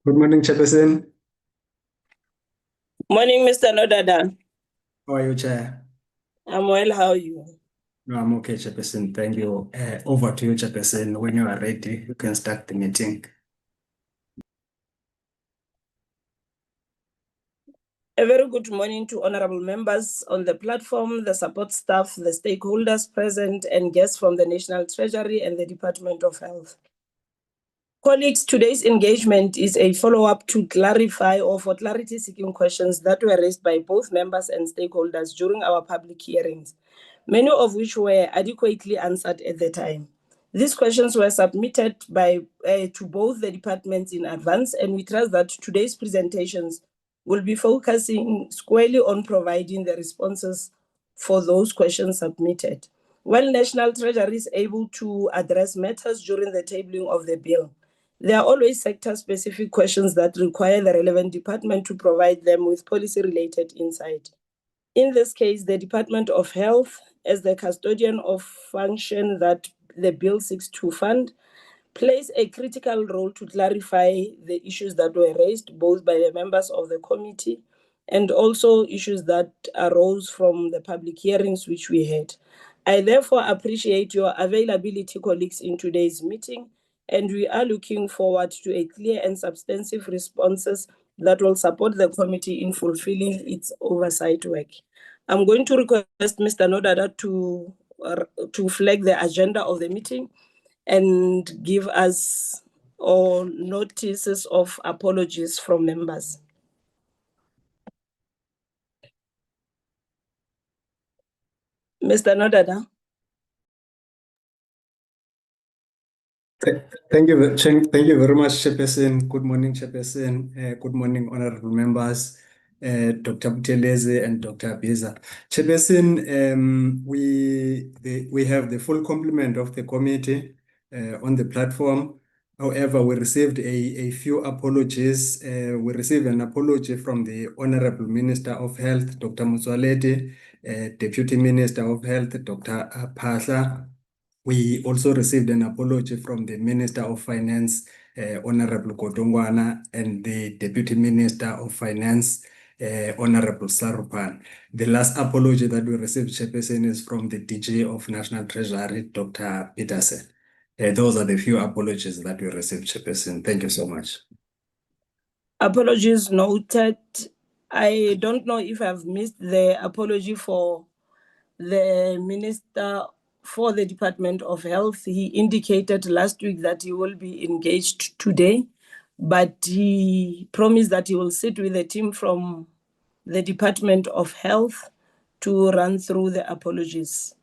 Good morning, Chairperson. Morning, Mr. Nodada. How are you, Chair? I'm well. How are you? No, I'm okay, Chairperson. Thank you. Over to you, Chairperson. When you are ready, you can start the meeting. A very good morning to honorable members on the platform, the support staff, the stakeholders present, and guests from the National Treasury and the Department of Health. Colleagues, today's engagement is a follow-up to clarify or for clarity-seeking questions that were raised by both members and stakeholders during our public hearings, many of which were adequately answered at the time. These questions were submitted to both the departments in advance, and we trust that today's presentations will be focusing squarely on providing the responses for those questions submitted. While National Treasury is able to address matters during the tabling of the bill, there are always sector-specific questions that require the relevant department to provide them with policy-related insight. In this case, the Department of Health, as the custodian of function that the bill seeks to fund, plays a critical role to clarify the issues that were raised both by the members of the committee and also issues that arose from the public hearings which we had. I therefore appreciate your availability, colleagues, in today's meeting, and we are looking forward to a clear and substantive responses that will support the committee in fulfilling its oversight work. I'm going to request Mr. Nodada to flag the agenda of the meeting and give us all notices of apologies from members. Mr. Nodada. Thank you very much, Chairperson. Good morning, Chairperson. Good morning, honorable members, Dr. Buthelezi and Dr. Biza. Chairperson, we have the full complement of the committee on the platform. However, we received a few apologies. We received an apology from the Honorable Minister of Health, Dr. Motsoaledi, Deputy Minister of Health, Dr. Phahla. We also received an apology from the Minister of Finance, Honorable Kodongwana, and the Deputy Minister of Finance, Honorable Sarupan. The last apology that we received, Chairperson, is from the DG of National Treasury, Dr. Peterson. Those are the few apologies that we received, Chairperson. Thank you so much. Apologies noted. I don't know if I've missed the apology for the Minister for the Department of Health. He indicated last week that he will be engaged today, but he promised that he will sit with the team from the Department of Health to run through the apologies.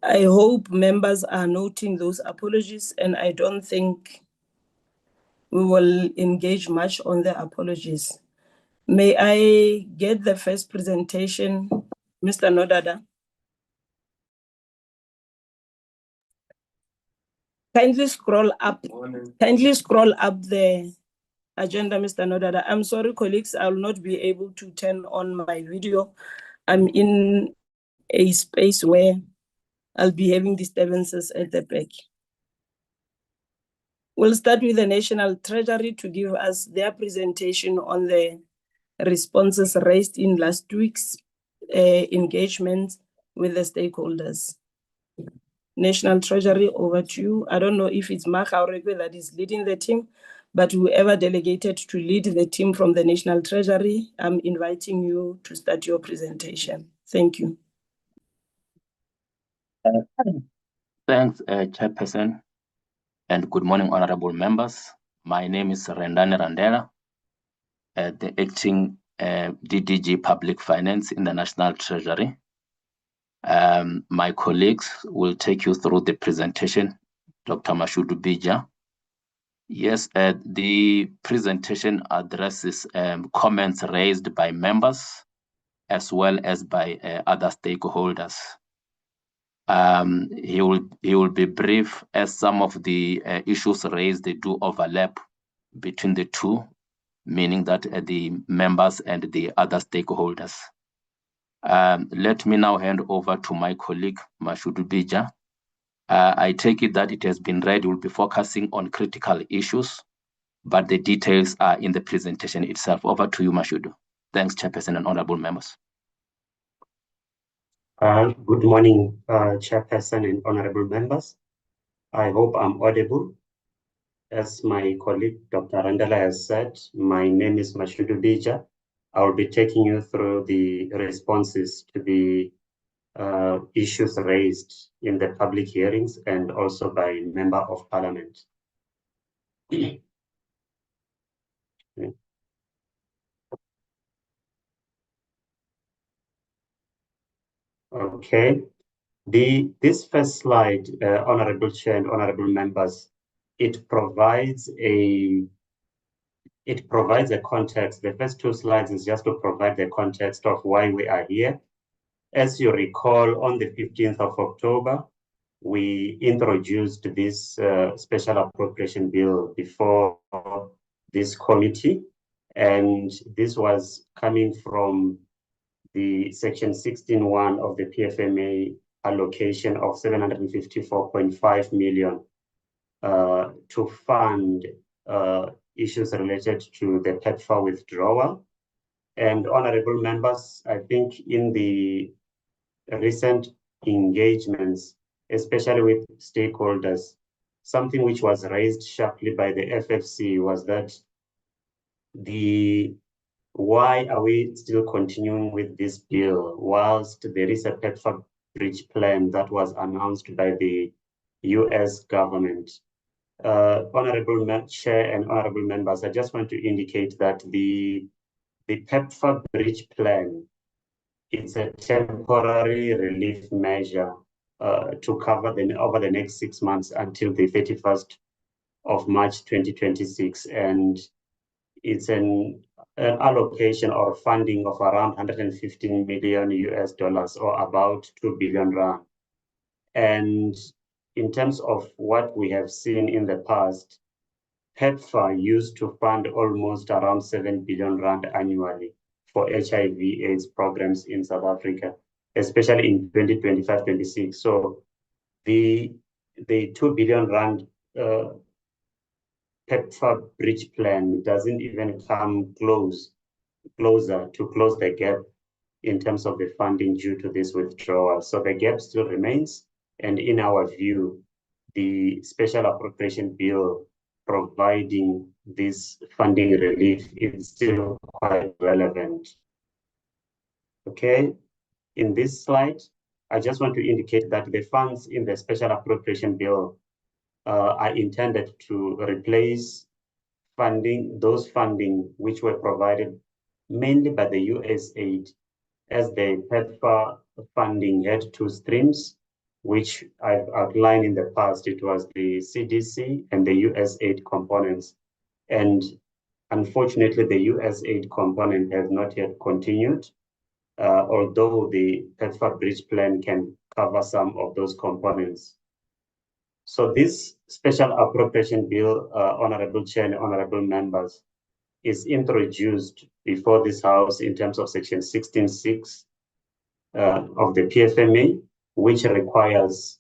I hope members are noting those apologies, and I don't think we will engage much on the apologies. May I get the first presentation, Mr. Nodada? Kindly scroll up. Kindly scroll up the agenda, Mr. Nodada. I'm sorry, colleagues, I will not be able to turn on my video. I'm in a space where I'll be having disturbances at the back. We'll start with the National Treasury to give us their presentation on the responses raised in last week's engagement with the stakeholders. National Treasury, over to you. I don't know if it's Mark Aurekwe that is leading the team, but whoever delegated to lead the team from the National Treasury, I'm inviting you to start your presentation. Thank you. Thanks, Chairperson, and good morning, honorable members. My name is Rendane Randela, the acting DDG Public Finance in the National Treasury. My colleagues will take you through the presentation, Dr. Mashudu Bija. Yes, the presentation addresses comments raised by members as well as by other stakeholders. He will be brief, as some of the issues raised, they do overlap between the two, meaning that the members and the other stakeholders. Let me now hand over to my colleague, Mashudu Bija. I take it that it has been read. We'll be focusing on critical issues but the details are in the presentation itself. Over to you, Mashudu. Thanks, Chairperson and honorable members. Good morning, Chairperson and honorable members. I hope I'm audible. As my colleague, Dr. Randala has said, my name is Mashudu Bija. I will be taking you through the responses to the issues raised in the public hearings and also by Member of Parliament. Okay. This first slide, Honorable Chair and honorable members, it provides a context. The first two slides is just to provide the context of why we are here. As you recall, on the 15th of October, we introduced this Special Appropriation Bill before this committee, and this was coming from the Section 16.1 of the PFMA allocation of 754.5 million to fund issues related to the PEPFAR withdrawal. And honorable members, I think in the recent engagements, especially with stakeholders, something which was raised sharply by the FFC was that why are we still continuing with this bill whilst there is a PEPFAR bridge plan that was announced by the US government? Honorable Chair and honorable members, I just want to indicate that the PEPFAR bridge plan, it's a temporary relief measure to cover over the next 6 months until the 31st of March 2026. And it's an allocation or funding of around 115 million US dollars or about 2 billion rand. And in terms of what we have seen in the past, PEPFAR used to fund almost around 7 billion rand annually for HIV/AIDS programs in South Africa, especially in 2025-26. So the 2 billion rand PEPFAR bridge plan doesn't even come closer to close the gap in terms of the funding due to this withdrawal. So the gap still remains, and in our view, the Special Appropriation Bill providing this funding relief is still quite relevant. Okay, in this slide, I just want to indicate that the funds in the Special Appropriation Bill are intended to replace those funding which were provided mainly by the US aid, as the PEPFAR funding had two streams, which I've outlined in the past. It was the CDC and the US aid components. And unfortunately, the US aid component has not yet continued, although the PEPFAR bridge plan can cover some of those components. So this Special Appropriation Bill, Honorable Chair and honorable members, is introduced before this House in terms of Section 16.6 of the PFMA, which requires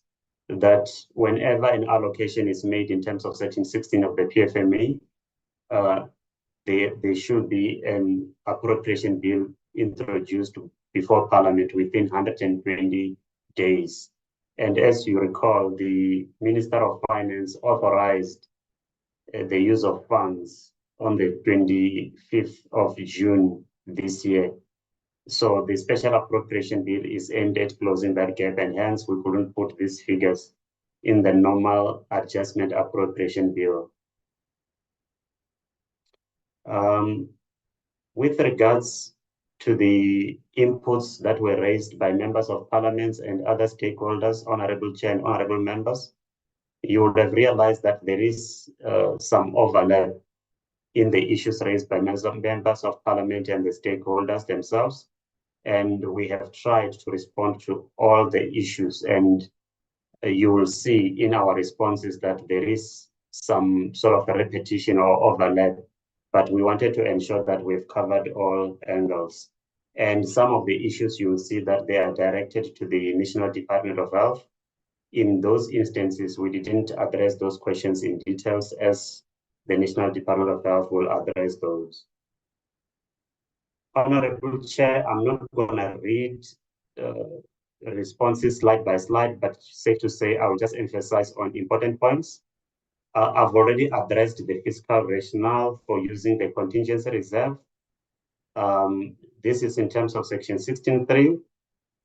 that whenever an allocation is made in terms of Section 16 of the PFMA, there should be an appropriation bill introduced before Parliament within 120 days. And as you recall, the Minister of Finance authorized the use of funds on the 25th of June this year. So the Special Appropriation Bill is aimed at closing that gap, and hence we couldn't put these figures in the normal adjustment appropriation bill. With regards to the inputs that were raised by members of parliament and other stakeholders, Honorable Chair and honorable members, you would have realized that there is some overlap in the issues raised by members of parliament and the stakeholders themselves. And we have tried to respond to all the issues, and you will see in our responses that there is some sort of a repetition or overlap, but we wanted to ensure that we've covered all angles. And some of the issues, you will see that they are directed to the National Department of Health. In those instances, we didn't address those questions in details, as the National Department of Health will address those. Honorable Chair, I'm not going to read responses slide by slide, but safe to say, I will just emphasize on important points. I've already addressed the fiscal rationale for using the contingency reserve. This is in terms of section 16.3,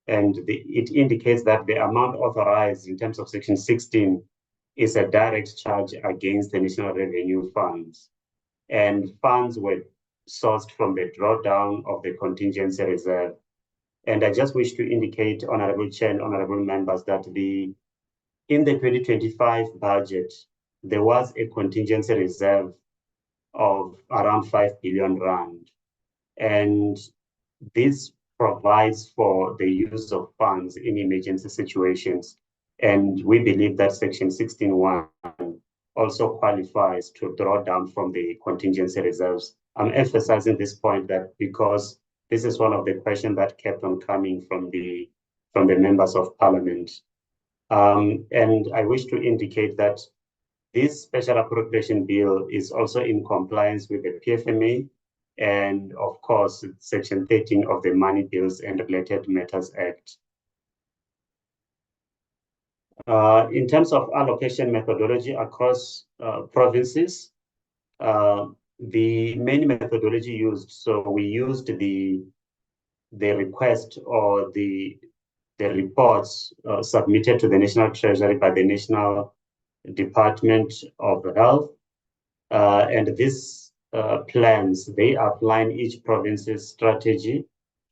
and it indicates that the amount authorized in terms of section 16 is a direct charge against the national revenue funds. And funds were sourced from the drawdown of the contingency reserve. And I just wish to indicate, Honorable Chair and Honorable Members, that in the 2025 budget, there was a contingency reserve of around 5 billion rand. And this provides for the use of funds in emergency situations. And we believe that section 16.1 also qualifies to draw down from the contingency reserves. I'm emphasizing this point that because this is one of the questions that kept on coming from the members of parliament. And I wish to indicate that this special appropriation bill is also in compliance with the PFMA and, of course, Section 13 of the Money Bills and Related Matters Act. In terms of allocation methodology across provinces, the main methodology used, so we used the request or the reports submitted to the National Treasury by the National Department of Health, and these plans, they outline each province's strategy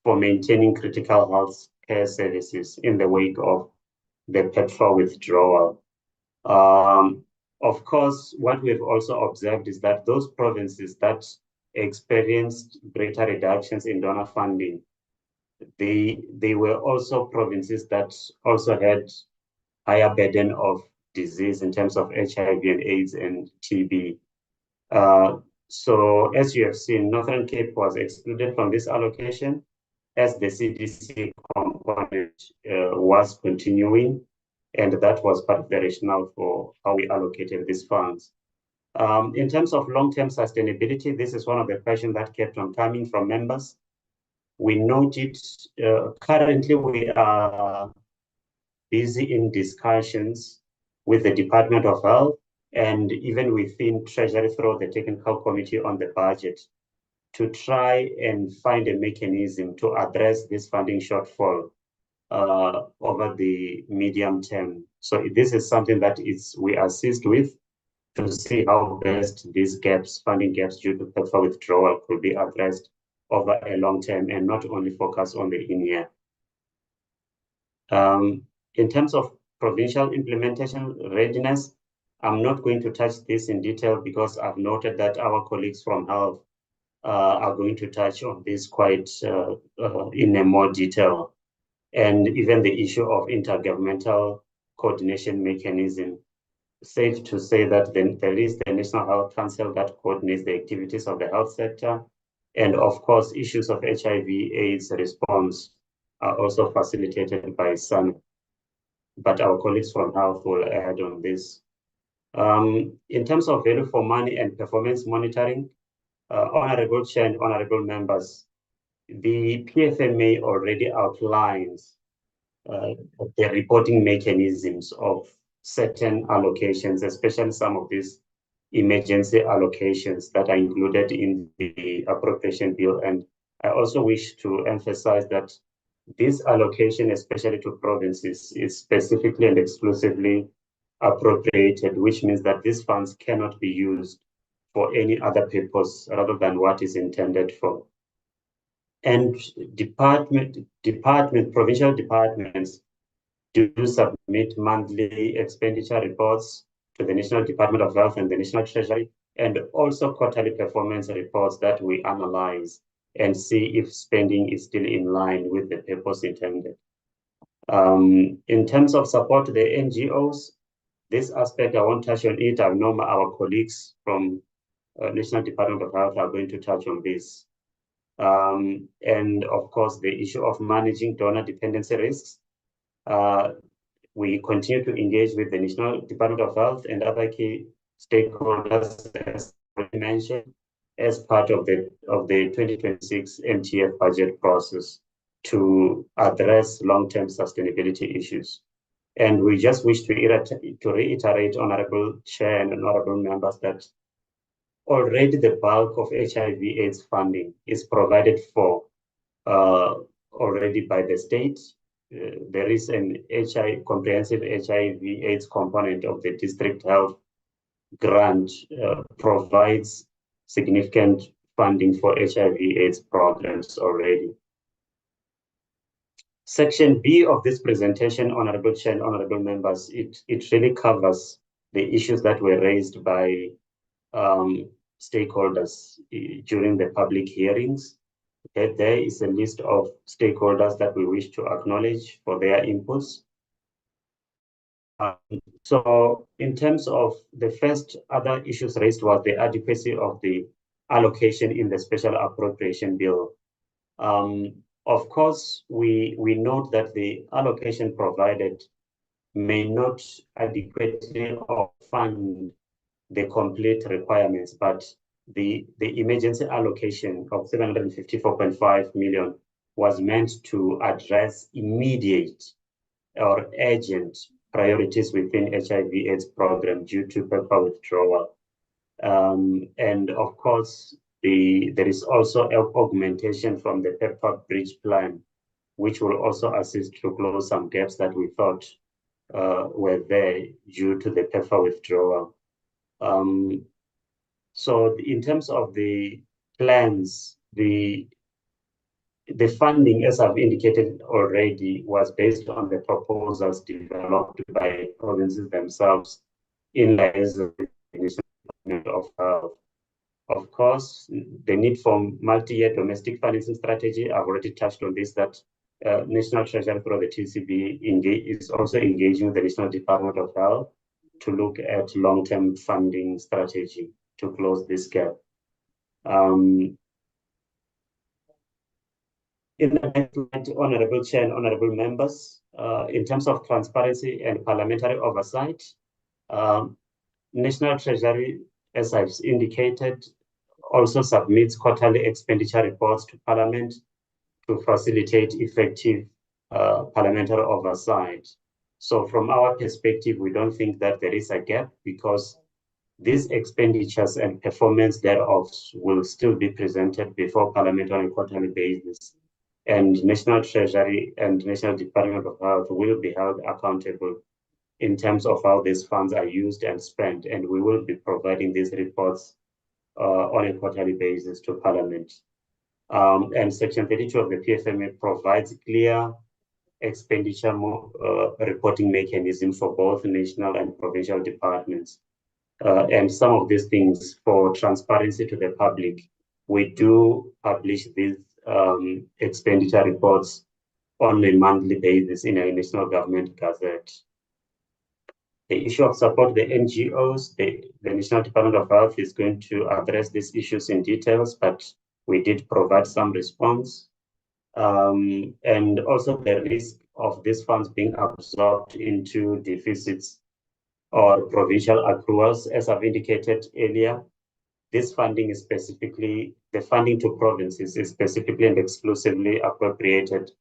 for maintaining critical health care services in the wake of the petrol withdrawal. Of course, what we've also observed is that those provinces that experienced greater reductions in donor funding, they were also provinces that also had higher burden of disease in terms of HIV and AIDS and TB. So as you have seen, Northern Cape was excluded from this allocation as the CDC component was continuing, and that was part of the rationale for how we allocated these funds. In terms of long-term sustainability, this is one of the questions that kept on coming from members. We noted currently we are busy in discussions with the Department of Health and even within Treasury through the Technical Committee on the Budget to try and find a mechanism to address this funding shortfall over the medium term. So this is something that we assist with to see how best these gaps, funding gaps due to petrol withdrawal could be addressed over a long term and not only focus on the in-year. In terms of provincial implementation readiness, I'm not going to touch this in detail because I've noted that our colleagues from health are going to touch on this quite in a more detail. And even the issue of intergovernmental coordination mechanism. Safe to say that there is the National Health Council that coordinates the activities of the health sector. And of course, issues of HIV/AIDS response are also facilitated by SAN. But our colleagues from health will add on this. In terms of value for money and performance monitoring, Honorable Chair and Honorable Members, the PFMA already outlines the reporting mechanisms of certain allocations, especially some of these emergency allocations that are included in the appropriation bill. And I also wish to emphasize that this allocation, especially to provinces, is specifically and exclusively appropriated, which means that these funds cannot be used for any other purpose rather than what is intended for. And provincial departments do submit monthly expenditure reports to the National Department of Health and the National Treasury, and also quarterly performance reports that we analyze and see if spending is still in line with the purpose intended. In terms of support to the NGOs, this aspect, I won't touch on it. I know our colleagues from National Department of Health are going to touch on this. And of course, the issue of managing donor dependency risks. We continue to engage with the National Department of Health and other key stakeholders as mentioned as part of the 2026 MTF budget process to address long-term sustainability issues. And we just wish to reiterate, Honorable Chair and Honorable Members, that already the bulk of HIV/AIDS funding is provided for already by the state. There is an comprehensive HIV/AIDS component of the district health grant, provides significant funding for HIV/AIDS programs already. Section B of this presentation, Honorable Chair and Honorable Members, it really covers the issues that were raised by stakeholders during the public hearings. There is a list of stakeholders that we wish to acknowledge for their inputs. So in terms of the first other issues raised was the adequacy of the allocation in the Special Appropriation Bill. Of course, we note that the allocation provided may not adequately fund the complete requirements, but the emergency allocation of 754.5 million was meant to address immediate or urgent priorities within HIV/AIDS program due to PEPFAR withdrawal. And of course, there is also augmentation from the PEPFAR bridge plan, which will also assist to close some gaps that we thought were there due to the PEPFAR withdrawal. So in terms of the plans, the funding, as I've indicated already, was based on the proposals developed by provinces themselves in liaison with the National of Health. Of course, the need for multi-year domestic financing strategy, I've already touched on this, that National Treasury through the TCB is also engaging the National Department of Health to look at long-term funding strategy to close this gap. In the next slide, Honorable Chair and Honorable Members, in terms of transparency and parliamentary oversight, National Treasury, as I've indicated, also submits quarterly expenditure reports to Parliament to facilitate effective parliamentary oversight. So from our perspective, we don't think that there is a gap because these expenditures and performance thereof will still be presented before Parliament on a quarterly basis. And National Treasury and National Department of Health will be held accountable in terms of how these funds are used and spent. And we will be providing these reports on a quarterly basis to Parliament. And Section 32 of the PFMA provides clear expenditure reporting mechanism for both national and provincial departments. And some of these things, for transparency to the public, we do publish these expenditure reports on a monthly basis in a national government gazette. The issue of support the NGOs, the National Department of Health is going to address these issues in details, but we did provide some response. And also the risk of these funds being absorbed into deficits or provincial accruals, as I've indicated earlier. This funding is specifically, the funding to provinces is specifically and exclusively appropriated,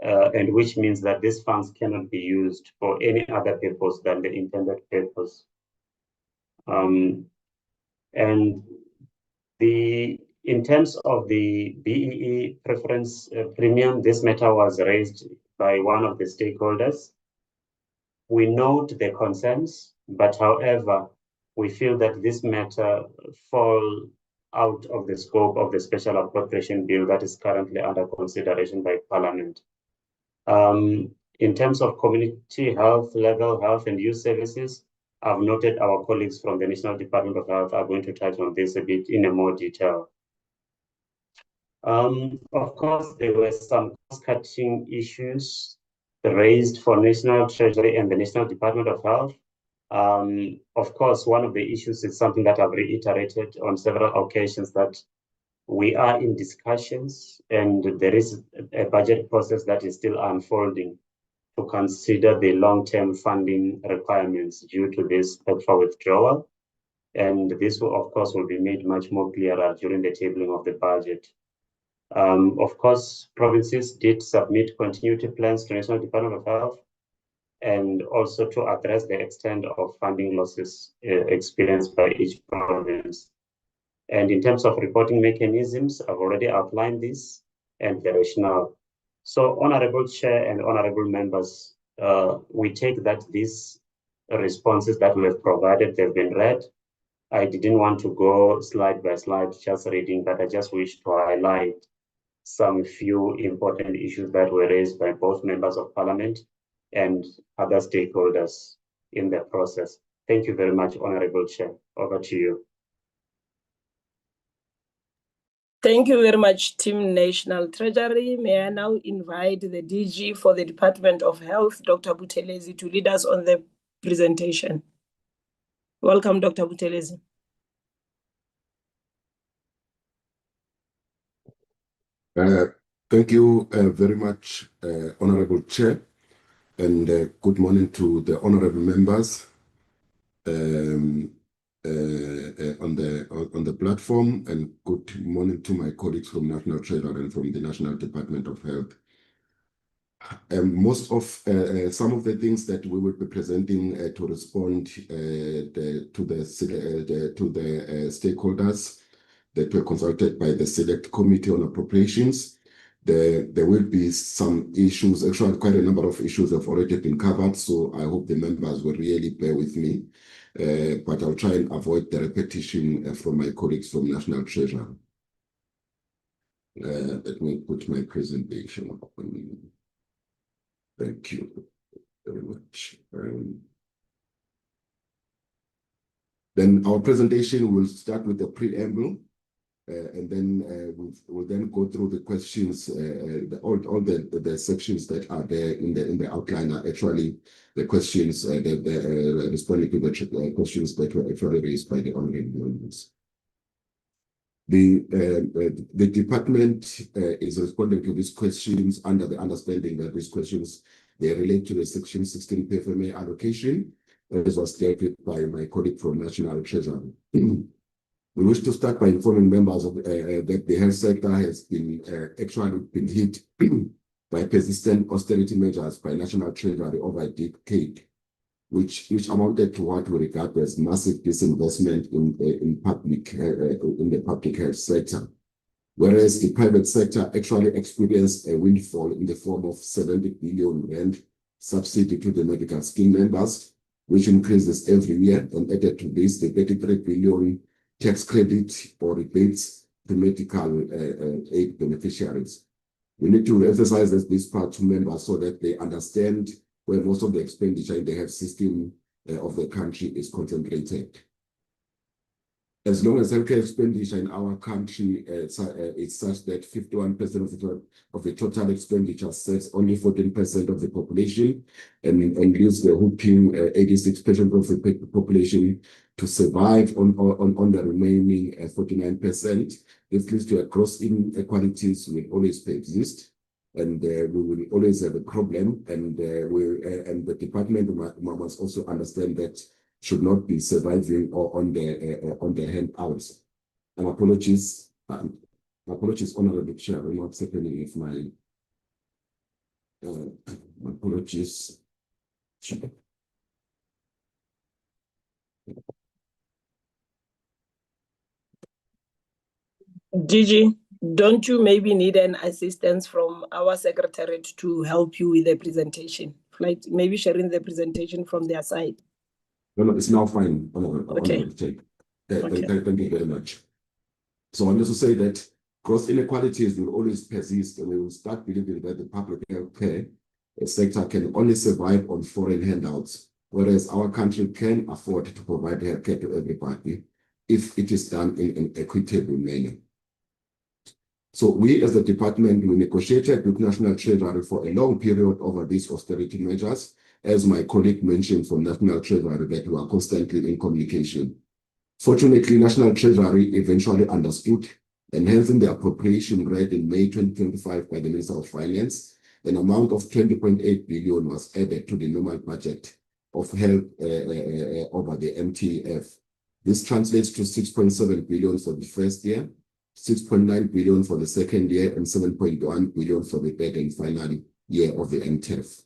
and which means that these funds cannot be used for any other purpose than the intended purpose. And in terms of the BEE preference premium, this matter was raised by one of the stakeholders. We note the concerns, but however, we feel that this matter falls out of the scope of the Special Appropriation Bill that is currently under consideration by Parliament. In terms of community health, level health and youth services, I've noted our colleagues from the National Department of Health are going to touch on this a bit in a more detail. Of course, there were some cost-cutting issues raised for National Treasury and the National Department of Health. Of course, one of the issues is something that I've reiterated on several occasions, that we are in discussions and there is a budget process that is still unfolding to consider the long-term funding requirements due to this PEPFAR withdrawal. And this will, of course, will be made much more clearer during the tabling of the budget. Of course, provinces did submit continuity plans to National Department of Health, and also to address the extent of funding losses experienced by each province. And in terms of reporting mechanisms, I've already outlined this and the rationale. So, Honorable Chair and Honorable Members, we take that these responses that we have provided, they've been read. I didn't want to go slide by slide just reading, but I just wish to highlight some few important issues that were raised by both members of Parliament and other stakeholders in the process. Thank you very much, Honorable Chair. Over to you. Thank you very much, Team National Treasury. May I now invite the DG for the Department of Health, Dr. Buthelezi, to lead us on the presentation. Welcome, Dr. Buthelezi. Thank you very much, Honorable Chair, and good morning to the honorable members on the platform, and good morning to my colleagues from National Treasury and from the National Department of Health. Most of some of the things that we will be presenting to respond to the stakeholders that were consulted by the Select Committee on Appropriations. There will be some issues, actually quite a number of issues have already been covered, so I hope the members will really bear with me. But I'll try and avoid the repetition from my colleagues from National Treasury. Let me put my presentation on. Thank you very much. Then our presentation will start with the preamble, and then we'll then go through the questions. All the sections that are there in the outline are actually the questions responding to the questions that were actually raised by the honorable members. The department is responding to these questions under the understanding that these questions they relate to the Section 16 PFMA allocation, as was stated by my colleague from National Treasury. We wish to start by informing members of that the health sector has been actually been hit by persistent austerity measures by National Treasury over a decade, which amounted to what we regard as massive disinvestment in the public health sector. Whereas the private sector actually experienced a windfall in the form of 70 billion rand subsidy to the medical scheme members, which increases every year, and added to this the 33 billion tax credit or rebates to medical aid beneficiaries. We need to emphasize this part to members so that they understand where most of the expenditure in the health system of the country is concentrated. As long as healthcare expenditure in our country is such that 51% of the total expenditure serves only 14% of the population, and leaves the whopping 86% of the population to survive on the remaining 49%. This leads to a gross inequalities will always exist, and we will always have a problem, and the department must also understand that should not be surviving or on the handouts. And apologies, Honorable Chair, I'm not happening with my apologies. Gigi, don't you maybe need an assistance from our secretariat to help you with the presentation? Like maybe sharing the presentation from their side. No, it's now fine. Okay. Thank you very much. So I'm just to say that gross inequalities will always persist, and we will start believing that the public healthcare sector can only survive on foreign handouts, whereas our country can afford to provide healthcare to everybody if it is done in an equitable manner. So we as the department, we negotiated with National Treasury for a long period over these austerity measures, as my colleague mentioned from National Treasury, that we are constantly in communication. Fortunately, National Treasury eventually understood, and hence in the appropriation read in May 2025 by the Minister of Finance, an amount of 20.8 billion was added to the normal budget of health over the MTF. This translates to 6.7 billion for the first year, 6.9 billion for the second year, and 7.1 billion for the third and final year of the MTEF.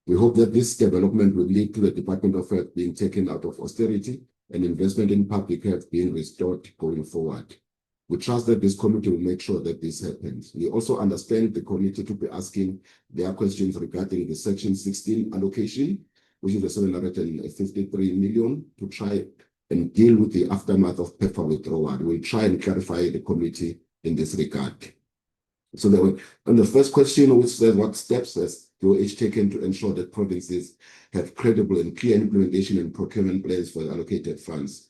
We hope that this development will lead to the Department of Health being taken out of austerity and investment in public health being restored going forward. We trust that this committee will make sure that this happens. We also understand the committee to be asking their questions regarding the Section 16 allocation, which is the 753 million, to try and deal with the aftermath of PEPFAR withdrawal. We'll try and clarify the committee in this regard. So on the first question, which says what steps has DOH taken to ensure that provinces have credible and clear implementation and procurement plans for the allocated funds.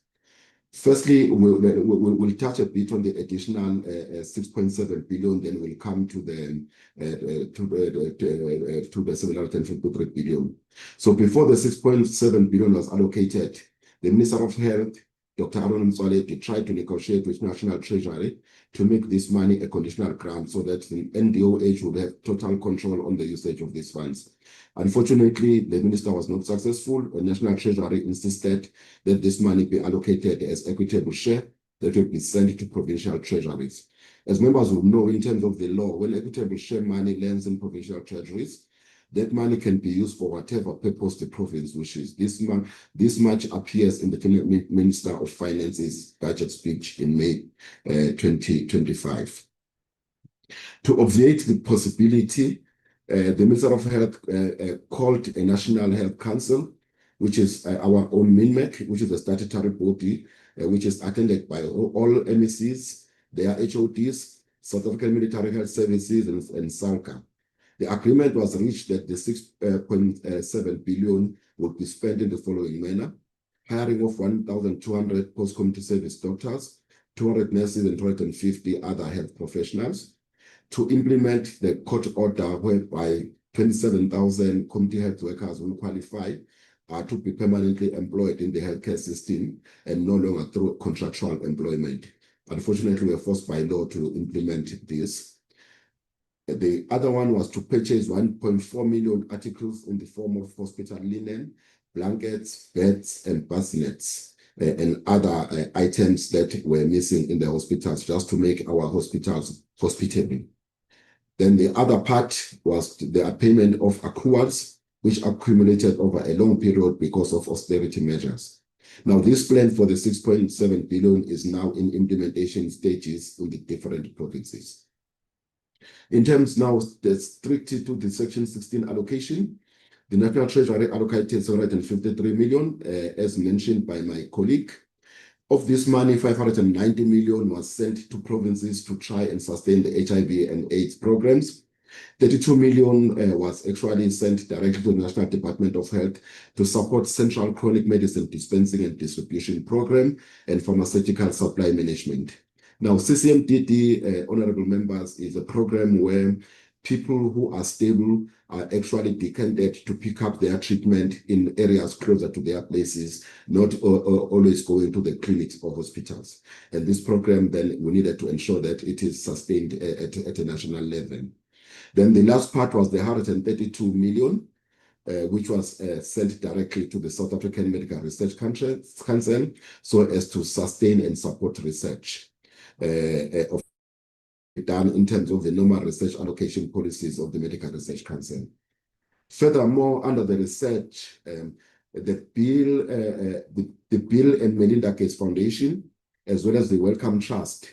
Firstly, we'll touch a bit on the additional 6.7 billion, then we'll come to the 753 billion. So before the 6.7 billion was allocated, the Minister of Health, Dr. Aaron Motsoaledi, tried to negotiate with National Treasury to make this money a conditional grant so that the NDOH would have total control on the usage of these funds. Unfortunately, the minister was not successful. The National Treasury insisted that this money be allocated as equitable share that will be sent to provincial treasuries. As members will know, in terms of the law, when equitable share money lands in provincial treasuries, that money can be used for whatever purpose the province wishes. This much appears in the Minister of Finance's budget speech in May 2025. To obviate the possibility, the Minister of Health called a National Health Council, which is our own MINMEC, which is a statutory body, which is attended by all MECs, their HODs, South African Military Health Services, and SALCA. The agreement was reached that the 6.7 billion would be spent in the following manner: hiring of 1,200 post-community service doctors, 200 nurses, and 250 other health professionals, to implement the court order whereby 27,000 community health workers will qualify to be permanently employed in the healthcare system and no longer through contractual employment. Unfortunately, we were forced by law to implement this. The other one was to purchase 1.4 million articles in the form of hospital linen, blankets, beds, and bassinets, and other items that were missing in the hospitals, just to make our hospitals hospitable. Then the other part was the payment of accruals, which accumulated over a long period because of austerity measures. Now, this plan for the 6.7 billion is now in implementation stages in the different provinces. In terms now strictly to the Section 16 allocation, the National Treasury allocated 753 million, as mentioned by my colleague. Of this money, 590 million was sent to provinces to try and sustain the HIV and AIDS programs. 32 million was actually sent directly to the National Department of Health to support central chronic medicine dispensing and distribution program and pharmaceutical supply management. Now, CCMDD, honorable members, is a program where people who are stable are actually decanted to pick up their treatment in areas closer to their places, not always going to the clinics or hospitals. And this program, then, we needed to ensure that it is sustained at a national level. Then the last part was the 132 million, which was sent directly to the South African Medical Research Council, so as to sustain and support research done in terms of the normal research allocation policies of the Medical Research Council. Furthermore, under the research, the Bill and Melinda Gates Foundation, as well as the Wellcome Trust,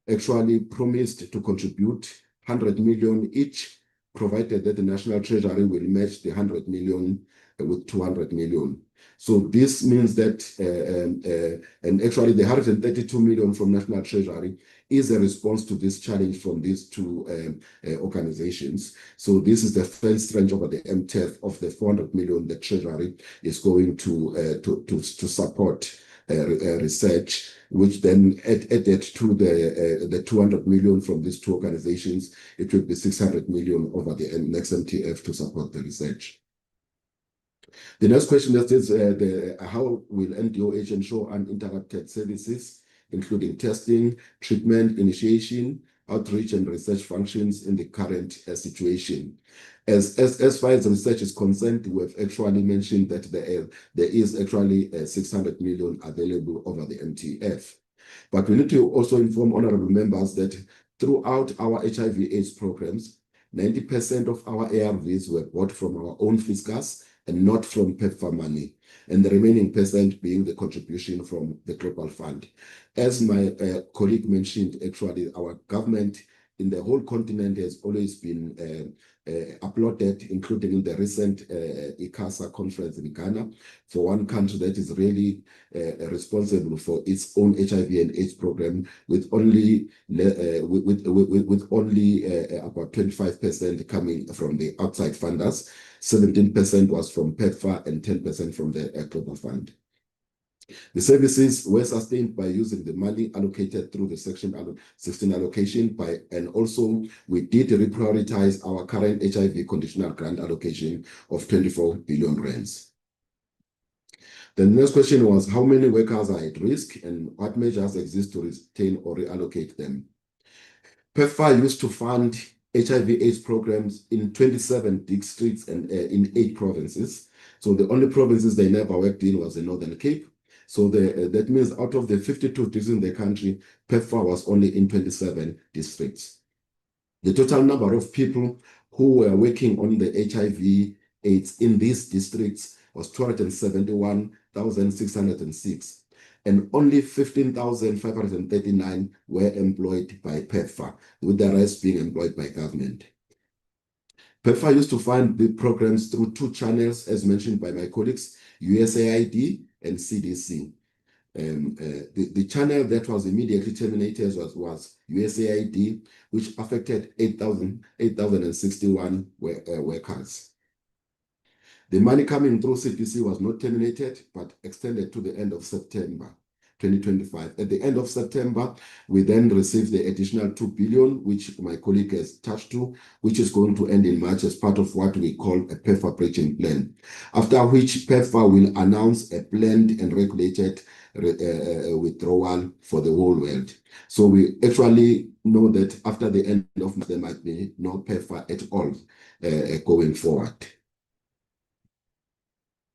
actually promised to contribute 100 million each, provided that the National Treasury will match the 100 million with 200 million. So this means that, and actually the 132 million from National Treasury is a response to this challenge from these two organizations. So this is the first tranche over the MTEF of the 400 million the Treasury is going to support research, which then added to the 200 million from these two organizations, it will be 600 million over the next MTF to support the research. The next question is how will NDOH ensure uninterrupted services, including testing, treatment, initiation, outreach and research functions in the current situation. As far as research is concerned, we have actually mentioned that there is actually 600 million available over the MTF. But we need to also inform honorable members that throughout our HIV/AIDS programs, 90% of our ARVs were bought from our own fiscus and not from PEPFAR money, and the remaining percent being the contribution from the Global Fund. As my colleague mentioned, actually, our government in the whole continent has always been applauded, including in the recent ICASA conference in Ghana, for one country that is really responsible for its own HIV and AIDS program, with only about 25% coming from the outside funders. 17% was from PEPFAR and 10% from the Global Fund. The services were sustained by using the money allocated through the Section 16 allocation and also we did reprioritize our current HIV conditional grant allocation of 24 billion rands. The next question was, how many workers are at risk and what measures exist to retain or reallocate them? PEPFAR used to fund HIV/AIDS programs in 27 districts and in 8 provinces. So the only provinces they never worked in was the Northern Cape. So that means out of the 52 districts in the country, PEPFAR was only in 27 districts. The total number of people who were working on the HIV/AIDS in these districts was 271,606, and only 15,539 were employed by PEPFAR, with the rest being employed by government. PEPFAR used to fund the programs through 2 channels, as mentioned by my colleagues, USAID and CDC. The channel that was immediately terminated was USAID, which affected 8,061 workers. The money coming through CDC was not terminated, but extended to the end of September 2025. At the end of September, we then received the additional 2 billion, which my colleague has touched to, which is going to end in March as part of what we call a PEPFAR bridging plan. After which PEPFAR will announce a planned and regulated withdrawal for the whole world. So we actually know that after the end of March, there might be no PEPFAR at all going forward.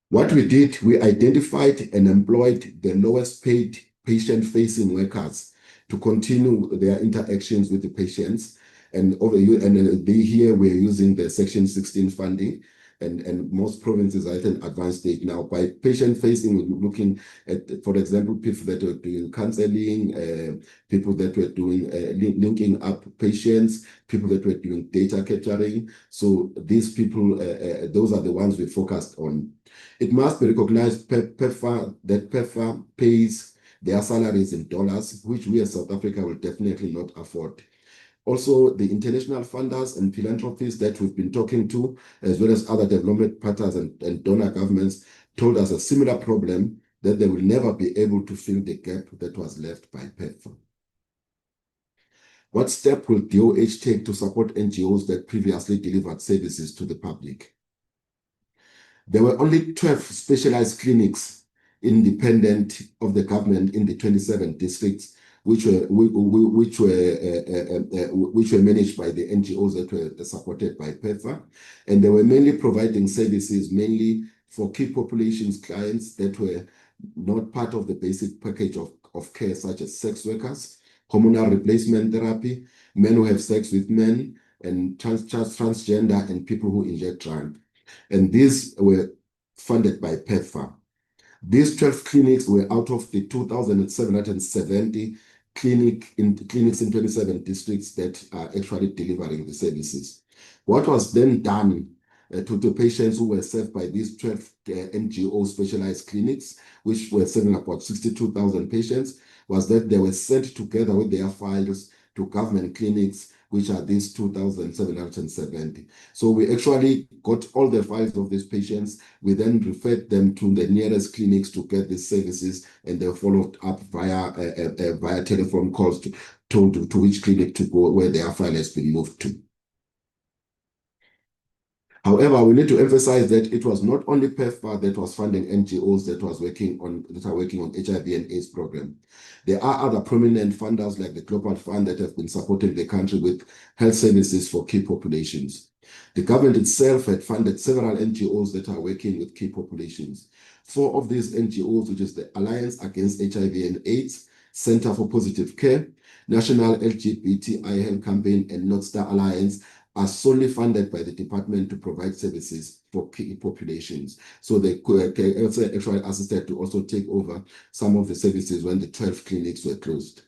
What we did, we identified and employed the lowest paid patient-facing workers to continue their interactions with the patients. And here we're using the Section 16 funding, and most provinces are at an advanced stage now. By patient-facing, we're looking at, for example, people that were doing counseling, people that were doing linking up patients, people that were doing data capturing. So these people, those are the ones we focused on. It must be recognized that PEPFAR pays their salaries in dollars, which we as South Africa will definitely not afford. Also, the international funders and philanthropists that we've been talking to, as well as other development partners and donor governments, told us a similar problem, that they will never be able to fill the gap that was left by PEPFAR. What step will DOH take to support NGOs that previously delivered services to the public? There were only 12 specialized clinics independent of the government in the 27 districts, which were managed by the NGOs that were supported by PEPFAR, and they were mainly providing services mainly for key populations clients that were not part of the basic package of care, such as sex workers, hormonal replacement therapy, men who have sex with men, and transgender and people who inject drugs. And these were funded by PEPFAR. These 12 clinics were out of the 2,770 clinics in 27 districts that are actually delivering the services. What was then done to the patients who were served by these 12 NGO specialized clinics, which were serving about 62,000 patients, was that they were sent together with their files to government clinics, which are these 2,770. So we actually got all the files of these patients. We then referred them to the nearest clinics to get these services, and they followed up via telephone calls to which clinic to go, where their file has been moved to. However, we need to emphasize that it was not only PEPFAR that was funding NGOs that are working on HIV and AIDS program. There are other prominent funders like the Global Fund that have been supporting the country with health services for key populations. The government itself had funded several NGOs that are working with key populations. 4 of these NGOs, which is the Alliance Against HIV and AIDS, Center for Positive Care, National LGBTI Health Campaign, and North Star Alliance, are solely funded by the department to provide services for key populations. So they could actually assisted to also take over some of the services when the 12 clinics were closed.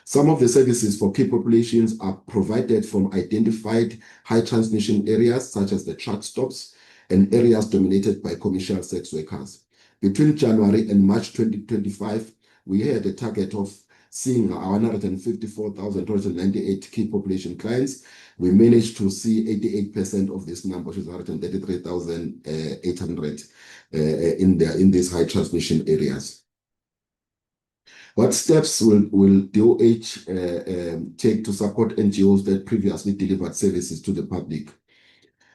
Some of the services for key populations are provided from identified high transmission areas, such as the truck stops and areas dominated by commercial sex workers. Between January and March 2025, we had a target of seeing 154,298 key population clients. We managed to see 88% of this number, which is 133,800 in these high transmission areas. What steps will DOH take to support NGOs that previously delivered services to the public?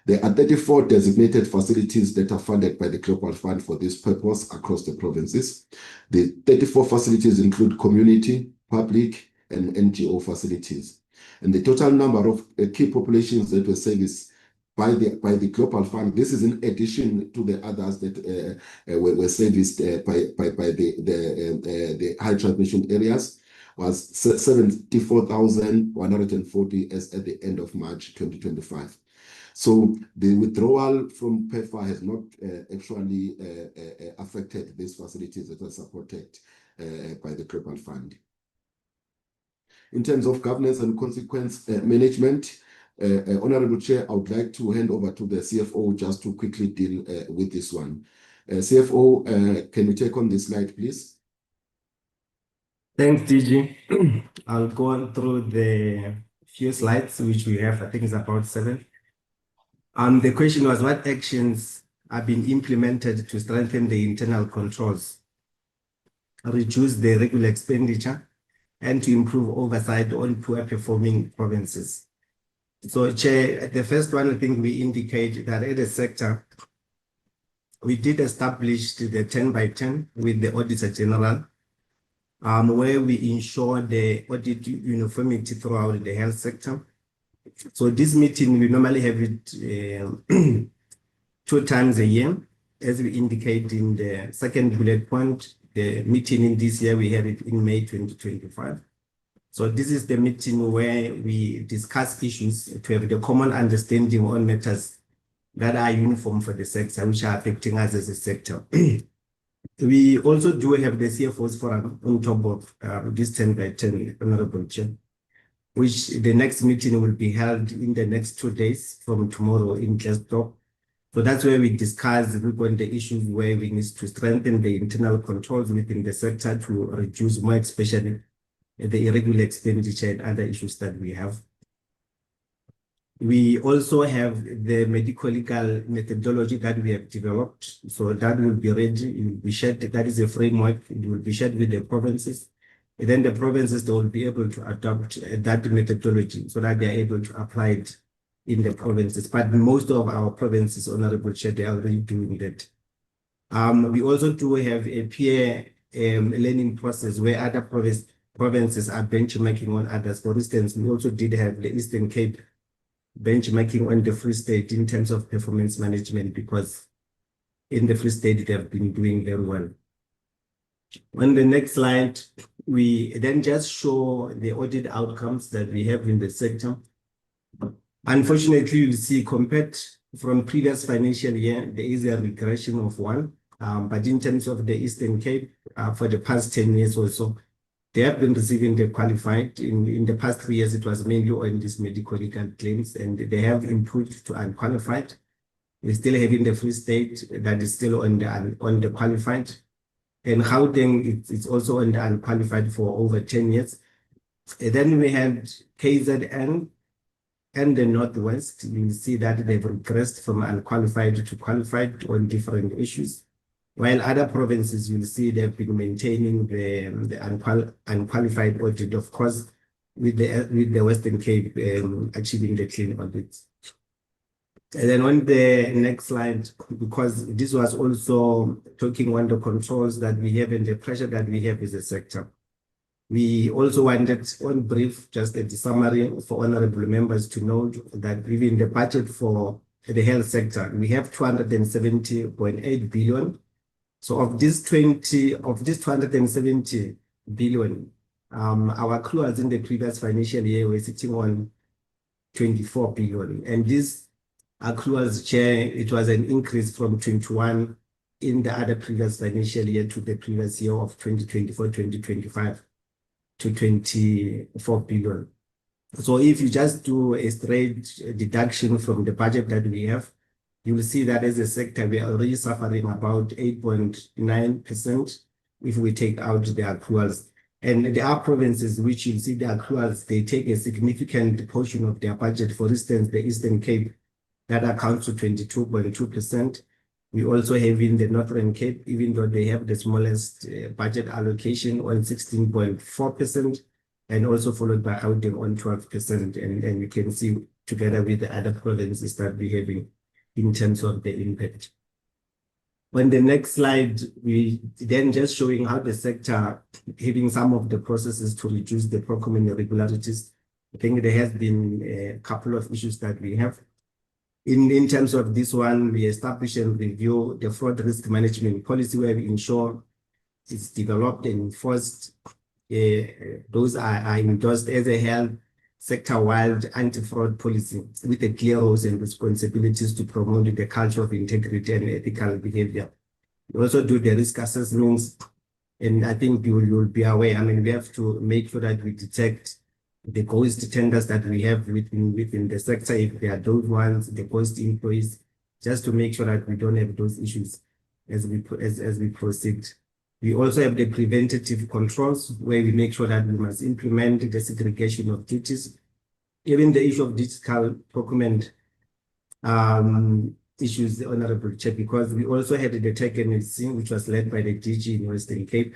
There are 34 designated facilities that are funded by the Global Fund for this purpose across the provinces. The 34 facilities include community, public, and NGO facilities. And the total number of key populations that were serviced by the Global Fund, this is in addition to the others that were serviced by the high transmission areas, was 74,140 as at the end of March 2025. So the withdrawal from PEPFAR has not actually affected these facilities that are supported by the Global Fund. In terms of governance and consequence management, Honorable Chair, I would like to hand over to the CFO just to quickly deal with this one. CFO, can you take on this slide, please? Thanks, DG. I'll go on through the few slides, which we have, I think it's about 7. The question was, what actions have been implemented to strengthen the internal controls, reduce the regular expenditure, and to improve oversight on poor performing provinces? So, Chair, the first one, I think we indicate that at the sector, we did establish the 10 by 10 with the Auditor General, where we ensure the audit uniformity throughout the health sector. So this meeting, we normally have it 2 times a year, as we indicate in the second bullet point. The meeting in this year, we had it in May 2025. So this is the meeting where we discuss issues to have the common understanding on matters that are uniform for the sector, which are affecting us as a sector. We also do have the CFO's forum on top of this 10 by 10, Honorable Chair, which the next meeting will be held in the next 2 days from tomorrow in Glasgow. So that's where we discuss on the issues where we need to strengthen the internal controls within the sector to reduce more, especially the irregular expenditure and other issues that we have. We also have the medical legal methodology that we have developed. So that will be ready, it will be shared. That is a framework. It will be shared with the provinces. And then the provinces, they will be able to adopt that methodology so that they are able to apply it in the provinces. But most of our provinces, Honorable Chair, they are already doing that. We also do have a peer learning process where other provinces are benchmarking on others. For instance, we also did have the Eastern Cape benchmarking on the Free State in terms of performance management, because in the Free State, they have been doing very well. On the next slide, we then just show the audit outcomes that we have in the sector. Unfortunately, you see, compared from previous financial year, there is a regression of 1. But in terms of the Eastern Cape, for the past 10 years or so, they have been receiving the qualified. In the past 3 years, it was mainly on these medical legal claims, and they have improved to unqualified. We still have in the Free State that is still on the qualified. And Gauteng, it's also on the unqualified for over 10 years. And then we had KZN and the Northwest. You'll see that they've regressed from unqualified to qualified on different issues. While other provinces, you'll see they've been maintaining the unqualified audit, of course, with the Western Cape achieving the clean audits. And then on the next slide, because this was also talking on the controls that we have and the pressure that we have as a sector. We also wanted on brief, just a summary for honorable members to note that within the budget for the health sector, we have 270.8 billion. So of this 270 billion, our accruals in the previous financial year were sitting on 24 billion. And this accruals share, it was an increase from 21 in the other previous financial year to the previous year of 2024-2025 to 24 billion. So if you just do a straight deduction from the budget that we have, you will see that as a sector, we are already suffering about 8.9% if we take out the accruals. And there are provinces which you see the accruals, they take a significant portion of their budget. For instance, the Eastern Cape, that accounts to 22.2%. We also have in the Northern Cape, even though they have the smallest budget allocation on 16.4%, and also followed by Gauteng on 12%. And you can see together with the other provinces that we have in terms of the impact. On the next slide, we then just showing how the sector having some of the processes to reduce the procurement irregularities. I think there has been a couple of issues that we have. In terms of this one, we establish and review the fraud risk management policy where we ensure it's developed and enforced. Those are endorsed as a health sector-wide anti-fraud policy with the clear roles and responsibilities to promote the culture of integrity and ethical behavior. We also do the risk assessments, and I think you will be aware. I mean, we have to make sure that we detect the ghost tenders that we have within the sector, if there are those ones, the ghost employees, just to make sure that we don't have those issues as we proceed. We also have the preventative controls where we make sure that we must implement the segregation of duties. Even the issue of digital procurement issues, the Honorable Chair, because we also had the tech NLC, which was led by the DG in Western Cape,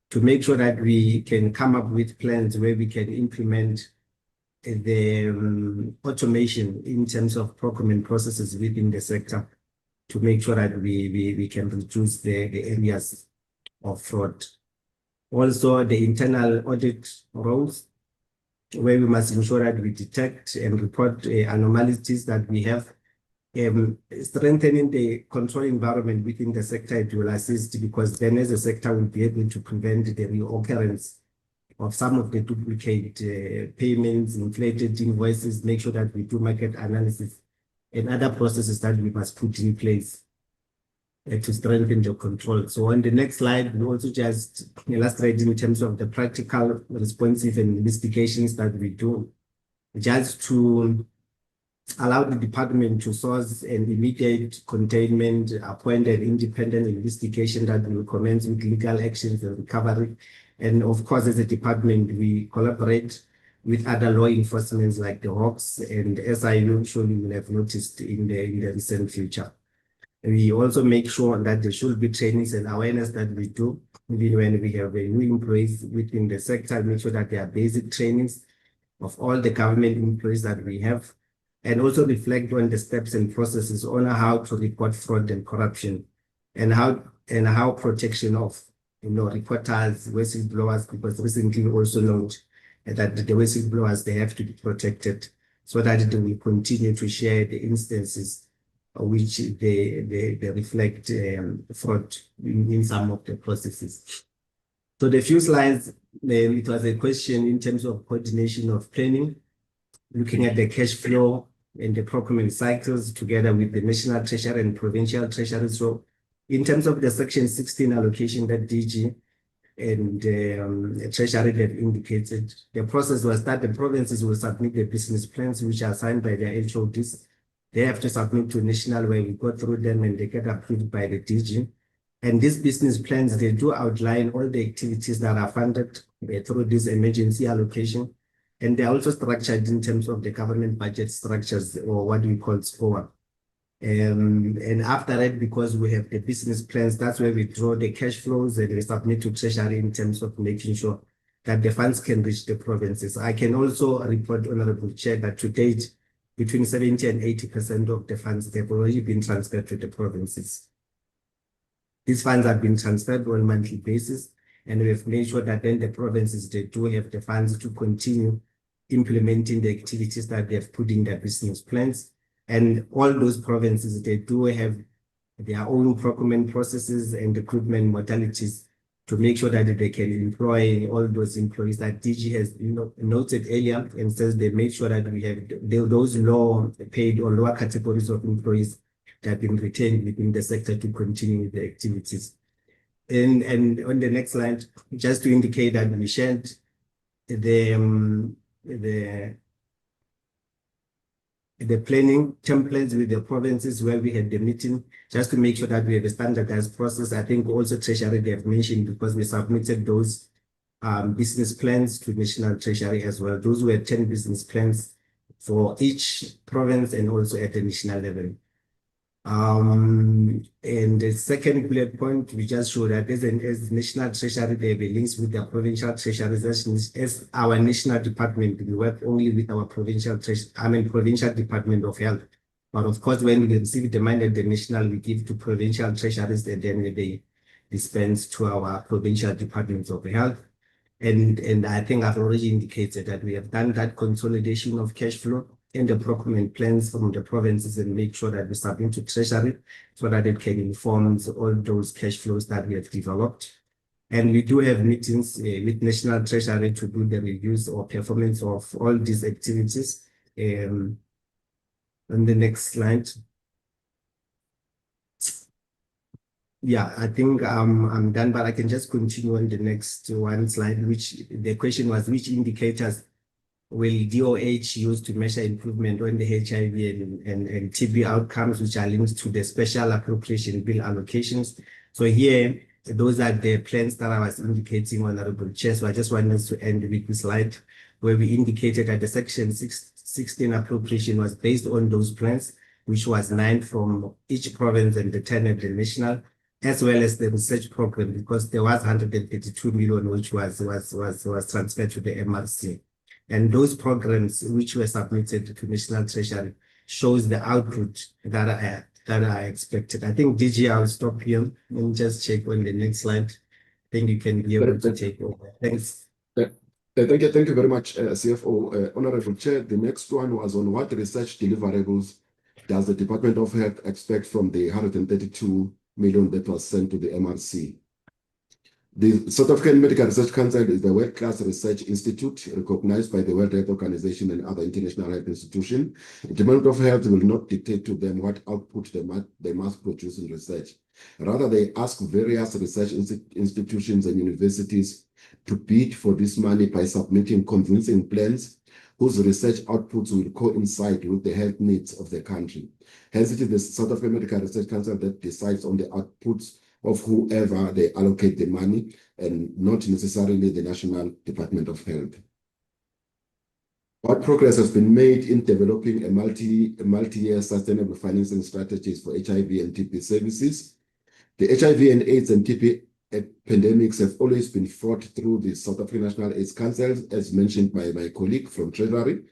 to make sure that we can come up with plans where we can implement the automation in terms of procurement processes within the sector to make sure that we can reduce the areas of fraud. Also, the internal audit roles, where we must ensure that we detect and report anomalies that we have. Strengthening the control environment within the sector, it will assist, because then as a sector will be able to prevent the reoccurrence of some of the duplicate payments, inflated invoices, make sure that we do market analysis and other processes that we must put in place to strengthen the control. So on the next slide, we also just illustrate in terms of the practical, responsive and investigations that we do, just to allow the department to source and immediate containment, appoint an independent investigation that will commence with legal actions and recovery. And of course, as a department, we collaborate with other law enforcement like the Hawks and SIU, surely you will have noticed in the recent future. We also make sure that there should be trainings and awareness that we do, even when we have new employees within the sector, make sure that there are basic trainings of all the government employees that we have, and also reflect on the steps and processes on how to report fraud and corruption, and how protection of reporters, whistleblowers, because recently we also note that the whistleblowers, they have to be protected so that they will continue to share the instances which they reflect fraud in some of the processes. So the few slides, it was a question in terms of coordination of planning, looking at the cash flow and the procurement cycles together with the National Treasury and Provincial Treasury. So in terms of the Section 16 allocation that DG and Treasury have indicated, the process was that the provinces will submit the business plans which are signed by their HODs. They have to submit to national, where we go through them and they get approved by the DG. And these business plans, they do outline all the activities that are funded through this emergency allocation. And they're also structured in terms of the government budget structures, or what we call SCOA. And after that, because we have the business plans, that's where we draw the cash flows and we submit to Treasury in terms of making sure that the funds can reach the provinces. I can also report, Honorable Chair, that to date, between 70 and 80% of the funds have already been transferred to the provinces. These funds have been transferred on a monthly basis, and we have made sure that then the provinces, they do have the funds to continue implementing the activities that they have put in their business plans. And all those provinces, they do have their own procurement processes and recruitment modalities to make sure that they can employ all those employees that DG has noted earlier, and says they make sure that we have those low paid or lower categories of employees that have been retained within the sector to continue with the activities. And on the next slide, just to indicate that we shared the planning templates with the provinces where we had the meeting, just to make sure that we have a standardized process. I think also Treasury, they have mentioned, because we submitted those business plans to National Treasury as well. Those were 10 business plans for each province and also at the national level. And the second bullet point, we just show that as National Treasury, they have links with the provincial treasuries. As our national department, we work only with our provincial Department of Health. But of course, when we receive the money at the national, we give to provincial treasuries, and then they dispense to our provincial departments of health. And I think I've already indicated that we have done that consolidation of cash flow in the procurement plans from the provinces, and make sure that we submit to Treasury so that it can inform all those cash flows that we have developed. And we do have meetings with National Treasury to do the reviews or performance of all these activities. On the next slide. Yeah, I think I'm done, but I can just continue on the next one slide, which the question was, which indicators will DOH use to measure improvement on the HIV and TB outcomes, which are linked to the Special Appropriation Bill allocations? So here, those are the plans that I was indicating, Honorable Chair. So I just wanted to end with this slide where we indicated that the Section 16 appropriation was based on those plans, which was 9 from each province and the 10 at the national, as well as the research program, because there was 132 million which was transferred to the MRC. And those programs which were submitted to National Treasury shows the output that are expected. I think DG, I'll stop here and just check on the next slide. I think you can be able to take over. Thanks. Thank you very much, CFO. Honorable Chair, the next one was on what research deliverables does the Department of Health expect from the 132 million that was sent to the MRC? The South African Medical Research Council is the world-class research institute recognized by the World Health Organization and other international health institutions. The Department of Health will not dictate to them what output they must produce in research. Rather, they ask various research institutions and universities to bid for this money by submitting convincing plans whose research outputs will coincide with the health needs of the country. Hence, it is the South African Medical Research Council that decides on the outputs of whoever they allocate the money, and not necessarily the National Department of Health. What progress has been made in developing a multi-year sustainable financing strategies for HIV and TB services? The HIV and AIDS and TB pandemics have always been fought through the South African National AIDS Council, as mentioned by my colleague from Treasury,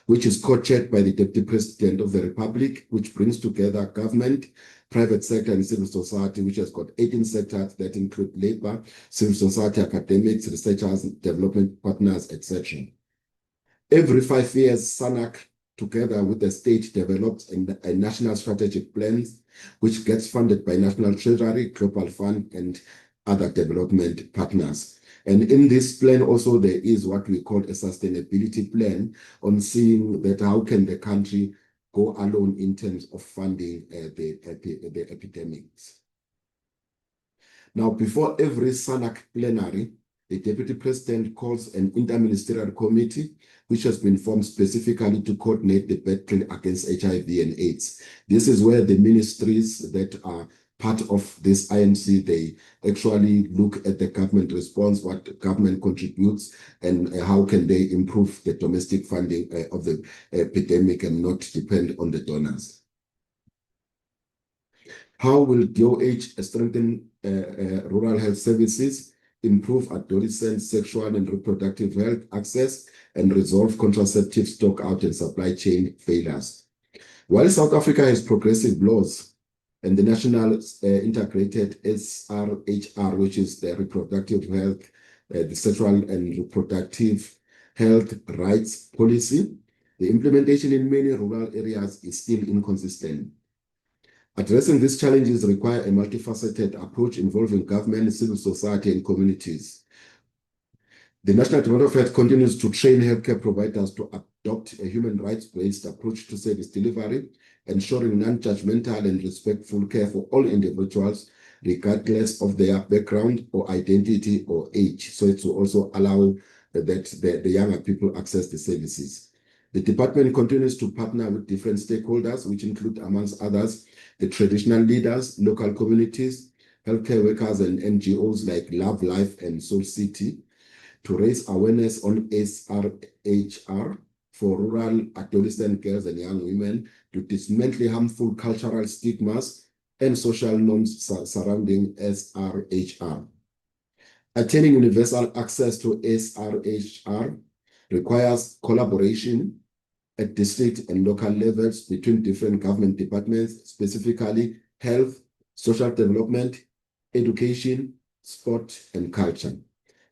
which is co-chaired by the Deputy President of the Republic, which brings together government, private sector, and civil society, which has got 18 sectors that include labor, civil society, academics, researchers, development partners, etc. Every 5 years, SANAC, together with the state, develops a national strategic plan, which gets funded by National Treasury, Global Fund, and other development partners. And in this plan also, there is what we call a sustainability plan on seeing that how can the country go alone in terms of funding the epidemics. Now, before every SANAC plenary, the Deputy President calls an interministerial committee, which has been formed specifically to coordinate the battle against HIV and AIDS. This is where the ministries that are part of this INC, they actually look at the government response, what the government contributes, and how can they improve the domestic funding of the epidemic and not depend on the donors. How will DOH strengthen rural health services? improve adolescent sexual and reproductive health access, and resolve contraceptive stock out and supply chain failures. While South Africa has progressive laws and the National Integrated SRHR, which is the reproductive health, the sexual and reproductive health rights policy, the implementation in many rural areas is still inconsistent. Addressing these challenges require a multifaceted approach involving government, civil society, and communities. The National Department of Health continues to train healthcare providers to adopt a human rights-based approach to service delivery, ensuring non-judgmental and respectful care for all individuals, regardless of their background or identity or age. So it will also allow that the younger people access the services. The department continues to partner with different stakeholders, which include, amongst others, the traditional leaders, local communities, healthcare workers, and NGOs like Love Life and Soul City, to raise awareness on SRHR for rural adolescent girls and young women, to dismantle harmful cultural stigmas and social norms surrounding SRHR. Attaining universal access to SRHR requires collaboration at district and local levels between different government departments, specifically health, social development, education, sport, and culture.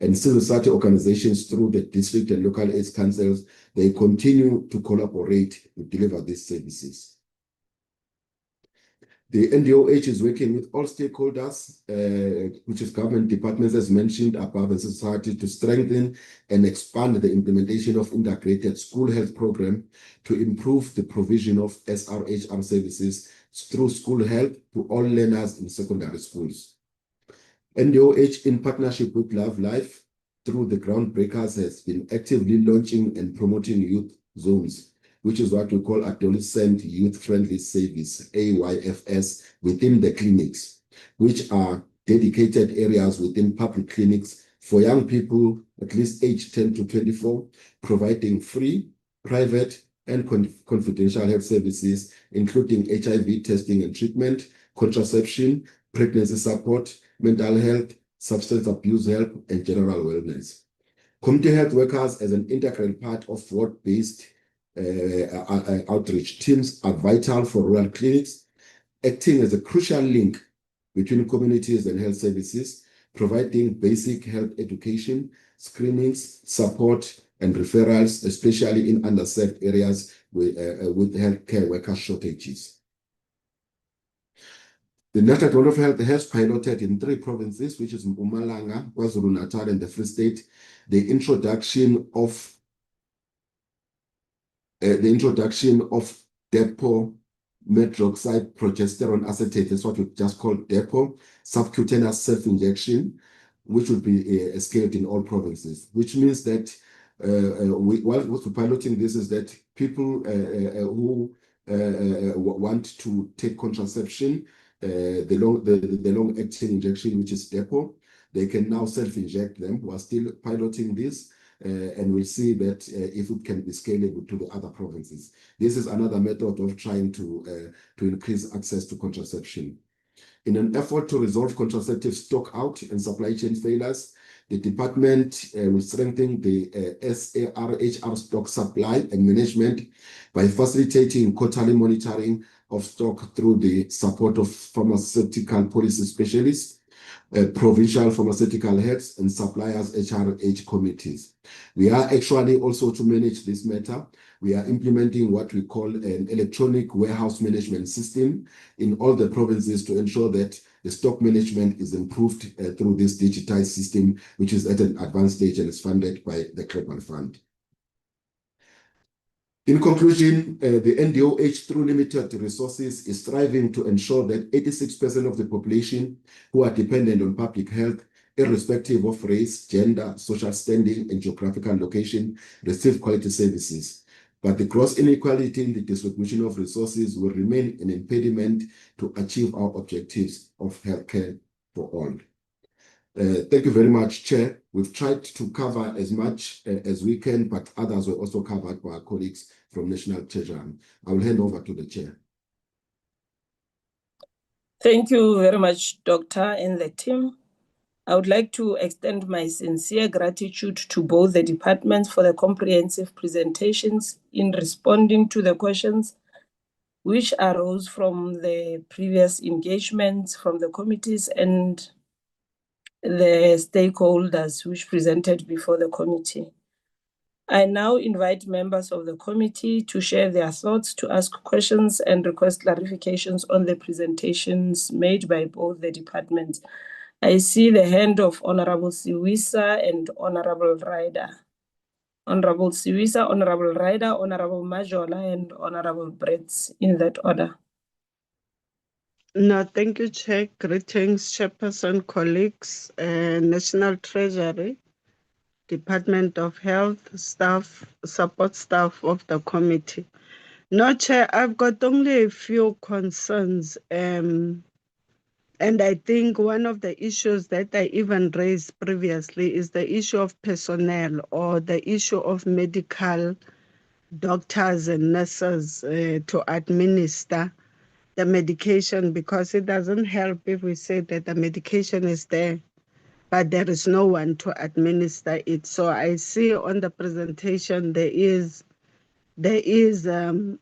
And civil society organizations through the district and local AIDS councils, they continue to collaborate to deliver these services. The NDOH is working with all stakeholders, which is government departments as mentioned above, and society, to strengthen and expand the implementation of integrated school health program to improve the provision of SRHR services through school health to all learners in secondary schools. NDOH, in partnership with Love Life, through the Groundbreakers, has been actively launching and promoting youth zones, which is what we call Adolescent Youth Friendly Service, AYFS, within the clinics, which are dedicated areas within public clinics for young people at least age 10 to 24, providing free, private, and confidential health services, including HIV testing and treatment, contraception, pregnancy support, mental health, substance abuse help, and general wellness. Community health workers, as an integral part of ward-based outreach teams, are vital for rural clinics, acting as a crucial link between communities and health services, providing basic health education, screenings, support, and referrals, especially in underserved areas with healthcare worker shortages. The National Department of Health has piloted in 3 provinces, which is Mpumalanga, KwaZulu-Natal, and the Free State, the introduction of depot medroxide progesterone acetate. That's what we just call depot subcutaneous self-injection, which will be scaled in all provinces, which means that what we're piloting this is that people who want to take contraception, the long-acting injection, which is depot, they can now self-inject them. We're still piloting this, and we'll see that if it can be scalable to the other provinces. This is another method of trying to increase access to contraception. In an effort to resolve contraceptive stock out and supply chain failures, the department will strengthen the SARHR stock supply and management by facilitating quarterly monitoring of stock through the support of pharmaceutical policy specialists, provincial pharmaceutical heads, and suppliers HRH committees. We are actually also, to manage this matter, we are implementing what we call an electronic warehouse management system in all the provinces to ensure that the stock management is improved through this digitized system, which is at an advanced stage and is funded by the Global Fund. In conclusion, the NDOH, through limited resources, is striving to ensure that 86% of the population who are dependent on public health, irrespective of race, gender, social standing, and geographical location, receive quality services. But the gross inequality in the distribution of resources will remain an impediment to achieve our objectives of healthcare for all. Thank you very much, Chair. We've tried to cover as much as we can, but others were also covered by our colleagues from National Treasury. I will hand over to the Chair. Thank you very much, Doctor, and the team. I would like to extend my sincere gratitude to both the departments for the comprehensive presentations in responding to the questions which arose from the previous engagements from the committees and the stakeholders which presented before the committee. I now invite members of the committee to share their thoughts, to ask questions and request clarifications on the presentations made by both the departments. I see the hand of Honorable Siwisa and Honorable Ryder. Honorable Siwisa, Honorable Ryder, Honorable Majola, and Honorable Bretz, in that order. No, thank you, Chair. Greetings, Chairperson, colleagues, National Treasury, Department of Health, staff, support staff of the committee. No, Chair, I've got only a few concerns. And I think one of the issues that I even raised previously is the issue of personnel or the issue of medical doctors and nurses to administer the medication, because it doesn't help if we say that the medication is there, but there is no one to administer it. So I see on the presentation there is a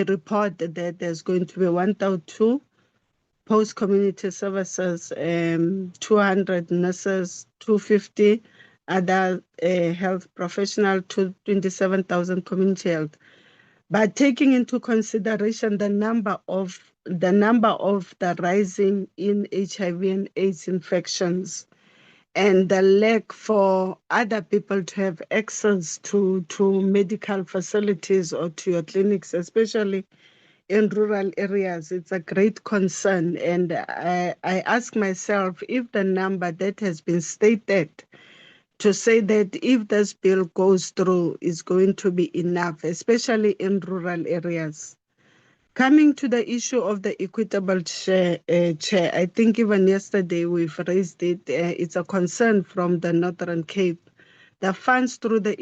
report that there's going to be 1,002 post-community services, 200 nurses, 250 other health professionals, 27,000 community health. But taking into consideration the number of the rising in HIV and AIDS infections and the lack for other people to have access to medical facilities or to your clinics, especially in rural areas, it's a great concern. And I ask myself if the number that has been stated to say that if this bill goes through is going to be enough, especially in rural areas. Coming to the issue of the equitable share, Chair, I think even yesterday we've raised it. It's a concern from the Northern Cape. The funds through the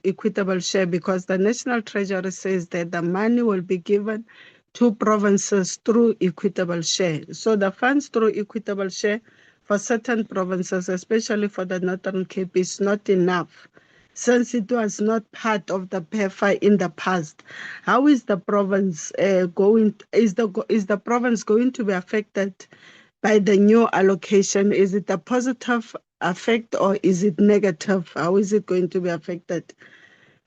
equitable share, because the National Treasury says that the money will be given to provinces through equitable share. So the funds through equitable share for certain provinces, especially for the Northern Cape, is not enough, since it was not part of the PEFA in the past. How is the province is the province going to be affected by the new allocation? Is it a positive effect or is it negative? How is it going to be affected?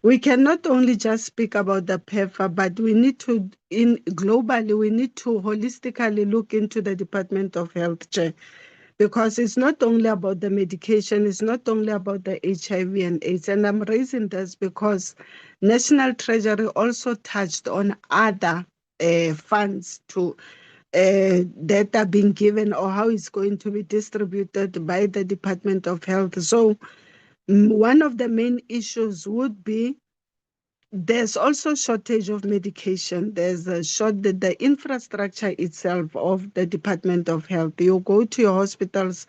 We cannot only just speak about the PEFA, but we need to, globally, we need to holistically look into the Department of Health, Chair, because it's not only about the medication, it's not only about the HIV and AIDS. And I'm raising this because National Treasury also touched on other funds to that are being given or how it's going to be distributed by the Department of Health. So one of the main issues would be there's also shortage of medication. There's a the infrastructure itself of the Department of Health. You go to your hospitals,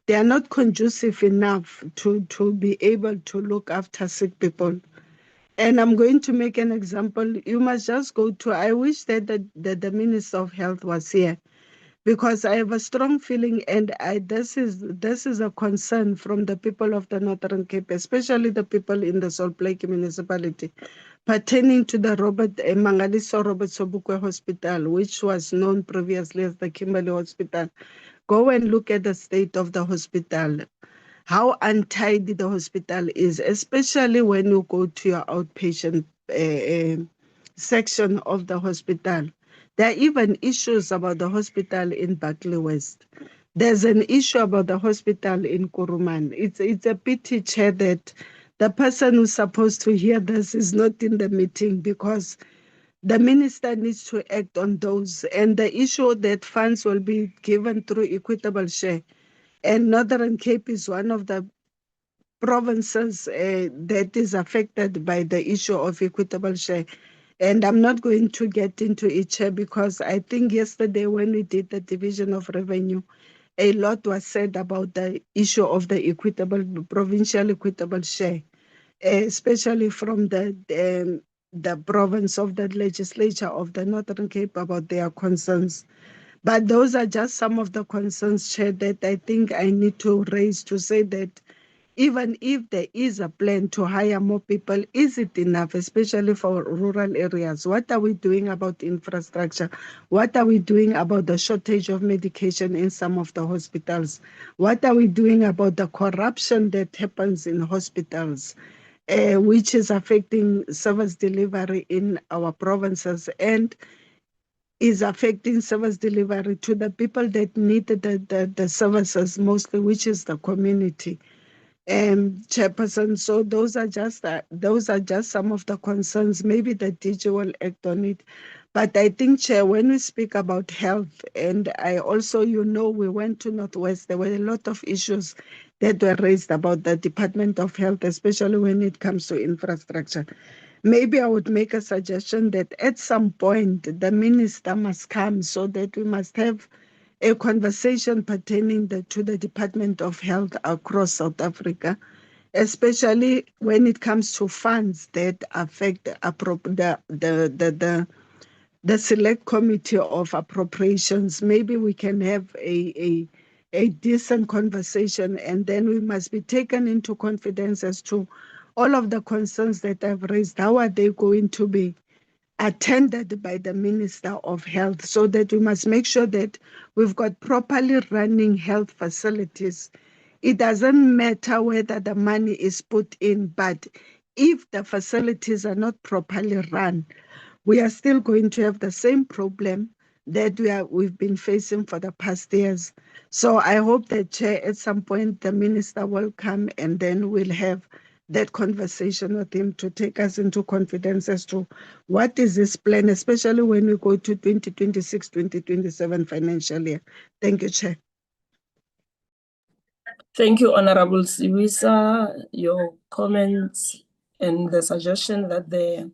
they are not conducive enough to be able to look after sick people. And I'm going to make an example. You must just go to, I wish that the Minister of Health was here, because I have a strong feeling, and this is a concern from the people of the Northern Cape, especially the people in the Salt Lake municipality, pertaining to the Mangaliso Robert Sobukwe Hospital, which was known previously as the Kimberley Hospital. Go and look at the state of the hospital, how untidy the hospital is, especially when you go to your outpatient section of the hospital. There are even issues about the hospital in Berkeley West. There's an issue about the hospital in Kuruman. It's a pity, Chair, that the person who's supposed to hear this is not in the meeting, because the minister needs to act on those. And the issue that funds will be given through equitable share. And Northern Cape is one of the provinces that is affected by the issue of equitable share. And I'm not going to get into it, Chair, because I think yesterday when we did the division of revenue, a lot was said about the issue of the provincial equitable share, especially from the province of the legislature of the Northern Cape about their concerns. But those are just some of the concerns, Chair, that I think I need to raise to say that even if there is a plan to hire more people, is it enough, especially for rural areas? What are we doing about infrastructure? What are we doing about the shortage of medication in some of the hospitals? What are we doing about the corruption that happens in hospitals, which is affecting service delivery in our provinces and is affecting service delivery to the people that need the services mostly, which is the community? Chairperson, so those are just some of the concerns. Maybe the DG will act on it. But I think, Chair, when we speak about health, and I also, we went to Northwest, there were a lot of issues that were raised about the Department of Health, especially when it comes to infrastructure. Maybe I would make a suggestion that at some point the minister must come, so that we must have a conversation pertaining to the Department of Health across South Africa, especially when it comes to funds that affect the select committee of appropriations. Maybe we can have a decent conversation, and then we must be taken into confidence as to all of the concerns that I've raised. How are they going to be attended by the Minister of Health, so that we must make sure that we've got properly running health facilities? It doesn't matter whether the money is put in, but if the facilities are not properly run, we are still going to have the same problem that we've been facing for the past years. So I hope that, Chair, at some point the minister will come, and then we'll have that conversation with him to take us into confidence as to what is this plan, especially when we go to 2026-2027 financial year. Thank you, Chair. Thank you, Honorable Siwisa. Your comments and the suggestion that the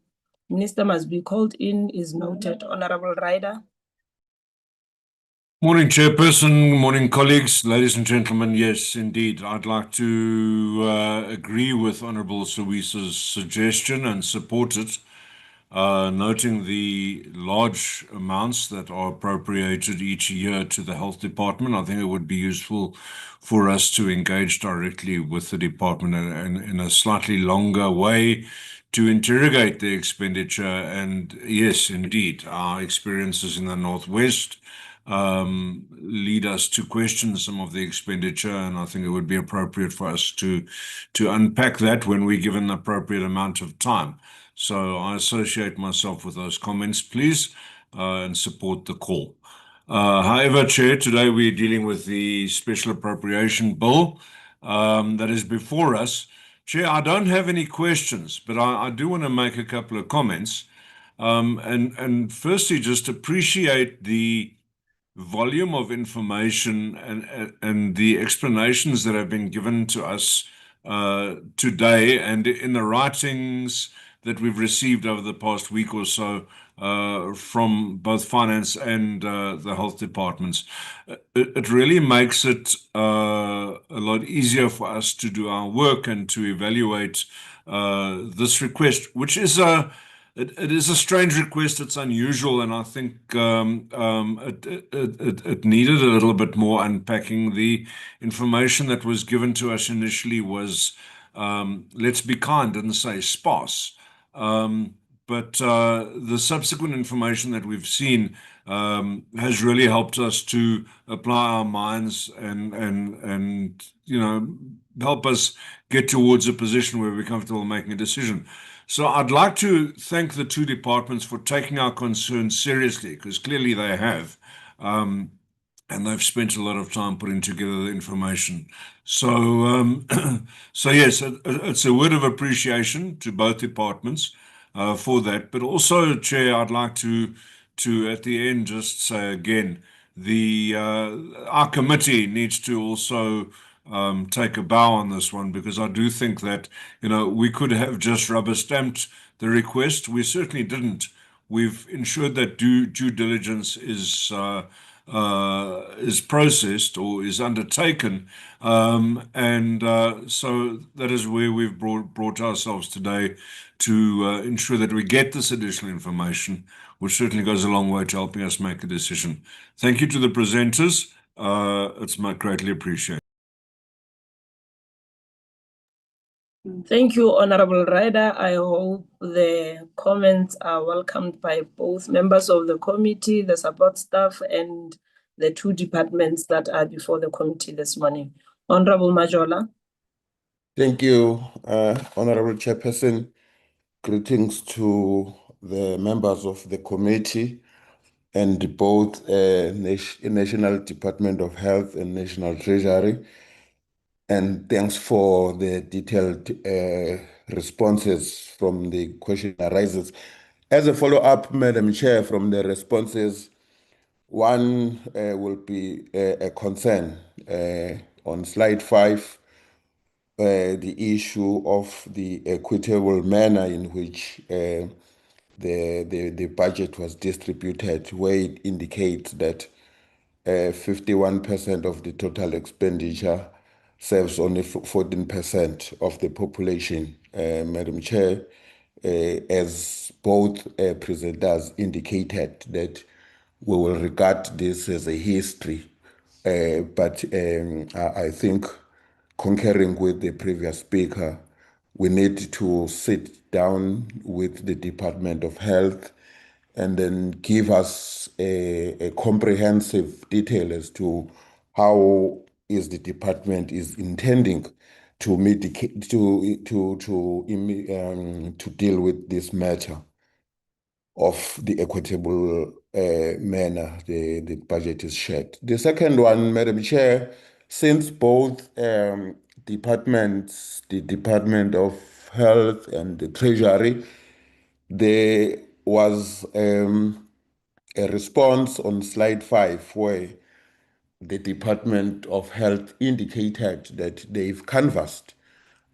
minister must be called in is noted. Honorable Ryder. Morning, Chairperson. Morning, colleagues, ladies and gentlemen. Yes, indeed. I'd like to agree with Honorable Siwisa's suggestion and support it, noting the large amounts that are appropriated each year to the Health Department. I think it would be useful for us to engage directly with the department and in a slightly longer way to interrogate the expenditure. And yes, indeed, our experiences in the Northwest lead us to question some of the expenditure, and I think it would be appropriate for us to unpack that when we're given the appropriate amount of time. So I associate myself with those comments, please, and support the call. However, Chair, today we're dealing with the Special Appropriation Bill that is before us. Chair, I don't have any questions, but I do want to make a couple of comments. And firstly, just appreciate the volume of information and the explanations that have been given to us today and in the writings that we've received over the past week or so from both finance and the health departments. It really makes it a lot easier for us to do our work and to evaluate this request, which is it is a strange request. It's unusual, and I think it needed a little bit more unpacking. The information that was given to us initially was, let's be kind, didn't say sparse. But the subsequent information that we've seen has really helped us to apply our minds and help us get towards a position where we're comfortable making a decision. So I'd like to thank the two departments for taking our concerns seriously, because clearly they have, and they've spent a lot of time putting together the information. So, so yes, it's a word of appreciation to both departments for that. But also, Chair, I'd like to at the end just say again, our committee needs to also take a bow on this one, because I do think that, we could have just rubber stamped the request. We certainly didn't. We've ensured that due diligence is is processed or is undertaken. So that is where we've brought ourselves today to ensure that we get this additional information, which certainly goes a long way to helping us make a decision. Thank you to the presenters. It's greatly appreciated. Thank you, Honorable Ryder. I hope the comments are welcomed by both members of the committee, the support staff, and the two departments that are before the committee this morning. Honorable Majola. Thank you, Honorable Chairperson. Greetings to the members of the committee and both National Department of Health and National Treasury. And thanks for the detailed responses from the question arises. As a follow-up, Madam Chair, from the responses, one will be a concern on slide 5, the issue of the equitable manner in which the budget was distributed, where it indicates that 51% of the total expenditure serves only 14% of the population. Madam Chair, as both presenters indicated, that we will regard this as a history, but I think, concurring with the previous speaker, we need to sit down with the Department of Health and then give us a comprehensive detail as to how is the department is intending to mitigate, to deal with this matter of the equitable manner the budget is shared. The second one, Madam Chair, since both departments, the Department of Health and the Treasury, there was a response on slide 5 where the Department of Health indicated that they've canvassed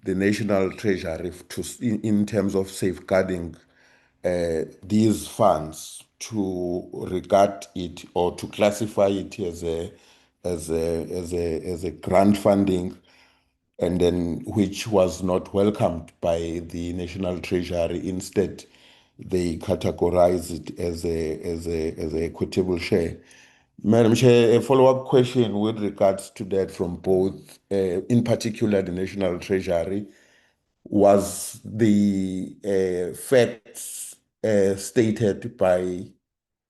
the National Treasury in terms of safeguarding these funds, to regard it or to classify it as a grant funding, and then which was not welcomed by the National Treasury. Instead, they categorize it as a equitable share. Madam Chair, a follow-up question with regards to that from both, in particular the National Treasury, was the facts stated by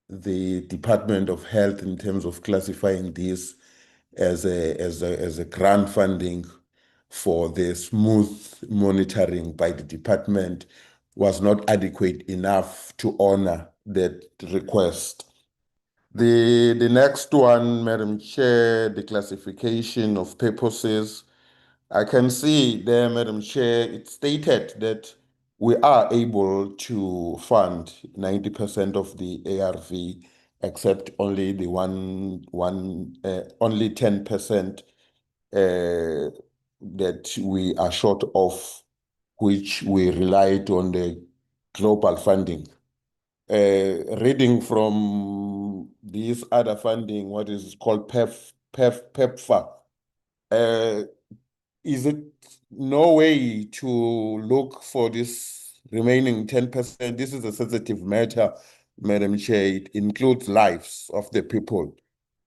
the Department of Health in terms of classifying this as a grant funding for the smooth monitoring by the department was not adequate enough to honor that request. The next one, Madam Chair, the classification of purposes. I can see there, Madam Chair, it stated that we are able to fund 90% of the ARV, except only the only 10% that we are short of, which we relied on the global funding. Reading from this other funding, what is called PEPFAR, is it no way to look for this remaining 10%? This is a sensitive matter, Madam Chair. It includes lives of the people.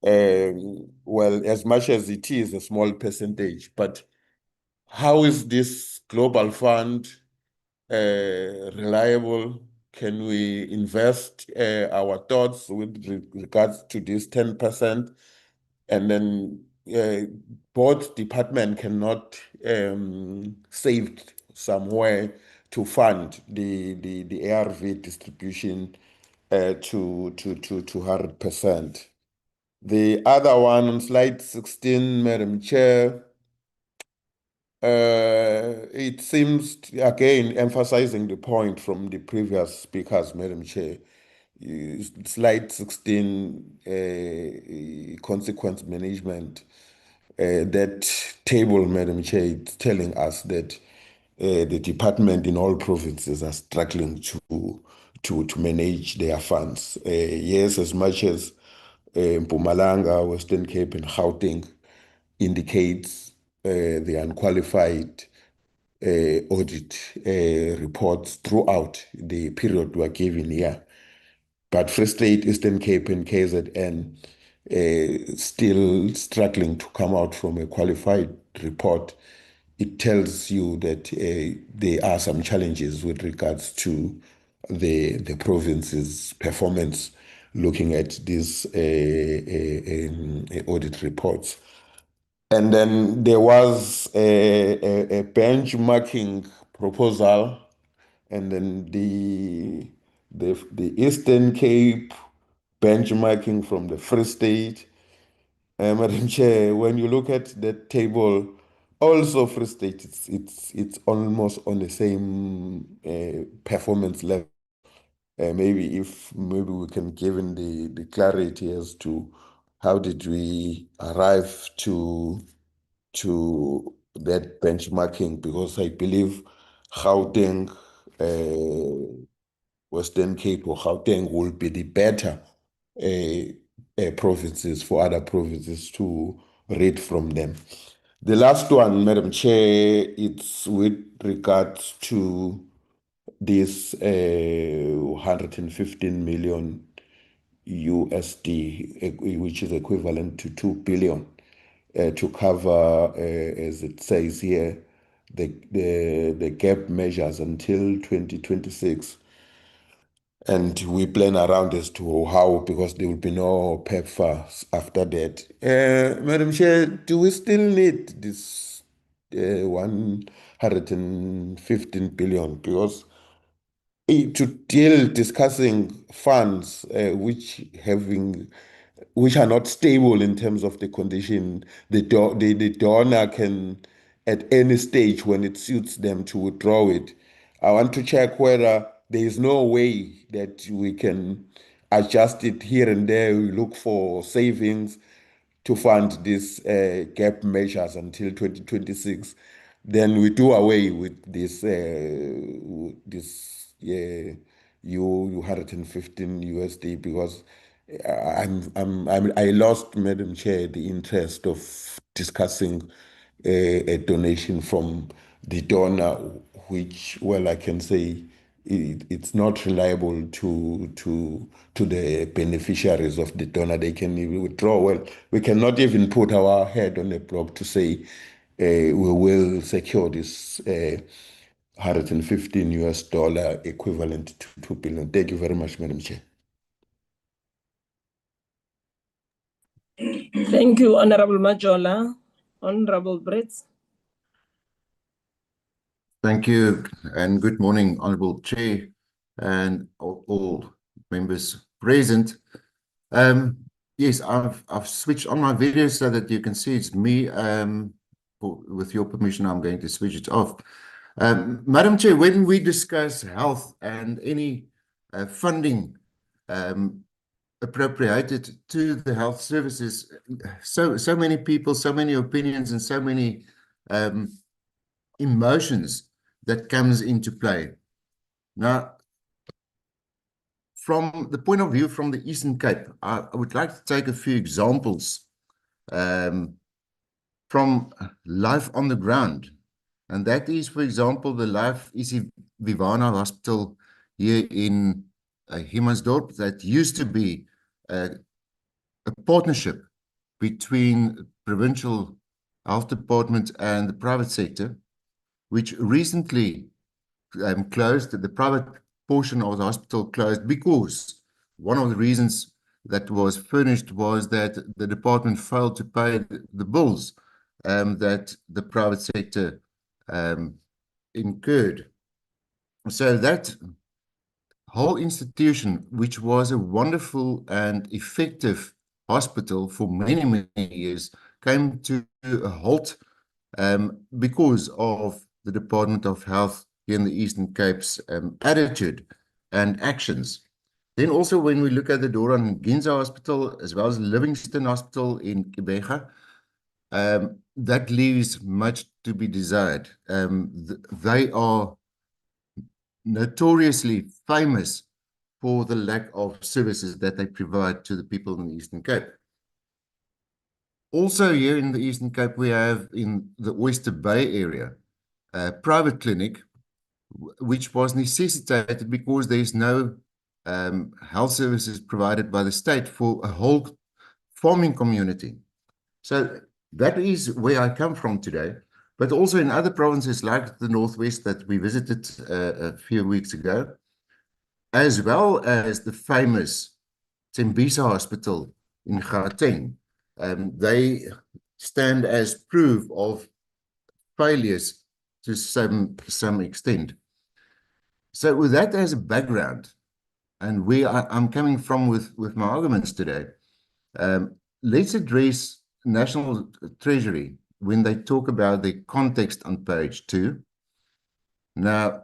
Well, as much as it is a small percentage, but how is this global fund reliable? Can we invest our thoughts with regards to this 10%? And then both departments cannot save somewhere to fund the ARV distribution to 100%. The other one on slide 16, Madam Chair, it seems, again, emphasizing the point from the previous speakers, Madam Chair, slide 16, consequence management, that table, Madam Chair, it's telling us that the department in all provinces are struggling to manage their funds. Yes, as much as Mpumalanga, Western Cape, and Gauteng indicates the unqualified audit reports throughout the period we are given here. But Free State, Eastern Cape, and KZN still struggling to come out from a qualified report. It tells you that there are some challenges with regards to the province's performance looking at these audit reports. And then there was a benchmarking proposal, and then the Eastern Cape benchmarking from the Free State. Madam Chair, when you look at that table, also Free State, it's almost on the same performance level. Maybe we can give in the clarity as to how did we arrive to that benchmarking, because I believe Gauteng, Western Cape or Gauteng will be the better provinces for other provinces to read from them. The last one, Madam Chair, it's with regards to this 115 million USD, which is equivalent to 2 billion, to cover, as it says here, the gap measures until 2026. And we plan around as to how, because there will be no PEPFAR after that. Madam Chair, do we still need this 115 billion? Because to deal discussing funds which are not stable in terms of the condition, the donor can at any stage when it suits them to withdraw it. I want to check whether there is no way that we can adjust it here and there. We look for savings to fund these gap measures until 2026. Then we do away with this U115 USD, because I lost, Madam Chair, the interest of discussing a donation from the donor, which, well, I can say it's not reliable to the beneficiaries of the donor. They can even withdraw. Well, we cannot even put our head on a block to say we will secure this 115 US dollar equivalent to 2 billion. Thank you very much, Madam Chair. Thank you, Honorable Majola. Honorable Brits. Thank you, and good morning, Honorable Chair and all members present. Yes, I've switched on my video so that you can see it's me. With your permission, I'm going to switch it off. Madam Chair, when we discuss health and any funding appropriated to the health services, so many people, so many opinions, and so many emotions that comes into play. Now, from the point of view from the Eastern Cape, I would like to take a few examples from life on the ground. And that is, for example, the Life Isi Vivana Hospital here in Humansdorp, that used to be a partnership between provincial health department and the private sector, which recently closed. The private portion of the hospital closed because one of the reasons that was furnished was that the department failed to pay the bills that the private sector incurred. So that whole institution, which was a wonderful and effective hospital for many, many years, came to a halt because of the Department of Health here in the Eastern Cape's attitude and actions. Then also, when we look at the Doran Ginza Hospital, as well as Livingston Hospital in Kibega, that leaves much to be desired. They are notoriously famous for the lack of services that they provide to the people in the Eastern Cape. Also here in the Eastern Cape, we have in the Oyster Bay area, a private clinic, which was necessitated because there is no health services provided by the state for a whole farming community. So that is where I come from today, but also in other provinces like the Northwest that we visited a few weeks ago, as well as the famous Tembisa Hospital in Gauteng. They stand as proof of failures to some extent. So with that as a background, and where I'm coming from with my arguments today, let's address National Treasury when they talk about the context on page 2. Now,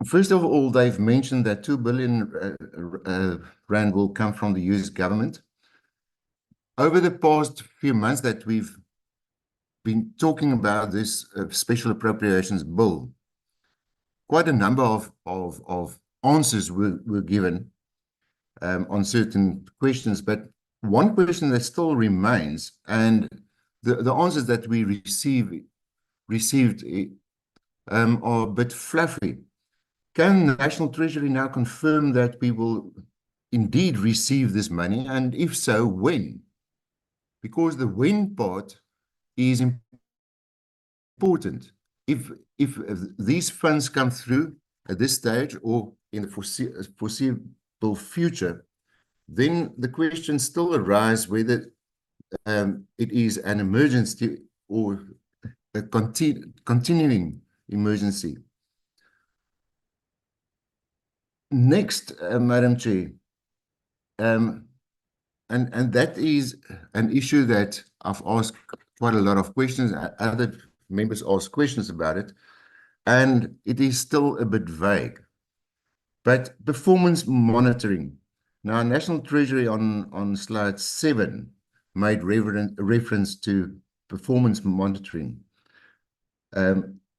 first of all, they've mentioned that 2 billion rand will come from the US government. Over the past few months that we've been talking about this Special Appropriations Bill, quite a number of answers were given on certain questions, but one question that still remains, and the answers that we received are a bit fluffy. Can the National Treasury now confirm that we will indeed receive this money, and if so, when? Because the when part is important. If these funds come through at this stage or in the foreseeable future, then the question still arises whether it is an emergency or a continuing emergency. Next, Madam Chair, and that is an issue that I've asked quite a lot of questions. Other members asked questions about it, and it is still a bit vague. But performance monitoring. Now, National Treasury on slide 7 made reference to performance monitoring.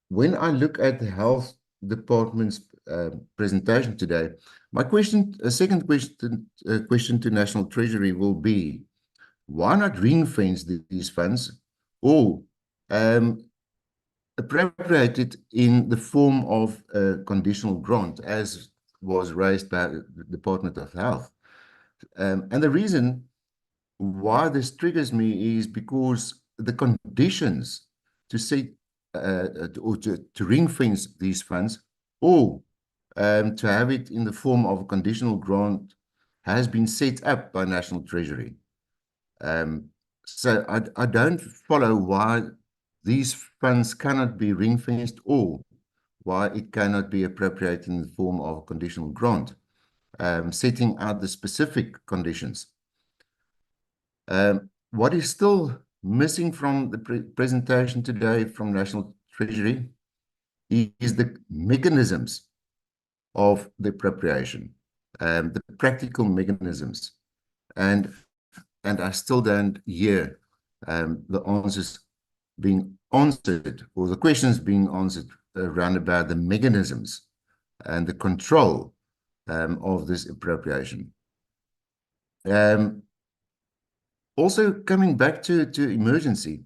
When I look at the Health Department's presentation today, my second question to National Treasury will be, why not ring-fence these funds or appropriate it in the form of a conditional grant, as was raised by the Department of Health? And the reason why this triggers me is because the conditions to set or to ring-fence these funds or to have it in the form of a conditional grant has been set up by National Treasury. So I don't follow why these funds cannot be ring-fenced or why it cannot be appropriated in the form of a conditional grant, setting out the specific conditions. What is still missing from the presentation today from National Treasury is the mechanisms of the appropriation, the practical mechanisms. And I still don't hear the answers being answered, or the questions being answered around about the mechanisms and the control of this appropriation. Also coming back to emergency,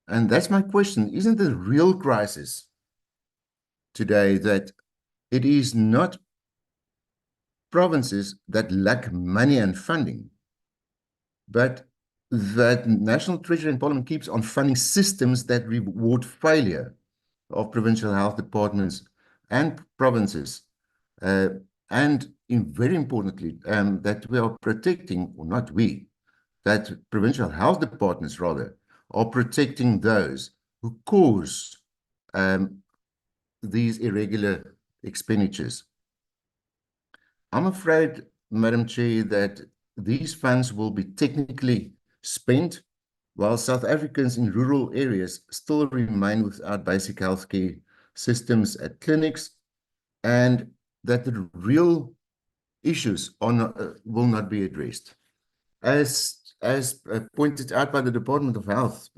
and that's my question, isn't the real crisis today that it is not provinces that lack money and funding, but that National Treasury and Parliament keeps on funding systems that reward failure of provincial health departments and provinces, and very importantly, that we are protecting, or not we, that provincial health departments rather are protecting those who cause these irregular expenditures. I'm afraid, Madam Chair, that these funds will be technically spent while South Africans in rural areas still remain without basic healthcare systems at clinics, and that the real issues will not be addressed. As pointed out by the Department of Health,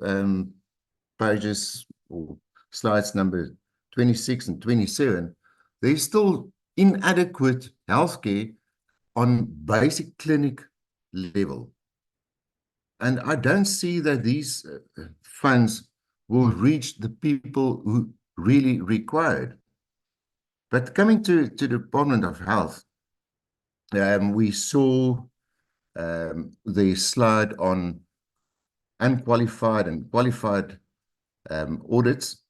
pages or slides number 26 and 27, there's still inadequate healthcare on basic clinic level. And I don't see that these funds will reach the people who really require it. But coming to the Department of Health, we saw the slide on unqualified and qualified audits,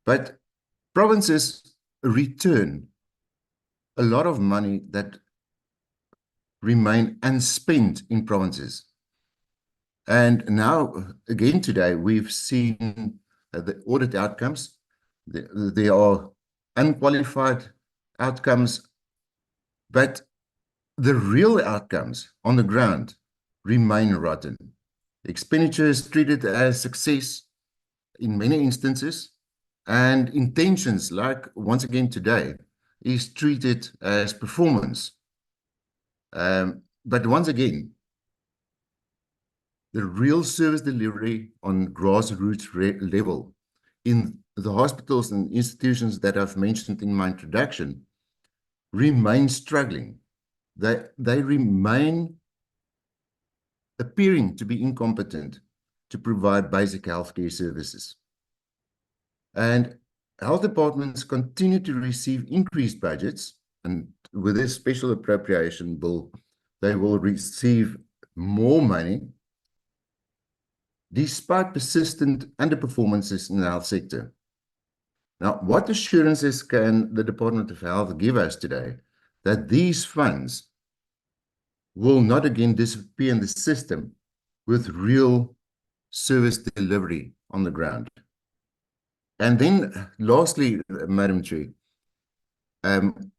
but provinces return a lot of money that remain unspent in provinces. And now, again today, we've seen the audit outcomes. There are unqualified outcomes, but the real outcomes on the ground remain rotten. Expenditure is treated as success in many instances, and intentions, like once again today, is treated as performance. But once again, the real service delivery on grassroots level in the hospitals and institutions that I've mentioned in my introduction remain struggling. They remain appearing to be incompetent to provide basic healthcare services. And health departments continue to receive increased budgets, and with this Special Appropriation Bill, they will receive more money despite persistent underperformances in the health sector. Now, what assurances can the Department of Health give us today that these funds will not again disappear in the system with real service delivery on the ground? And then lastly, Madam Chair,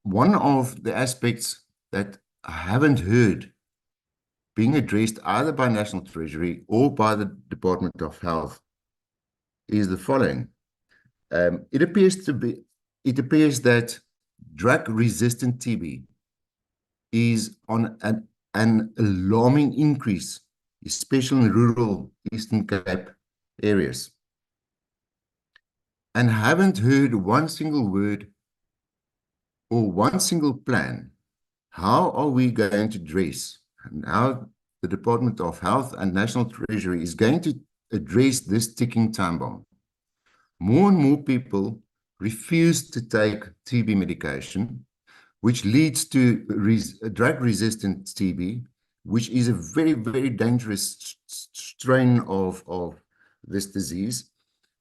one of the aspects that I haven't heard being addressed either by National Treasury or by the Department of Health is the following. It appears that drug-resistant TB is on an alarming increase, especially in rural Eastern Cape areas. And haven't heard one single word or one single plan. How are we going to address, and how the Department of Health and National Treasury is going to address this ticking time bomb? More and more people refuse to take TB medication, which leads to drug-resistant TB, which is a very, very dangerous strain of this disease.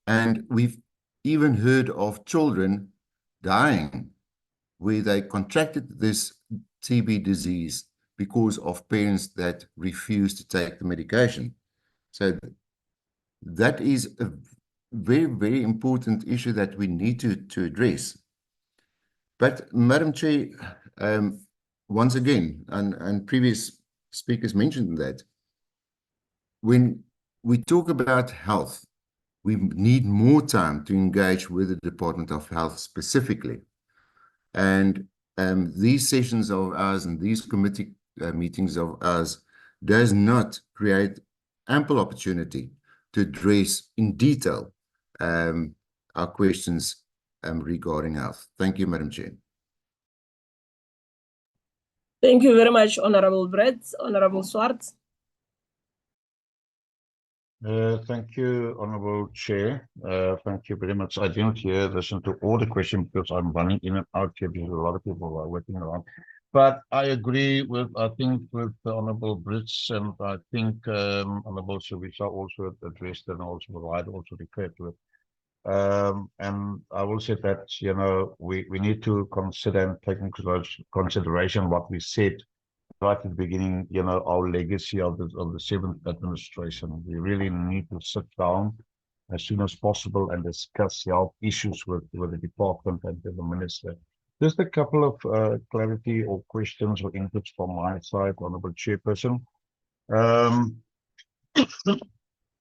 And we've even heard of children dying where they contracted this TB disease because of parents that refuse to take the medication. So that is a very, very important issue that we need to address. But Madam Chair, once again, and previous speakers mentioned that, when we talk about health, we need more time to engage with the Department of Health specifically. And these sessions of ours and these committee meetings of ours does not create ample opportunity to address in detail our questions regarding health. Thank you, Madam Chair. Thank you very much, Honorable Brett. Honorable Swartz. Thank you, Honorable Chair. Thank you very much. I didn't listen to all the questions because I'm running in and out here because a lot of people are working around. But I agree with, I think, with the Honorable Brits, and I think Honorable Sowisa also addressed and also Ride also referred to it. And I will say that, you know, we need to consider and take into consideration what we said right at the beginning, you know, our legacy of the seventh administration. We really need to sit down as soon as possible and discuss health issues with the department and with the minister. Just a couple of clarity or questions or inputs from my side, Honorable Chairperson. For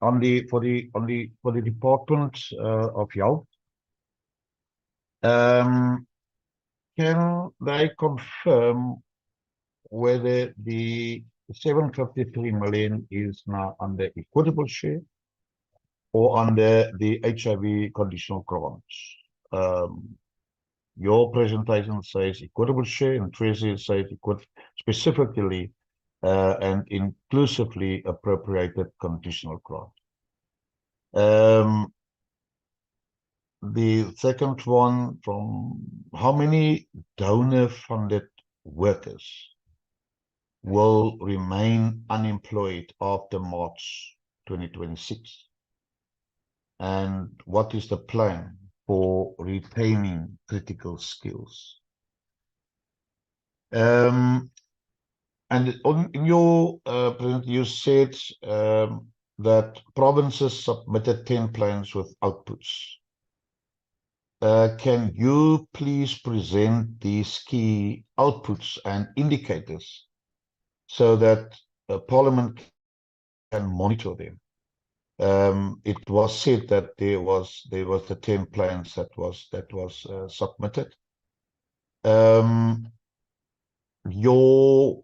the Department of Health, can they confirm whether the 753 million is now under equitable share or under the HIV conditional grants? your presentation says equitable share, and Treasury says specifically and inclusively appropriated conditional grant. The second one, from how many donor-funded workers will remain unemployed after March 2026? And what is the plan for retaining critical skills? And in your presentation, you said that provinces submitted 10 plans with outputs. Can you please present these key outputs and indicators so that Parliament can monitor them? It was said that there was the 10 plans that was submitted. Your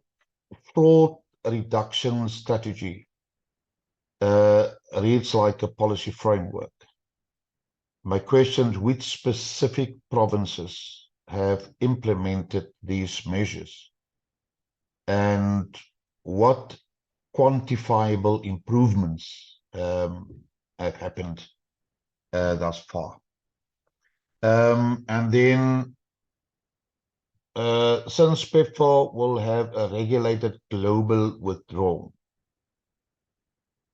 fraud reduction strategy reads like a policy framework. My question is, which specific provinces have implemented these measures, and what quantifiable improvements have happened thus far? And then, since PEPFAR will have a regulated global withdrawal,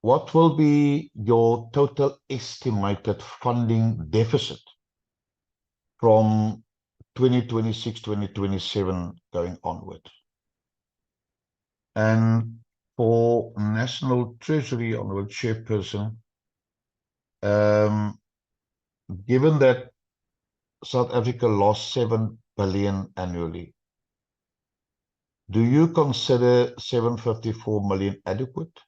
what will be your total estimated funding deficit from 2026-2027 going onward? And for National Treasury, Honourable Chairperson, given that South Africa lost 7 billion annually, do you consider 754 million adequate?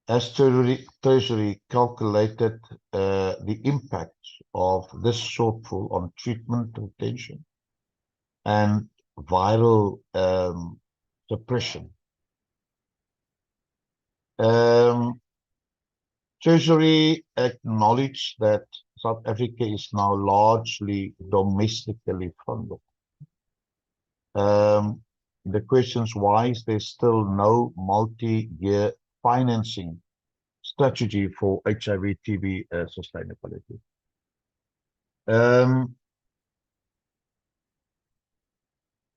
Has Treasury calculated the impact of this shortfall on treatment, retention, and viral suppression? Treasury acknowledged that South Africa is now largely domestically funded. The question is, why is there still no multi-year financing strategy for HIV/TB sustainability?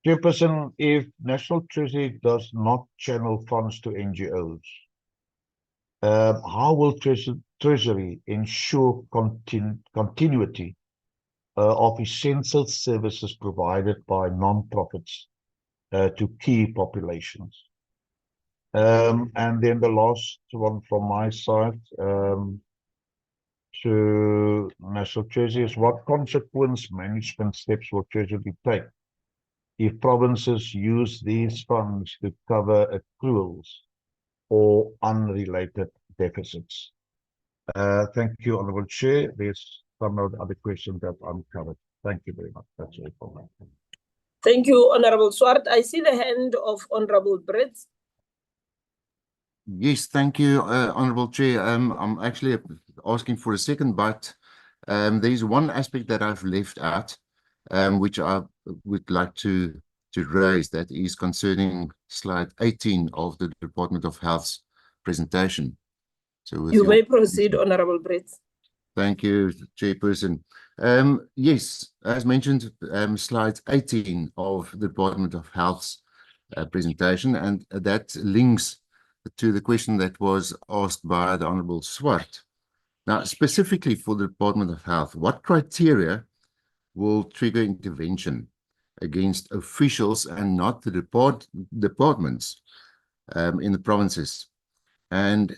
Chairperson, if National Treasury does not channel funds to NGOs, how will Treasury ensure continuity of essential services provided by non-profits to key populations? And then the last one from my side to National Treasury is, what consequence management steps will Treasury take if provinces use these funds to cover accruals or unrelated deficits? Thank you, Honourable Chair. There's some of the other questions that uncovered. Thank you very much. That's all for me. Thank you, Honourable Swart. I see the hand of Honourable Brits. Yes, thank you, Honourable Chair. I'm actually asking for a second, but there's one aspect that I've left out, which I would like to raise, that is concerning slide 18 of the Department of Health's presentation. So you may proceed, Honourable Brits. Thank you, Chairperson. Yes, as mentioned, slide 18 of the Department of Health's presentation, and that links to the question that was asked by the Honourable Swart. Now, specifically for the Department of Health, what criteria will trigger intervention against officials and not the departments in the provinces? And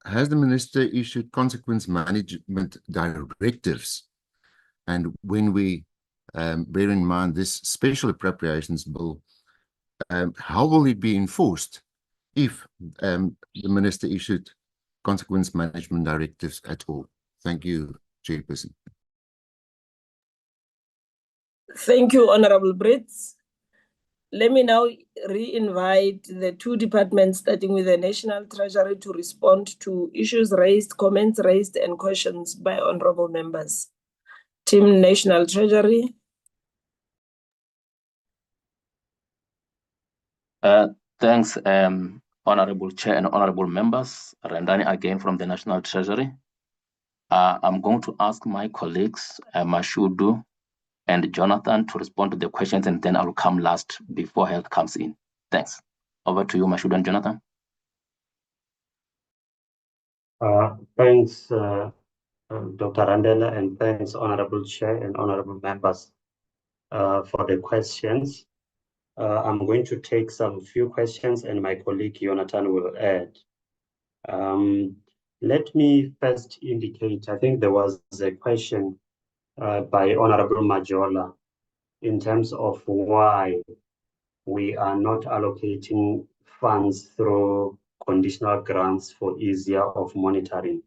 has the Minister issued consequence management directives? And when we bear in mind this Special Appropriations Bill, how will it be enforced if the Minister issued consequence management directives at all? Thank you, Chairperson. Thank you, Honourable Brits. Let me now re-invite the two departments, starting with the National Treasury, to respond to issues raised, comments raised, and questions by honourable members. Team National Treasury, Thanks, Honorable Chair and Honorable Members. Rendani again from the National Treasury. I'm going to ask my colleagues, Mashudu and Jonathan, to respond to the questions, and then I'll come last before Health comes in. Thanks. Over to you, Mashudu and Jonathan. Thanks, Dr. Randela, and thanks, Honorable Chair and Honorable Members, for the questions. I'm going to take some few questions, and my colleague Jonathan will add. Let me first indicate, I think there was a question by Honorable Majola in terms of why we are not allocating funds through conditional grants for easier of monitoring.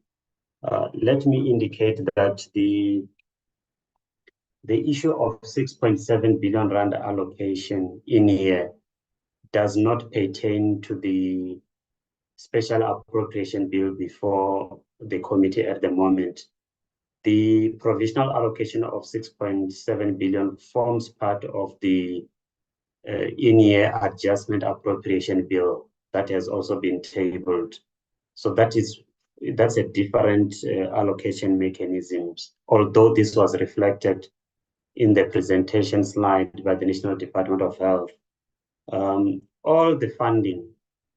Let me indicate that the issue of 6.7 billion rand allocation in here does not pertain to the Special Appropriation Bill before the committee at the moment. The provisional allocation of 6.7 billion forms part of the in-year adjustment appropriation bill that has also been tabled. So that's a different allocation mechanisms, although this was reflected in the presentation slide by the National Department of Health. All the funding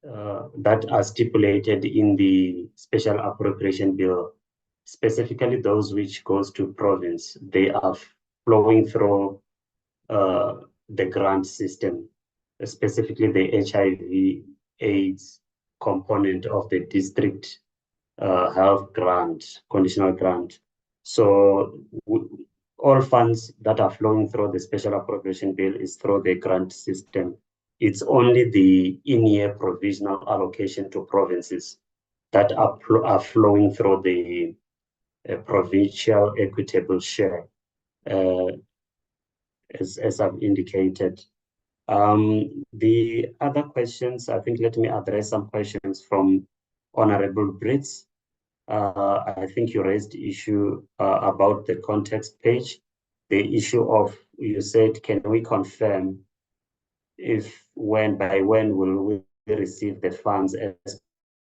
that are stipulated in the Special Appropriation Bill, specifically those which goes to province, they are flowing through the grant system, specifically the HIV/AIDS component of the district health grant, conditional grant. So all funds that are flowing through the Special Appropriation Bill is through the grant system. It's only the in-year provisional allocation to provinces that are flowing through the provincial equitable share, as I've indicated. The other questions, I think, let me address some questions from Honorable Brits. I think you raised the issue about the context page. The issue of, you said, can we confirm by when will we receive the funds as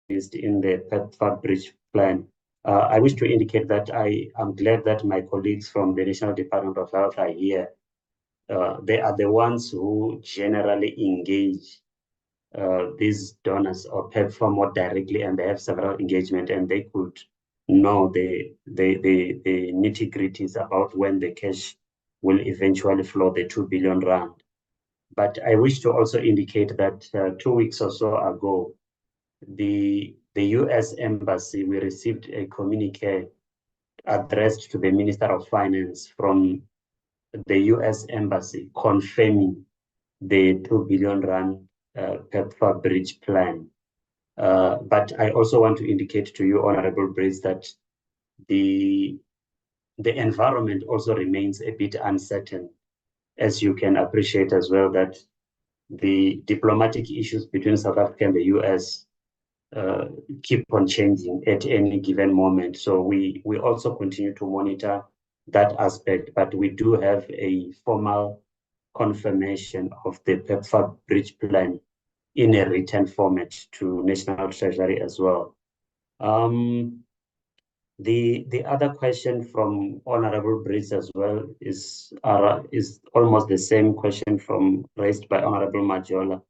used in the PEPFAR bridge plan? I wish to indicate that I am glad that my colleagues from the National Department of Health are here. They are the ones who generally engage these donors or PEPFAR more directly, and they have several engagement, and they could know the nitty-gritties about when the cash will eventually flow, the 2 billion rand. But I wish to also indicate that 2 weeks or so ago, the US Embassy, we received a communique addressed to the Minister of Finance from the US Embassy confirming the 2 billion rand PEPFAR bridge plan. But I also want to indicate to you, Honorable Brace, that the environment also remains a bit uncertain, as you can appreciate as well, that the diplomatic issues between South Africa and the US keep on changing at any given moment. So we also continue to monitor that aspect, but we do have a formal confirmation of the PEPFAR bridge plan in a written format to National Treasury as well. The other question from Honorable Breeze as well is almost the same question raised by Honorable Majola.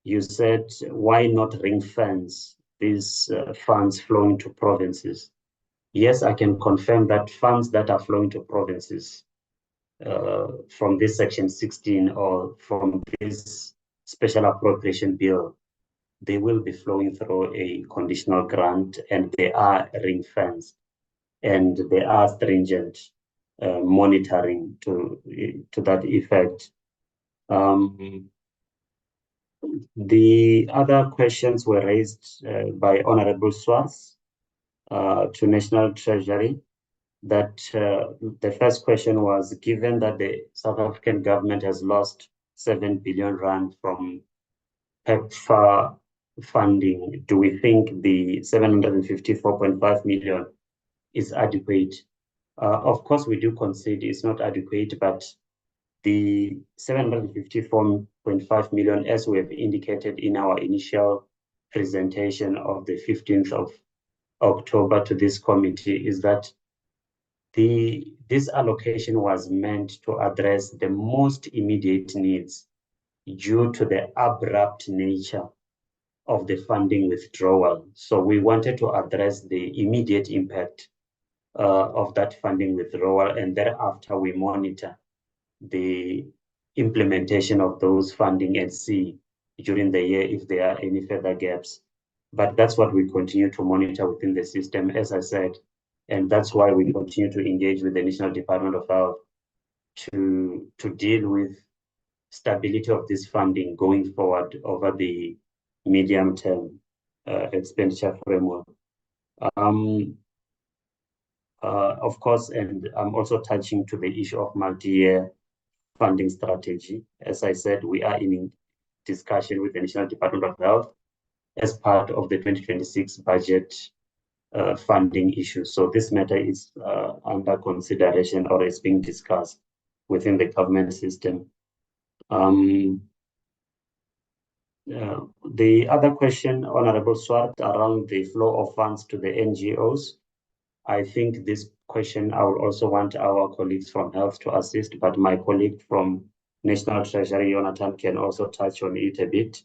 You said, why not ring fence these funds flowing to provinces? Yes, I can confirm that funds that are flowing to provinces from this Section 16 or from this Special Appropriation Bill, they will be flowing through a conditional grant, and they are ring fenced, and there are stringent monitoring to that effect. The other questions were raised by Honorable Swartz to National Treasury. That the first question was, given that the South African government has lost 7 billion rand from PEPFAR funding, do we think the 754.5 million is adequate? Of course, we do concede it's not adequate, but the 754.5 million, as we have indicated in our initial presentation of the 15th of October to this committee, is that this allocation was meant to address the most immediate needs due to the abrupt nature of the funding withdrawal. So we wanted to address the immediate impact of that funding withdrawal, and thereafter we monitor the implementation of those funding and see during the year if there are any further gaps. But that's what we continue to monitor within the system, as I said, and that's why we continue to engage with the National Department of Health to deal with stability of this funding going forward over the medium-term expenditure framework. Of course, and I'm also touching to the issue of multi-year funding strategy. As I said, we are in discussion with the National Department of Health as part of the 2026 budget funding issue. So this matter is under consideration or is being discussed within the government system. The other question, Honorable Swart, around the flow of funds to the NGOs. I think this question I would also want our colleagues from Health to assist, but my colleague from National Treasury, Jonathan, can also touch on it a bit.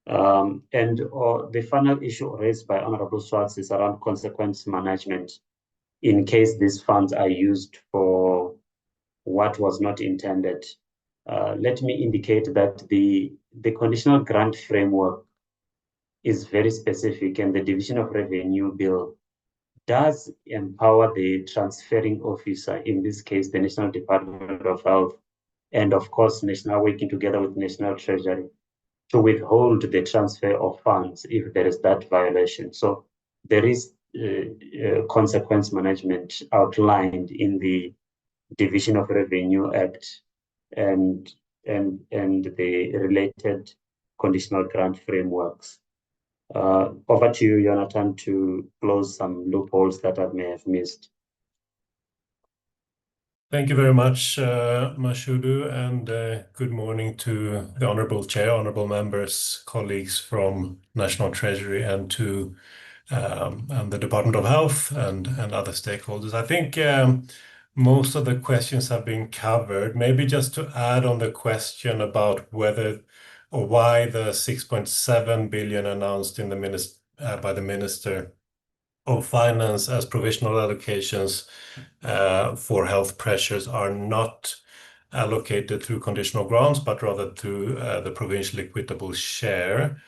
The final issue raised by Honorable Swartz is around consequence management in case these funds are used for what was not intended. Let me indicate that the conditional grant framework is very specific, and the Division of Revenue Bill does empower the transferring officer, in this case, the National Department of Health, and of course, working together with National Treasury, to withhold the transfer of funds if there is that violation. So there is consequence management outlined in the Division of Revenue Act and the related conditional grant frameworks. Over to you, Jonathan, to close some loopholes that I may have missed. Thank you very much, Mashudu, and good morning to the Honourable Chair, Honourable Members, colleagues from National Treasury and to and the Department of Health and other stakeholders. I think most of the questions have been covered. Maybe just to add on the question about whether or why the 6.7 billion announced in the by the Minister of Finance as provisional allocations for health pressures are not allocated through conditional grants, but rather through the provincial equitable share.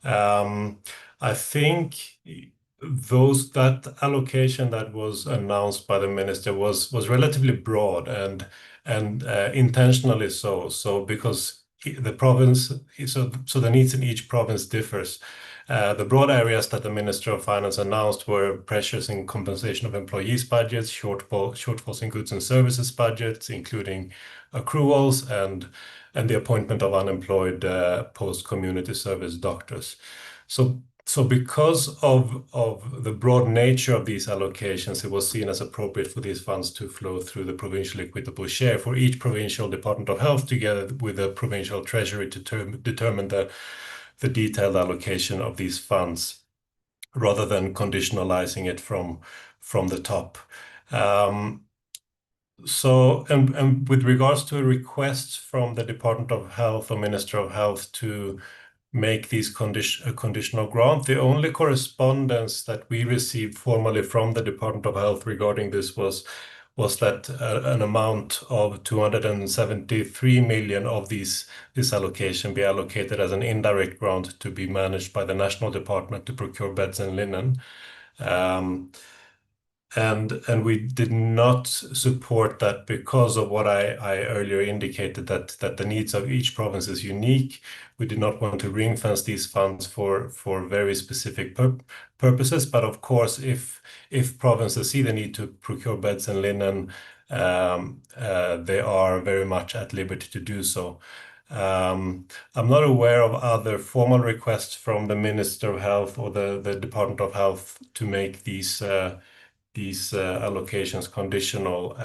I think that allocation that was announced by the Minister was relatively broad and intentionally so. So because the province, so the needs in each province differs. The broad areas that the Minister of Finance announced were pressures in compensation of employees' budgets, shortfalls in goods and services budgets, including accruals, and the appointment of unemployed post-community service doctors. So because of the broad nature of these allocations, it was seen as appropriate for these funds to flow through the provincial equitable share for each provincial Department of Health, together with the provincial Treasury, to determine the detailed allocation of these funds, rather than conditionalizing it from the top. And with regards to requests from the Department of Health or Minister of Health to make these conditional grant, the only correspondence that we received formally from the Department of Health regarding this was that an amount of 273 million of this allocation be allocated as an indirect grant to be managed by the National Department to procure beds and linen. And we did not support that because of what I earlier indicated, that the needs of each province is unique. We did not want to ring fence these funds for very specific purposes. But of course, if provinces see the need to procure beds and linen, they are very much at liberty to do so. I'm not aware of other formal requests from the Minister of Health or the Department of Health to make these allocations conditional.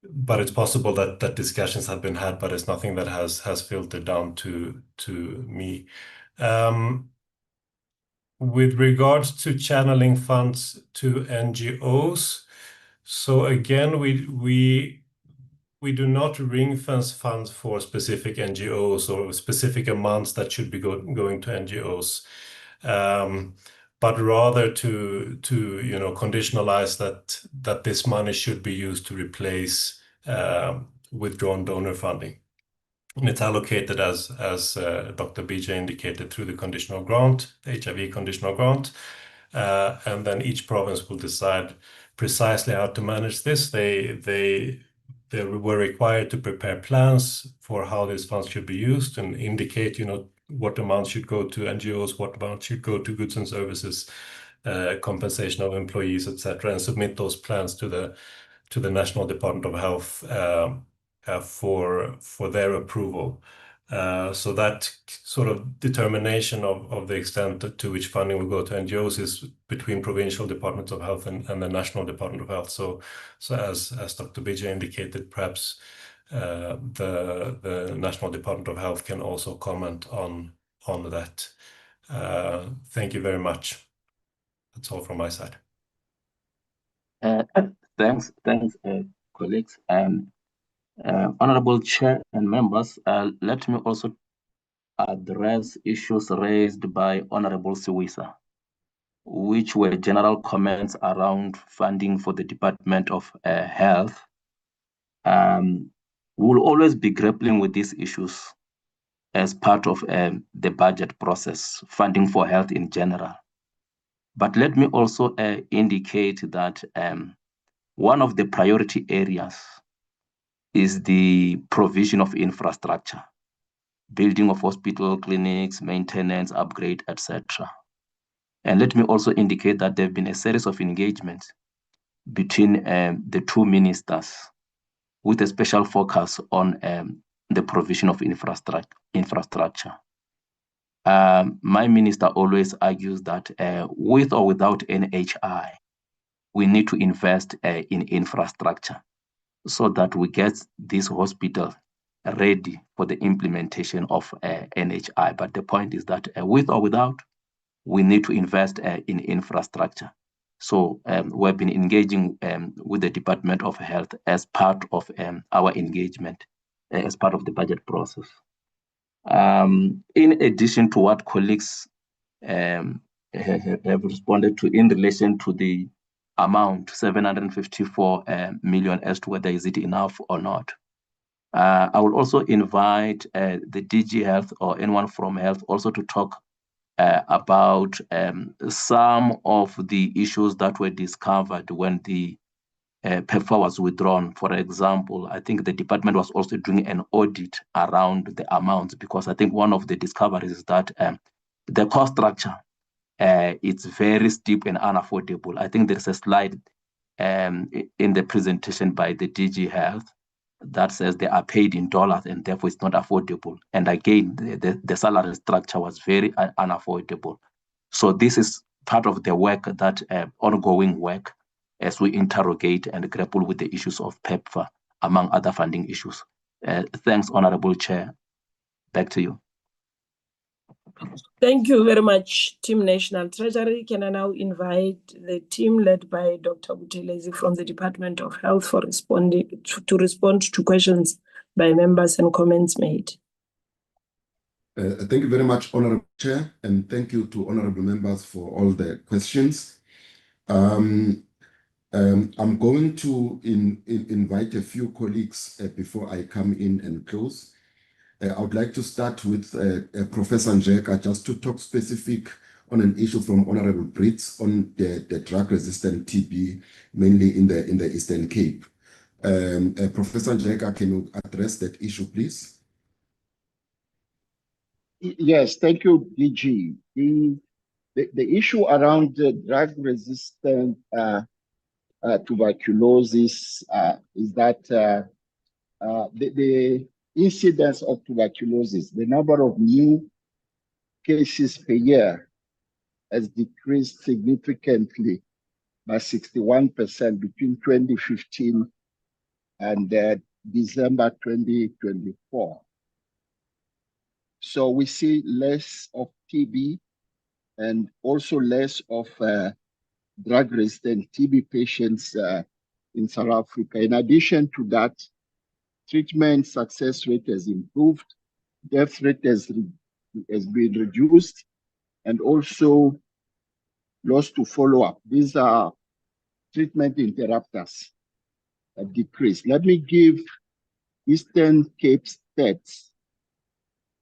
but it's possible that discussions have been had, but it's nothing that has filtered down to me. With regards to channeling funds to NGOs, so again, we do not ring-fence funds for specific NGOs or specific amounts that should be going to NGOs, but rather to conditionalize that this money should be used to replace withdrawn donor funding. And it's allocated as Dr. BJ indicated through the conditional grant, the HIV conditional grant, and then each province will decide precisely how to manage this. They were required to prepare plans for how these funds should be used and indicate, what amounts should go to NGOs, what amounts should go to goods and services, compensation of employees, etc., and submit those plans to the National Department of Health for their approval. So that sort of determination of the extent to which funding will go to NGOs is between provincial departments of health and the National Department of Health. So as Dr. BJ indicated, perhaps the National Department of Health can also comment on that. Thank you very much. That's all from my side. Thanks, colleagues. Honorable Chair and members, let me also address issues raised by Honorable Siwisa, which were general comments around funding for the Department of Health. We will always be grappling with these issues as part of the budget process, funding for health in general. But let me also indicate that one of the priority areas is the provision of infrastructure, building of hospital, clinics, maintenance, upgrade, etc. And let me also indicate that there have been a series of engagements between the two ministers with a special focus on the provision of infrastructure. My minister always argues that with or without NHI, we need to invest in infrastructure so that we get this hospital ready for the implementation of NHI. But the point is that with or without, we need to invest in infrastructure. So we've been engaging with the Department of Health as part of our engagement, as part of the budget process. In addition to what colleagues have responded to in relation to the amount, 754 million, as to whether is it enough or not. I will also invite the DG Health or anyone from Health also to talk about some of the issues that were discovered when the PEPFAR was withdrawn. For example, I think the department was also doing an audit around the amounts, because I think one of the discoveries is that the cost structure it's very steep and unaffordable. I think there's a slide in the presentation by the DG Health that says they are paid in dollars and therefore it's not affordable. And again, the salary structure was very unaffordable. So this is part of the work, that ongoing work, as we interrogate and grapple with the issues of PEPFAR, among other funding issues. Thanks, Honorable Chair. Back to you. Thank you very much, Team National Treasury. Can I now invite the team led by Dr. Buthelezi from the Department of Health for responding to respond to questions by members and comments made. Thank you very much, Honorable Chair, and thank you to honorable members for all the questions. I'm going to invite a few colleagues before I come in and close. I would like to start with Professor Njeka, just to talk specific on an issue from Honorable Brits on the drug-resistant TB, mainly in the Eastern Cape. Professor Njeka, can you address that issue, please? Yes, thank you, DG. The issue around the drug-resistant tuberculosis is that the incidence of tuberculosis, the number of new cases per year, has decreased significantly by 61% between 2015 and December 2024. So we see less of TB and also less of drug-resistant TB patients in South Africa. In addition to that, treatment success rate has improved, death rate has been reduced, and also loss to follow-up. These are treatment interrupters have decreased. Let me give Eastern Cape stats.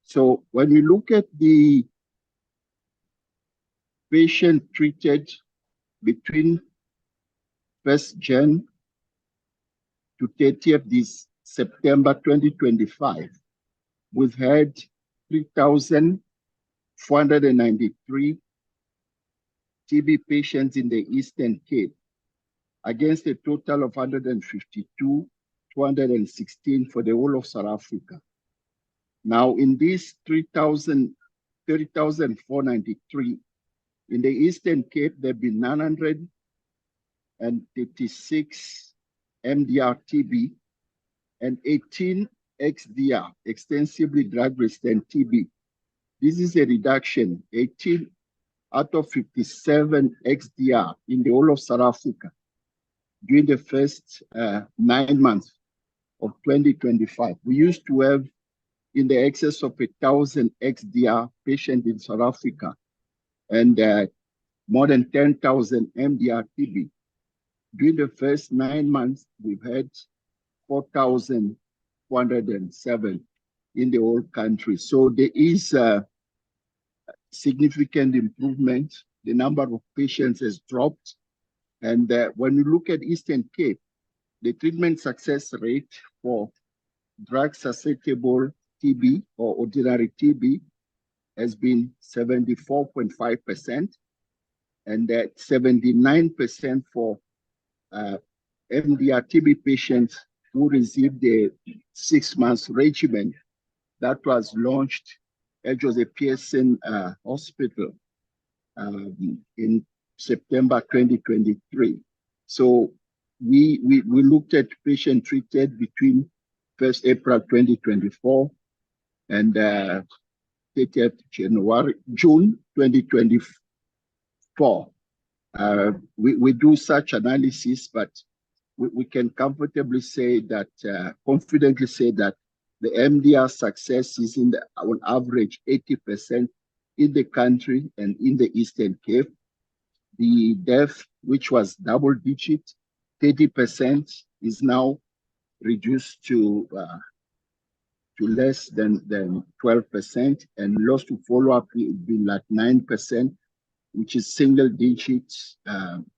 So when we look at the patient treated between 1st Jan to 30th this September 2025, we've had 3,493 TB patients in the Eastern Cape against a total of 152,216 for the whole of South Africa. Now, in these 30,493, in the Eastern Cape, there have been 936 MDR TB and 18 XDR, extensively drug-resistant TB. This is a reduction, 18 out of 57 XDR in the whole of South Africa during the first 9 months of 2025. We used to have in the excess of 1,000 XDR patients in South Africa and more than 10,000 MDR TB. During the first 9 months, we've had 4,407 in the whole country. So there is a significant improvement. The number of patients has dropped. And when you look at Eastern Cape, the treatment success rate for drug-susceptible TB or ordinary TB has been 74.5%, and that 79% for MDR TB patients who received the 6 months regimen that was launched at Joseph Pearson Hospital in September 2023. So we looked at patients treated between 1st April 2024 and 30th June 2024. We do such analysis, but we can comfortably say that, confidently say that the MDR success is on average 80% in the country and in the Eastern Cape. The death, which was double digit, 30%, is now reduced to less than 12%, and loss to follow-up has been like 9%, which is single digits,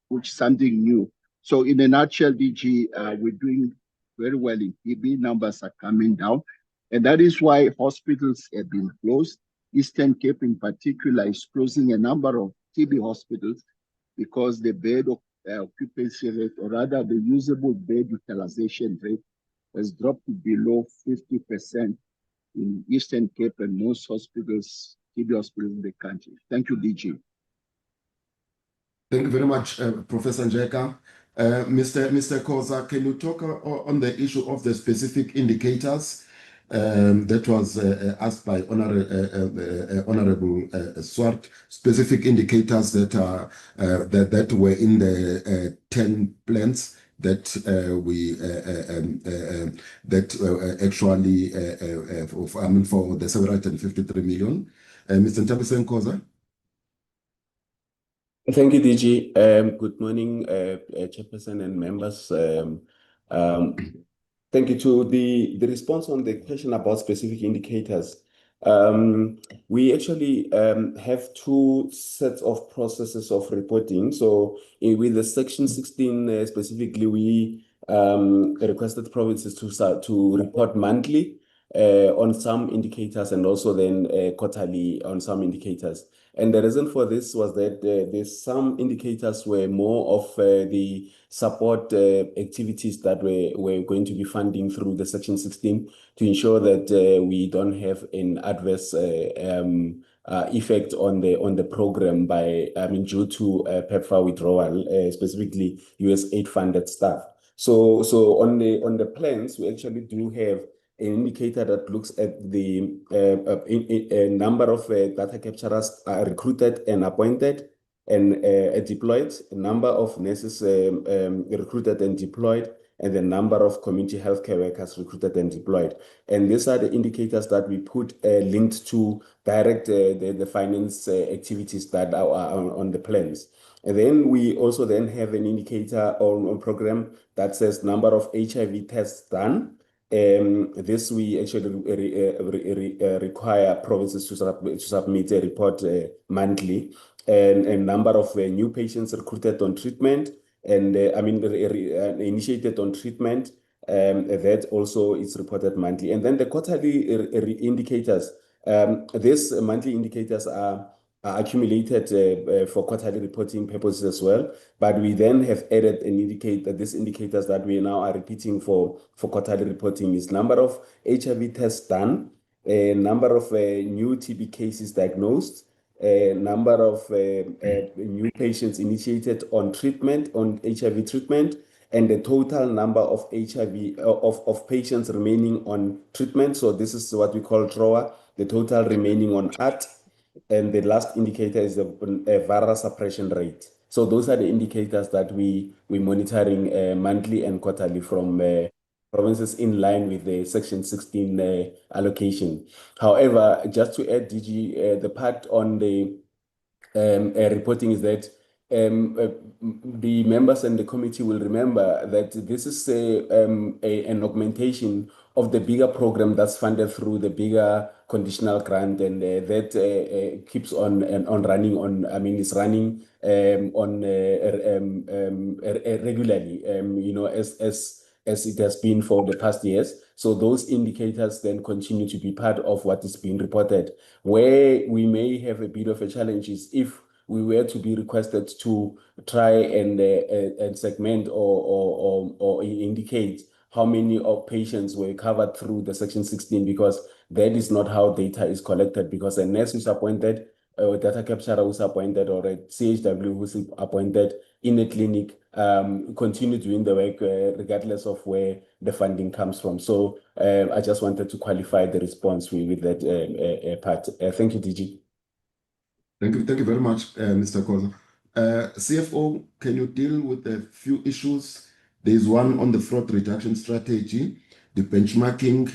which is something new. So in a nutshell, DG, we're doing very well in TB. Numbers are coming down, and that is why hospitals have been closed. Eastern Cape in particular is closing a number of TB hospitals because the bed occupancy rate, or rather the usable bed utilization rate, has dropped to below 50% in Eastern Cape and most hospitals, TB hospitals in the country. Thank you, DG. Thank you very much, Professor Njeka. Mr. Khoza, can you talk on the issue of the specific indicators that was asked by Honorable Swart, specific indicators that are that were in the 10 plans that actually for the 753 million. Mr. Ntabiseng Khoza. Thank you, DG. Good morning, Chairperson and members. Thank you. To the response on the question about specific indicators. We actually have two sets of processes of reporting. So with the Section 16 specifically, we requested provinces to report monthly on some indicators and also then quarterly on some indicators. And the reason for this was that there's some indicators were more of the support activities that we're going to be funding through the Section 16 to ensure that we don't have an adverse effect on the program due to PEPFAR withdrawal, specifically USAID funded staff. So on the plans, we actually do have an indicator that looks at the number of data capturers are recruited and appointed and deployed, a number of nurses recruited and deployed, and the number of community healthcare workers recruited and deployed. And these are the indicators that we put linked to direct the finance activities that are on the plans. And then we also then have an indicator on program that says number of HIV tests done. This we actually require provinces to submit a report monthly, and number of new patients recruited on treatment, and initiated on treatment. That also is reported monthly. And then the quarterly indicators. These monthly indicators are accumulated for quarterly reporting purposes as well. But we then have added an indicator. These indicators that we now are repeating for quarterly reporting is number of HIV tests done, number of new TB cases diagnosed, number of new patients initiated on treatment, on HIV treatment, and the total number of HIV of patients remaining on treatment. So this is what we call TROA, the total remaining on AT. And the last indicator is the viral suppression rate. So those are the indicators that we're monitoring monthly and quarterly from provinces in line with the Section 16 allocation. However, just to add, DG, the part on the reporting is that the members and the committee will remember that this is an augmentation of the bigger program that's funded through the bigger conditional grant, and that keeps on running on. It's running on regularly. As it has been for the past years. So those indicators then continue to be part of what is being reported. Where we may have a bit of a challenge is if we were to be requested to try and segment or indicate how many of patients were covered through the Section 16, because that is not how data is collected, because a nurse who's appointed, or a data capturer who's appointed, or a CHW who's appointed in a clinic continue doing the work regardless of where the funding comes from. So I just wanted to qualify the response with that part. Thank you, DG. Thank you very much, Mr. Koza. CFO, can you deal with a few issues? There's one on the fraud reduction strategy, the benchmarking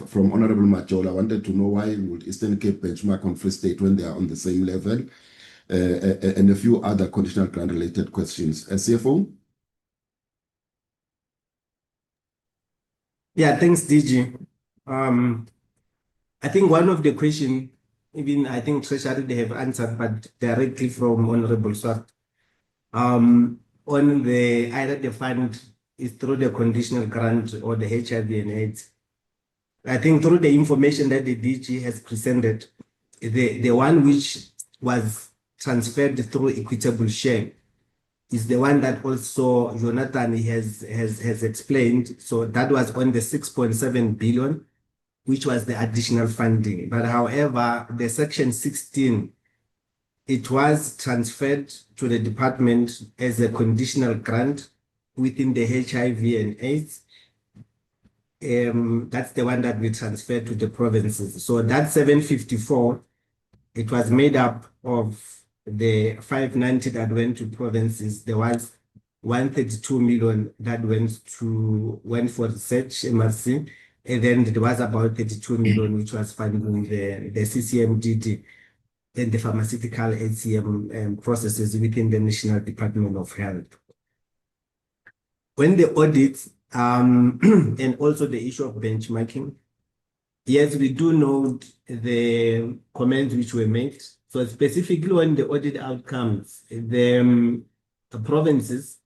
from Honorable Majola. I wanted to know why would Eastern Cape benchmark on Free State when they are on the same level, and a few other conditional grant related questions. CFO? Yeah, thanks, DG. I think one of the questions, even I think Treasury they have answered, but directly from Honorable Swart, on the either the fund is through the conditional grant or the HIV and AIDS. I think through the information that the DG has presented, the one which was transferred through equitable share is the one that also Jonathan has explained. So that was on the 6.7 billion, which was the additional funding. But however, the Section 16, it was transferred to the department as a conditional grant within the HIV and AIDS. That's the one that we transferred to the provinces. So that 754, it was made up of the 590 that went to provinces. There was 132 million that went for research, MRC, and then there was about 32 million which was funding the CCMDD and the pharmaceutical HCM processes within the National Department of Health. When the audits and also the issue of benchmarking, yes, we do note the comments which were made. So specifically on the audit outcomes, the provinces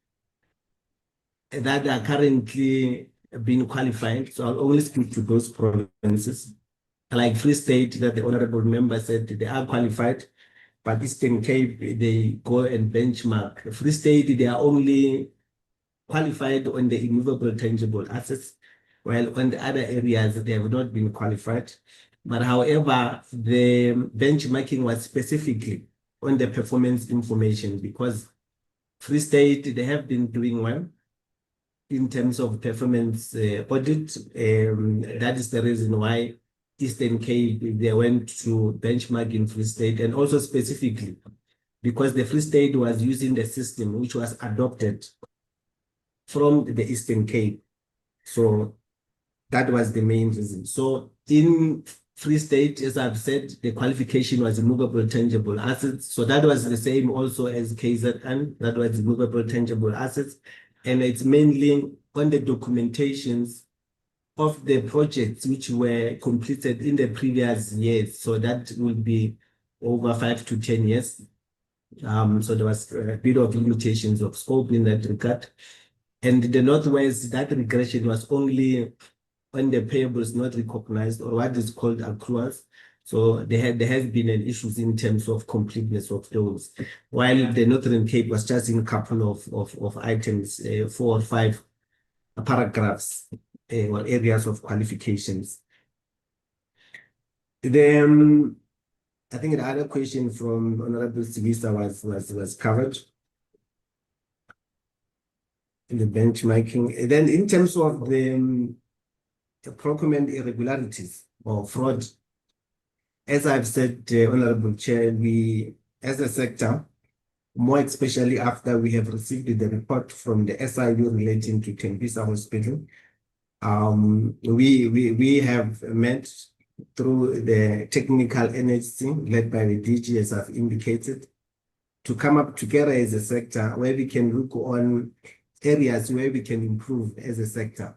that are currently being qualified, so I'll only speak to those provinces, like Free State that the honorable member said they are qualified, but Eastern Cape, they go and benchmark. Free State, they are only qualified on the immovable tangible assets, while on the other areas, they have not been qualified. But however, the benchmarking was specifically on the performance information, because Free State, they have been doing well. in terms of performance audit. That is the reason why Eastern Cape, they went to benchmark in Free State, and also specifically because the Free State was using the system which was adopted from the Eastern Cape. So that was the main reason. So in Free State, as I've said, the qualification was immovable tangible assets. So that was the same also as KZN, that was immovable tangible assets. And it's mainly on the documentations of the projects which were completed in the previous years. So that will be over 5 to 10 years. So there was a bit of limitations of scope in that regard. And the Northwest, that regression was only when the payables not recognized, or what is called accruals. So there has been an issues in terms of completeness of those. While the Northern Cape was just in a couple of items, 4 or 5 paragraphs or areas of qualifications. Then I think the other question from Honorable Sibisa was covered in the benchmarking. Then in terms of the procurement irregularities or fraud, as I've said, Honorable Chair, we as a sector, more especially after we have received the report from the SIU relating to Tembisa Hospital, we have met through the technical NHC led by the DG, as I've indicated, to come up together as a sector where we can look on areas where we can improve as a sector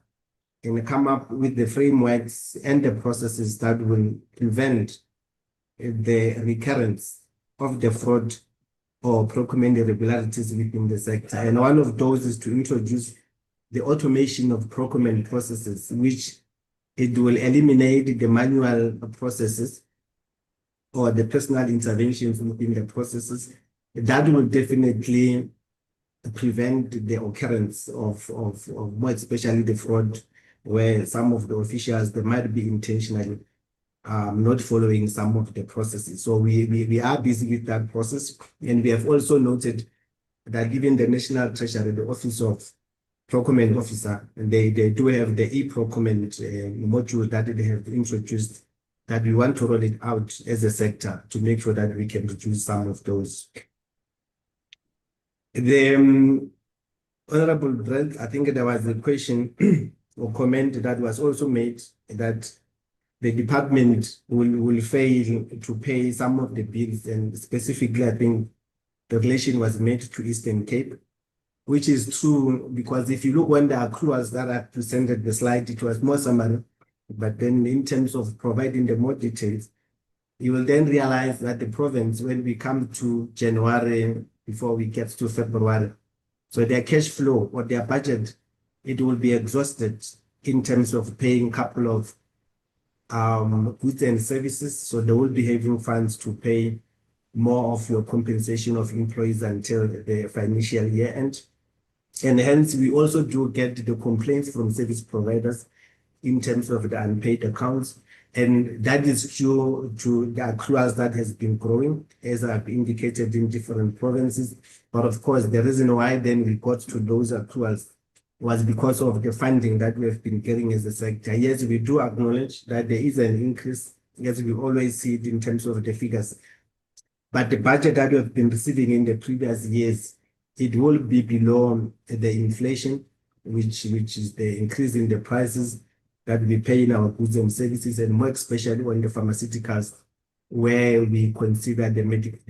and come up with the frameworks and the processes that will prevent the recurrence of the fraud or procurement irregularities within the sector. And one of those is to introduce the automation of procurement processes, which it will eliminate the manual processes or the personal interventions within the processes. That will definitely prevent the occurrence of more especially the fraud, where some of the officials, they might be intentionally not following some of the processes. So we are busy with that process. And we have also noted that given the National Treasury, the Office of Procurement Officer, and they do have the e-procurement module that they have introduced, that we want to roll it out as a sector to make sure that we can reduce some of those. The Honorable Brent, I think there was a question or comment that was also made that the department will fail to pay some of the bills, and specifically, I think the relation was made to Eastern Cape, which is true, because if you look when the accruals that I presented the slide, it was more summary, but then in terms of providing the more details, you will then realize that the province, when we come to January, before we get to February, so their cash flow or their budget, it will be exhausted in terms of paying a couple of goods and services. So they will be having funds to pay more of your compensation of employees until the financial year end. And hence, we also do get the complaints from service providers in terms of the unpaid accounts. And that is due to the accruals that has been growing, as I've indicated, in different provinces. But of course, the reason why then we got to those accruals was because of the funding that we have been getting as a sector. Yes, we do acknowledge that there is an increase, as we always see it in terms of the figures. But the budget that we have been receiving in the previous years, it will be below the inflation, which is the increase in the prices that we pay in our goods and services, and more especially on the pharmaceuticals, where we consider the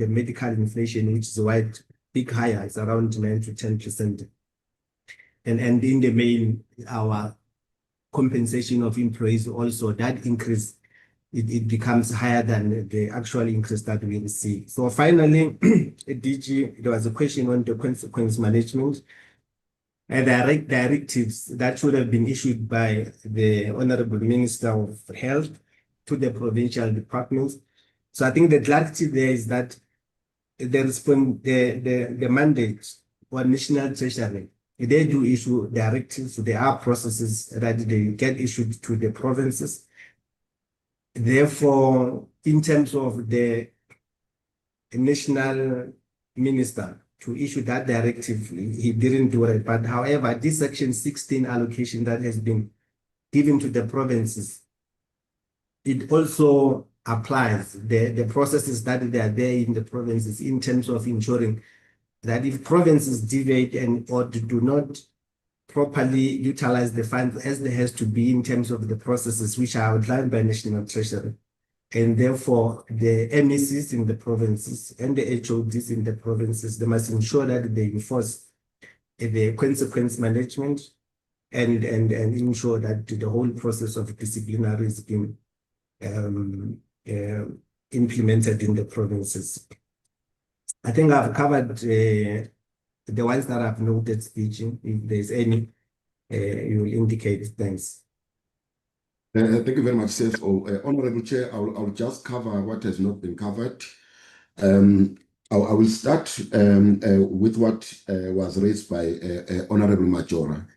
medical inflation, which is quite big higher, it's around 9 to 10%. And in the main, our compensation of employees also, that increase, it becomes higher than the actual increase that we receive. So finally, DG, there was a question on the consequence management and directives that should have been issued by the Honorable Minister of Health to the provincial departments. So I think the clarity there is that the mandate or National Treasury, they do issue directives. So there are processes that they get issued to the provinces. Therefore, in terms of the national minister to issue that directive. He didn't do it. But however, this Section 16 allocation that has been given to the provinces, it also applies the processes that they are there in the provinces in terms of ensuring that if provinces deviate and or do not properly utilize the funds as there has to be in terms of the processes which are outlined by National Treasury, and therefore the MECs in the provinces and the HODs in the provinces, they must ensure that they enforce the consequence management and ensure that the whole process of disciplinary is being implemented in the provinces. I think I've covered the ones that I've noted speaking. If there's any, you will indicate. Thanks. Thank you very much, CFO. Honorable Chair, I'll just cover what has not been covered. I will start with what was raised by Honorable Majora.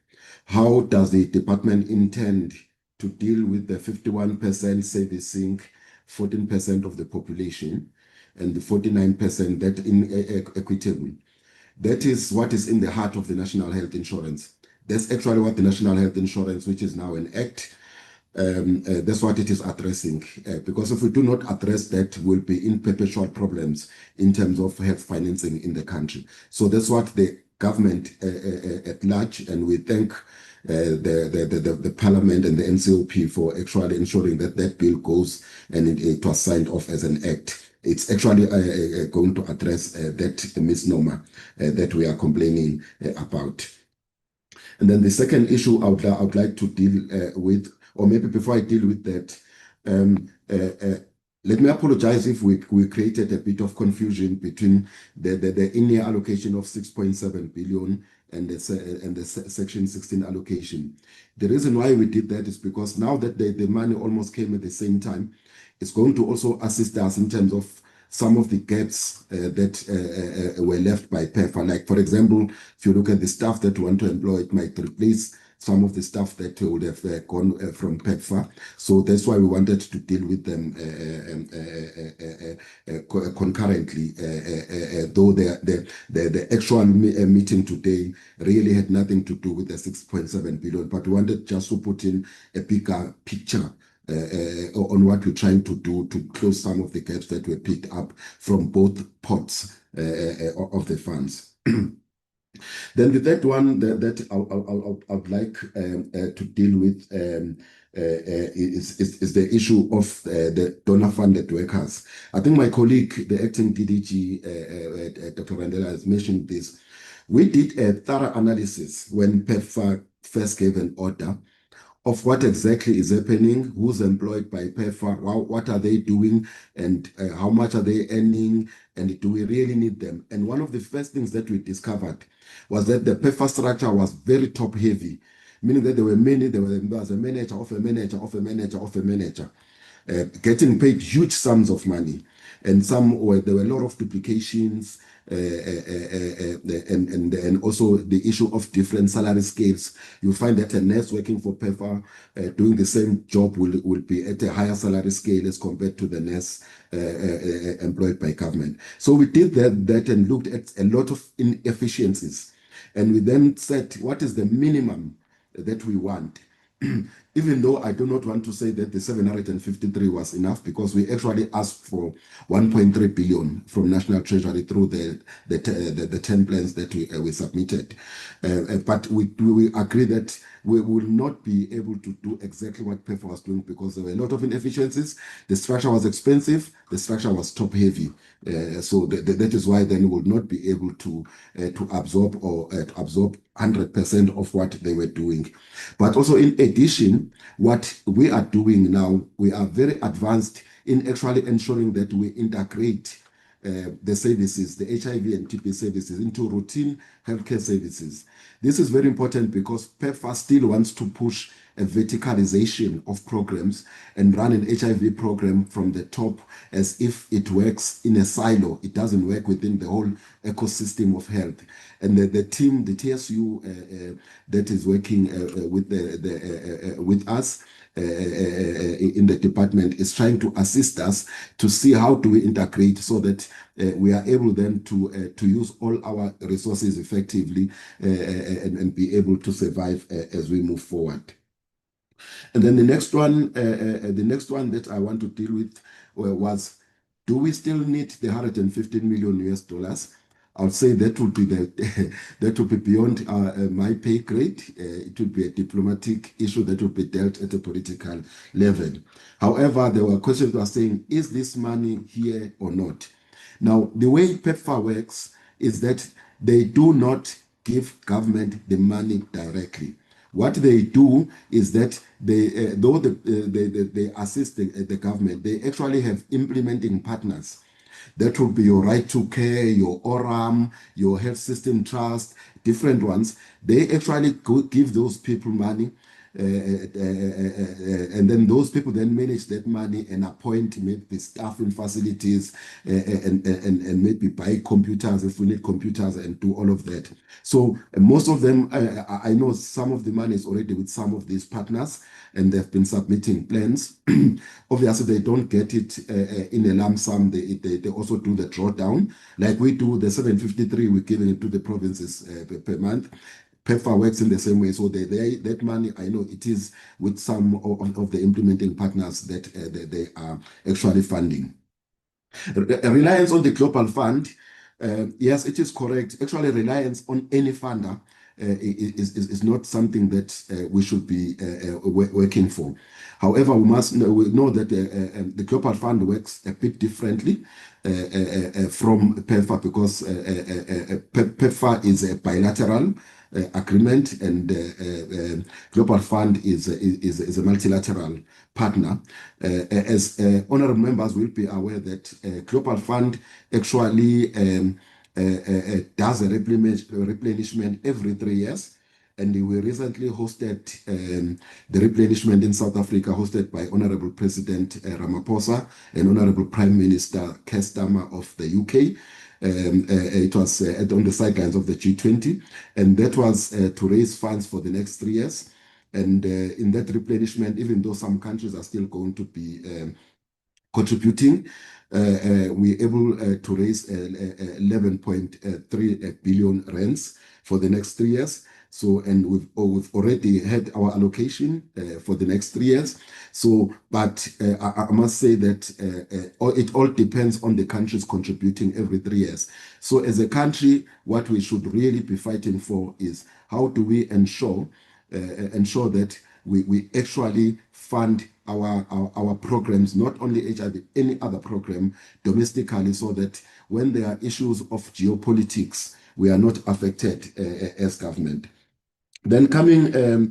How does the department intend to deal with the 51% servicing 14% of the population and the 49% that inequitable? That is what is in the heart of the National Health Insurance. That's actually what the National Health Insurance, which is now an act, that's what it is addressing. Because if we do not address that, we'll be in perpetual problems in terms of health financing in the country. So that's what the government at large, and we thank the Parliament and the NCOP for actually ensuring that that bill goes and it was signed off as an act. It's actually going to address that misnomer that we are complaining about. And then the second issue I would like to deal with, or maybe before I deal with that, let me apologize if we created a bit of confusion between the in-year allocation of 6.7 billion and the Section 16 allocation. The reason why we did that is because now that the money almost came at the same time, it's going to also assist us in terms of some of the gaps that were left by PEFA. Like, for example, if you look at the staff that we want to employ, it might replace some of the stuff that would have gone from PEFA. So that's why we wanted to deal with them concurrently, though the actual meeting today really had nothing to do with the 6.7 billion, but we wanted just to put in a bigger picture on what we're trying to do to close some of the gaps that were picked up from both pots of the funds. Then the third one that I'd like to deal with is the issue of the donor-funded workers. I think my colleague, the acting DDG, Dr. Randela, has mentioned this. We did a thorough analysis when PEFA first gave an order of what exactly is happening, who's employed by PEFA, what are they doing, and how much are they earning, and do we really need them? And one of the first things that we discovered was that the PEFA structure was very top-heavy, meaning that there were many, there was a manager of a manager of a manager of a manager, getting paid huge sums of money. And there were a lot of duplications, and also the issue of different salary scales. You find that a nurse working for PEFA doing the same job will be at a higher salary scale as compared to the nurse employed by government. So we did that and looked at a lot of inefficiencies. And we then said, what is the minimum that we want? Even though I do not want to say that the 753 was enough, because we actually asked for 1.3 billion from National Treasury through the 10 plans that we submitted. But we agree that we will not be able to do exactly what PEFA was doing because there were a lot of inefficiencies. The structure was expensive. The structure was top-heavy. So that is why then we would not be able to absorb 100% of what they were doing. But also in addition, what we are doing now, we are very advanced in actually ensuring that we integrate the services, the HIV and TB services, into routine healthcare services. This is very important because PEFA still wants to push a verticalization of programs and run an HIV program from the top as if it works in a silo. It doesn't work within the whole ecosystem of health. And the team, the TSU that is working with us, in the department is trying to assist us to see how do we integrate so that we are able then to use all our resources effectively and be able to survive as we move forward. And then the next one that I want to deal with was, do we still need the 115 million US dollars? I'll say that would be that would be beyond my pay grade. It would be a diplomatic issue that would be dealt at a political level. However, there were questions that were saying, is this money here or not? Now, the way PEPFAR works is that they do not give government the money directly. What they do is that they, though they assist the government, they actually have implementing partners. That would be your Right to Care, your ORAM, your Health System Trust, different ones. They actually give those people money, and then those people then manage that money and appoint maybe staff in facilities and maybe buy computers if we need computers and do all of that. So most of them, I know some of the money is already with some of these partners and they've been submitting plans. Obviously, they don't get it in a lump sum. They also do the drawdown. Like we do the 753, we're giving it to the provinces per month. PEPFAR works in the same way. So that money, I know it is with some of the implementing partners that they are actually funding. Reliance on the Global Fund, yes, it is correct. Actually, reliance on any funder is not something that we should be working for. However, we know that the Global Fund works a bit differently from PEPFAR because PEPFAR is a bilateral agreement and Global Fund is a multilateral partner. As honorable members will be aware that Global Fund actually does a replenishment every 3 years. And we recently hosted the replenishment in South Africa, hosted by Honorable President Ramaphosa and Honorable Prime Minister Keir Starmer of the UK. It was on the sidelines of the G20, and that was to raise funds for the next 3 years. And in that replenishment, even though some countries are still going to be contributing, we're able to raise 11.3 billion rands for the next 3 years. So, and we've already had our allocation for the next 3 years. So, but I must say that it all depends on the countries contributing every 3 years. So, as a country, what we should really be fighting for is how do we ensure that we actually fund our programs, not only HIV, any other program domestically, so that when there are issues of geopolitics, we are not affected as government. Then coming to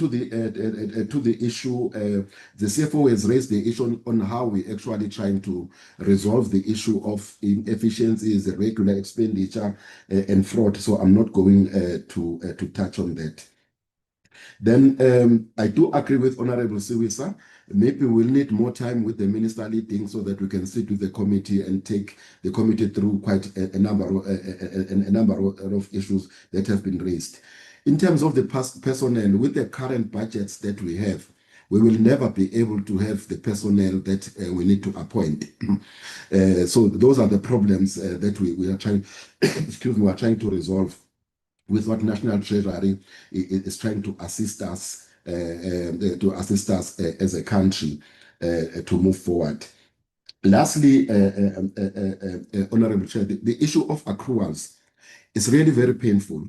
the issue, the CFO has raised the issue on how we actually trying to resolve the issue of inefficiencies, irregular expenditure, and fraud. So I'm not going to touch on that. Then I do agree with Honorable Siwisa. Maybe we'll need more time with the minister leading so that we can sit with the committee and take the committee through quite a number of issues that have been raised. In terms of the personnel, with the current budgets that we have, we will never be able to have the personnel that we need to appoint. So those are the problems that we are trying, we are trying to resolve with what National Treasury is trying to assist us as a country to move forward. Lastly, Honorable Chair, the issue of accruals is really very painful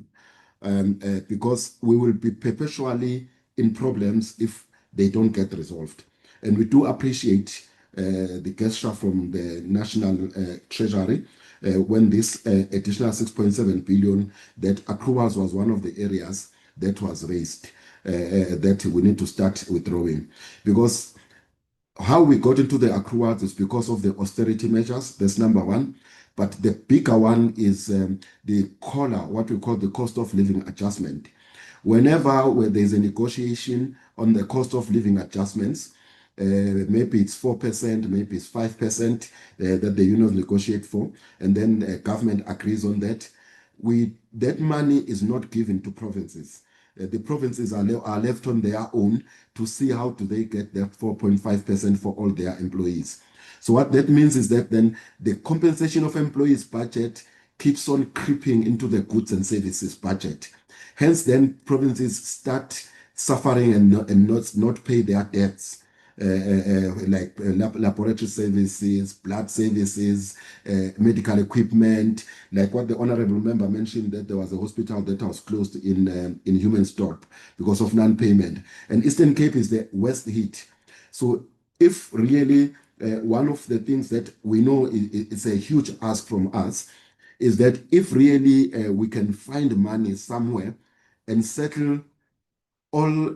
because we will be perpetually in problems if they don't get resolved. And we do appreciate the gesture from the National Treasury when this additional 6.7 billion, that accruals was one of the areas that was raised that we need to start withdrawing. Because how we got into the accruals is because of the austerity measures. That's number one. But the bigger one is the COLA, what we call the cost of living adjustment. Whenever there's a negotiation on the cost of living adjustments, maybe it's 4%, maybe it's 5% that the unions negotiate for, and then government agrees on that. That money is not given to provinces. the provinces are left on their own to see how do they get their 4.5% for all their employees. So what that means is that then the compensation of employees budget keeps on creeping into the goods and services budget. Hence, then provinces start suffering and not pay their debts. Like laboratory services, blood services, medical equipment, like what the honorable member mentioned, that there was a hospital that was closed in Humansdorp because of non-payment. And Eastern Cape is the worst hit. So if really one of the things that we know it's a huge ask from us is that if really we can find money somewhere and settle all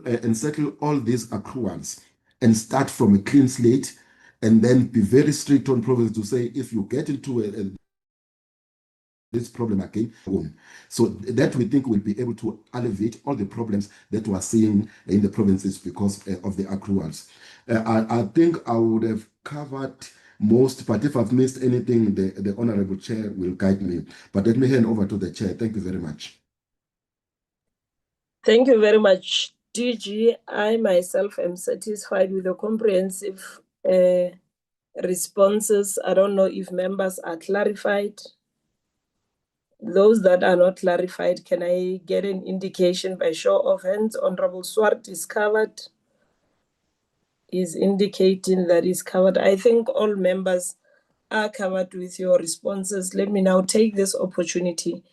these accruals and start from a clean slate, and then be very strict on province to say if you get into this problem again, so that we think will be able to alleviate all the problems that we're seeing in the provinces because of the accruals. I think I would have covered most, but if I've missed anything, the Honorable Chair will guide me. But let me hand over to the Chair. Thank you very much. Thank you very much, DG. I myself am satisfied with the comprehensive responses. I don't know if members are clarified. Those that are not clarified, can I get an indication by show of hands? Honorable Swart is covered. Is indicating that is covered. I think all members are covered with your responses. Let me now take this opportunity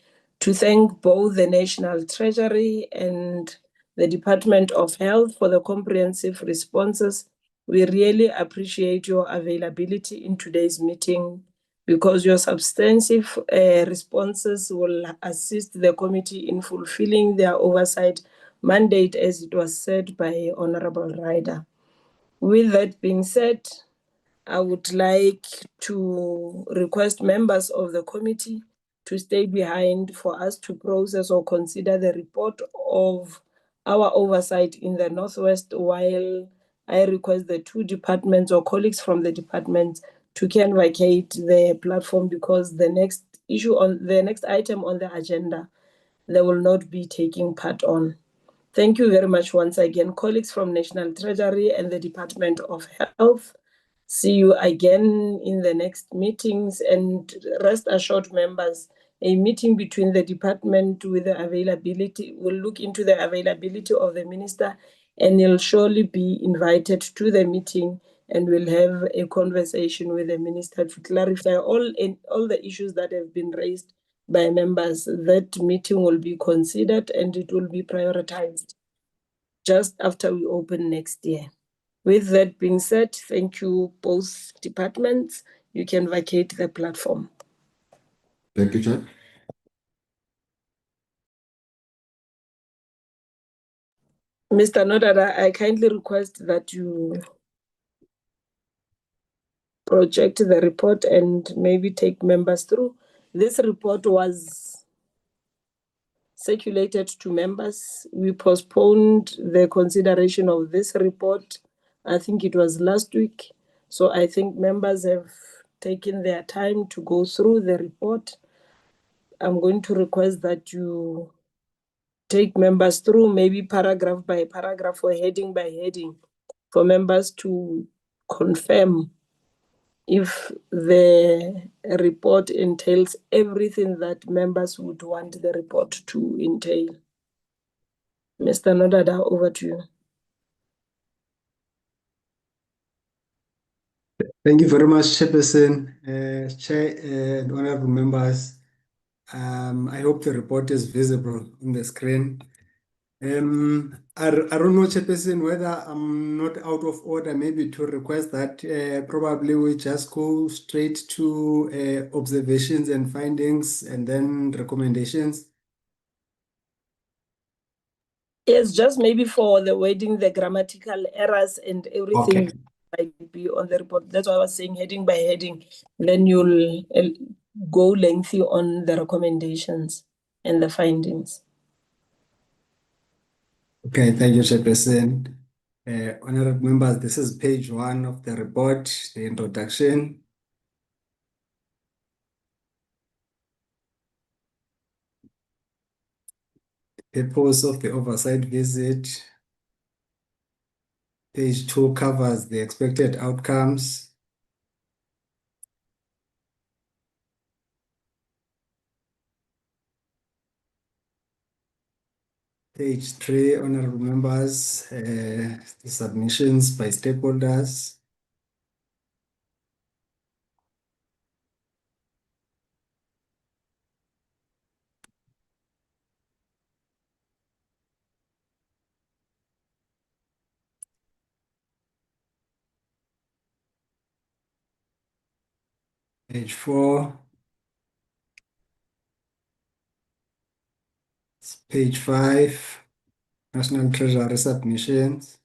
to thank both the National Treasury and the Department of Health for the comprehensive responses. We really appreciate your availability in today's meeting because your substantive responses will assist the committee in fulfilling their oversight mandate as it was said by Honorable Ryder. With that being said, I would like to request members of the committee to stay behind for us to process or consider the report of our oversight in the Northwest, while I request the two departments or colleagues from the departments to can vacate the platform because the next item on the agenda, they will not be taking part on. Thank you very much once again, colleagues from National Treasury and the Department of Health. See you again in the next meetings, and rest assured, members, a meeting between the department with the availability, will look into the availability of the minister, and he'll surely be invited to the meeting, and we'll have a conversation with the minister to clarify all the issues that have been raised by members. That meeting will be considered and it will be prioritized just after we open next year. With that being said, thank you both departments. You can vacate the platform. Thank you, Chair. Mr. Nodada, I kindly request that you project the report and maybe take members through. This report was circulated to members. We postponed the consideration of this report. I think it was last week. So I think members have taken their time to go through the report. I'm going to request that you take members through maybe paragraph by paragraph or heading by heading for members to confirm if the report entails everything that members would want the report to entail. Mr. Nodada, over to you. Thank you very much, Chairperson, Chair, and honorable members. I hope the report is visible on the screen. I don't know, Chairperson, whether I'm not out of order, maybe to request that probably we just go straight to observations and findings and then recommendations. Yes, just maybe for the wording, the grammatical errors and everything might be on the report. That's why I was saying heading by heading. Then you'll go lengthy on the recommendations and the findings. Okay, thank you, Chairperson. Honorable members, this is page 1 of the report, the introduction. Purpose of the oversight visit. Page 2 covers the expected outcomes. Page 3, honorable members, the submissions by stakeholders. Page 4. Page 5, National Treasury submissions.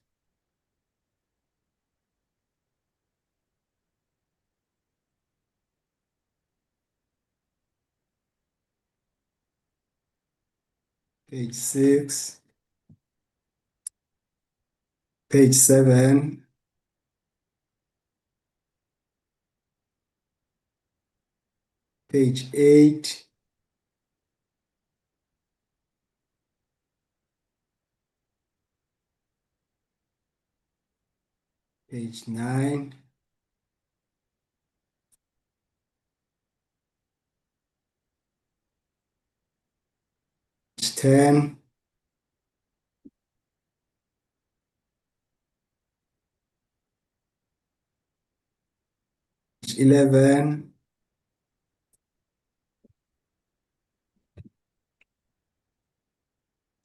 Page 6. Page 7. Page 8. Page 9. Page 10. Page 11.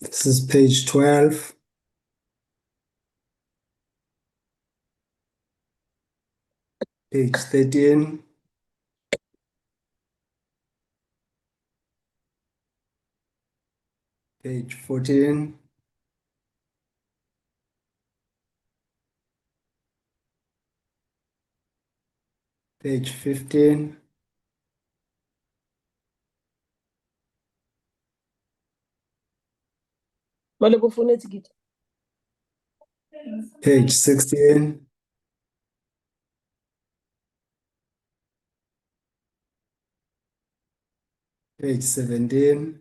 This is page 12. Page 13. Page 14. Page 15. Page 16. Page 17.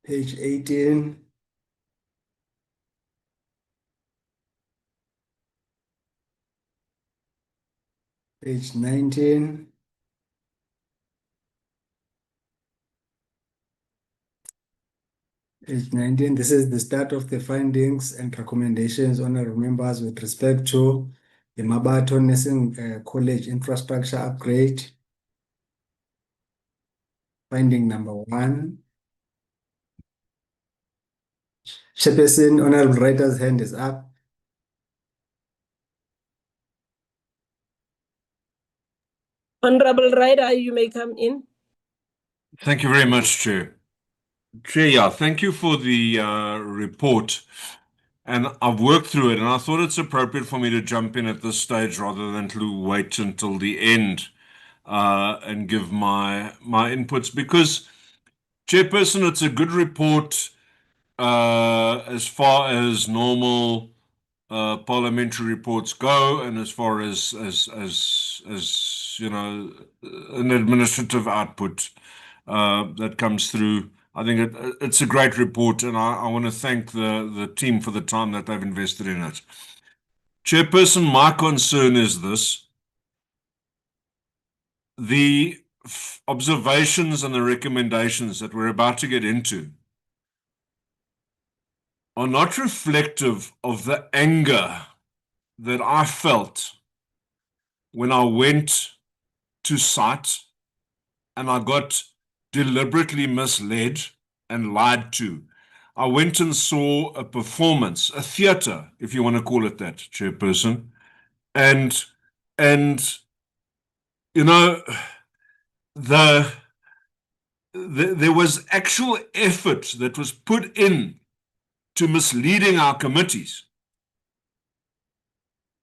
Page 18. Page 19. Page 19, this is the start of the findings and recommendations, honorable members, with respect to the Mabato Nursing College infrastructure upgrade. Finding number 1. Chairperson, honorable writer's hand is up. Honorable Rider, you may come in. Thank you very much, Chair. Chair, yeah, thank you for the report. And I've worked through it, and I thought it's appropriate for me to jump in at this stage rather than to wait until the end and give my inputs. Because, Chairperson, it's a good report as far as normal parliamentary reports go, and as far as you know, an administrative output that comes through. I think it's a great report, and I want to thank the team for the time that they've invested in it. Chairperson, my concern is this: the observations and the recommendations that we're about to get into are not reflective of the anger that I felt when I went to site and I got deliberately misled and lied to. I went and saw a performance, a theater, if you want to call it that, Chairperson. And you know, there was actual effort that was put in to misleading our committees.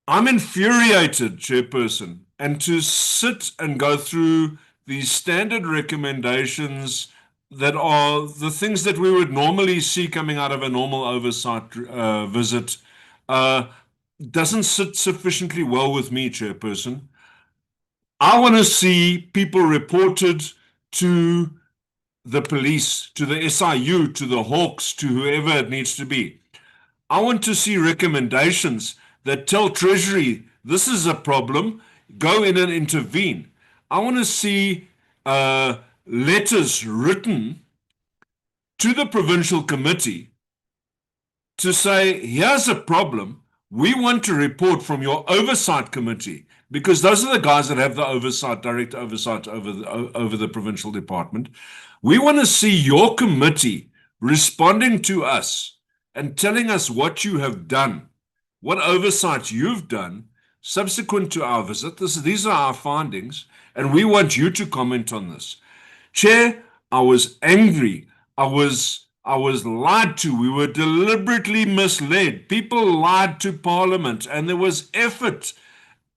I'm infuriated, Chairperson, and to sit and go through these standard recommendations that are the things that we would normally see coming out of a normal oversight visit doesn't sit sufficiently well with me, Chairperson. I want to see people reported to the police, to the SIU, to the Hawks, to whoever it needs to be. I want to see recommendations that tell Treasury, this is a problem, go in and intervene. I want to see letters written to the provincial committee to say, here's a problem. We want to report from your oversight committee, because those are the guys that have the oversight, direct oversight over the provincial department. We want to see your committee responding to us and telling us what you have done, what oversight you've done subsequent to our visit. These are our findings, and we want you to comment on this. Chair, I was angry. I was lied to. We were deliberately misled. People lied to Parliament, and there was effort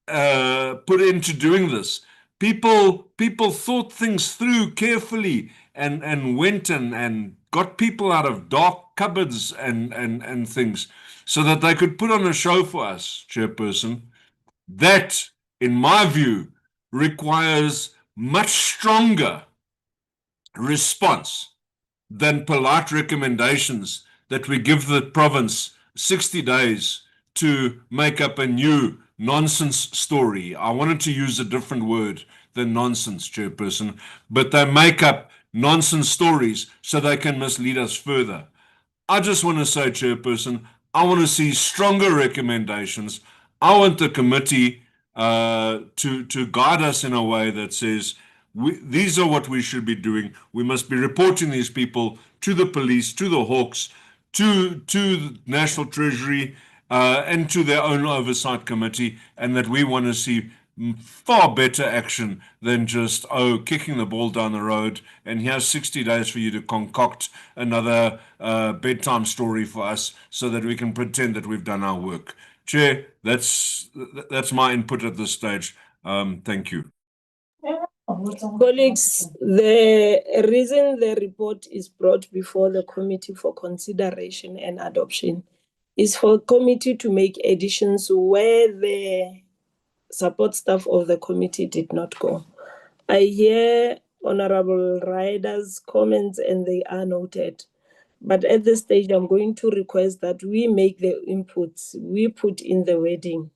put into doing this. People thought things through carefully and went and got people out of dark cupboards and things so that they could put on a show for us, Chairperson. That, in my view, requires much stronger response than polite recommendations that we give the province 60 days to make up a new nonsense story. I wanted to use a different word than nonsense, Chairperson, but they make up nonsense stories so they can mislead us further. I just want to say, Chairperson, I want to see stronger recommendations. I want the committee to guide us in a way that says, these are what we should be doing. We must be reporting these people to the police, to the Hawks, to the National Treasury, and to their own oversight committee, and that we want to see far better action than just, kicking the ball down the road, and here's 60 days for you to concoct another bedtime story for us so that we can pretend that we've done our work. Chair, that's my input at this stage. Thank you. Colleagues, the reason the report is brought before the committee for consideration and adoption is for the committee to make additions where the support staff of the committee did not go. I hear Honorable Ryder's comments and they are noted. But at this stage, I'm going to request that we make the inputs, we put in the wording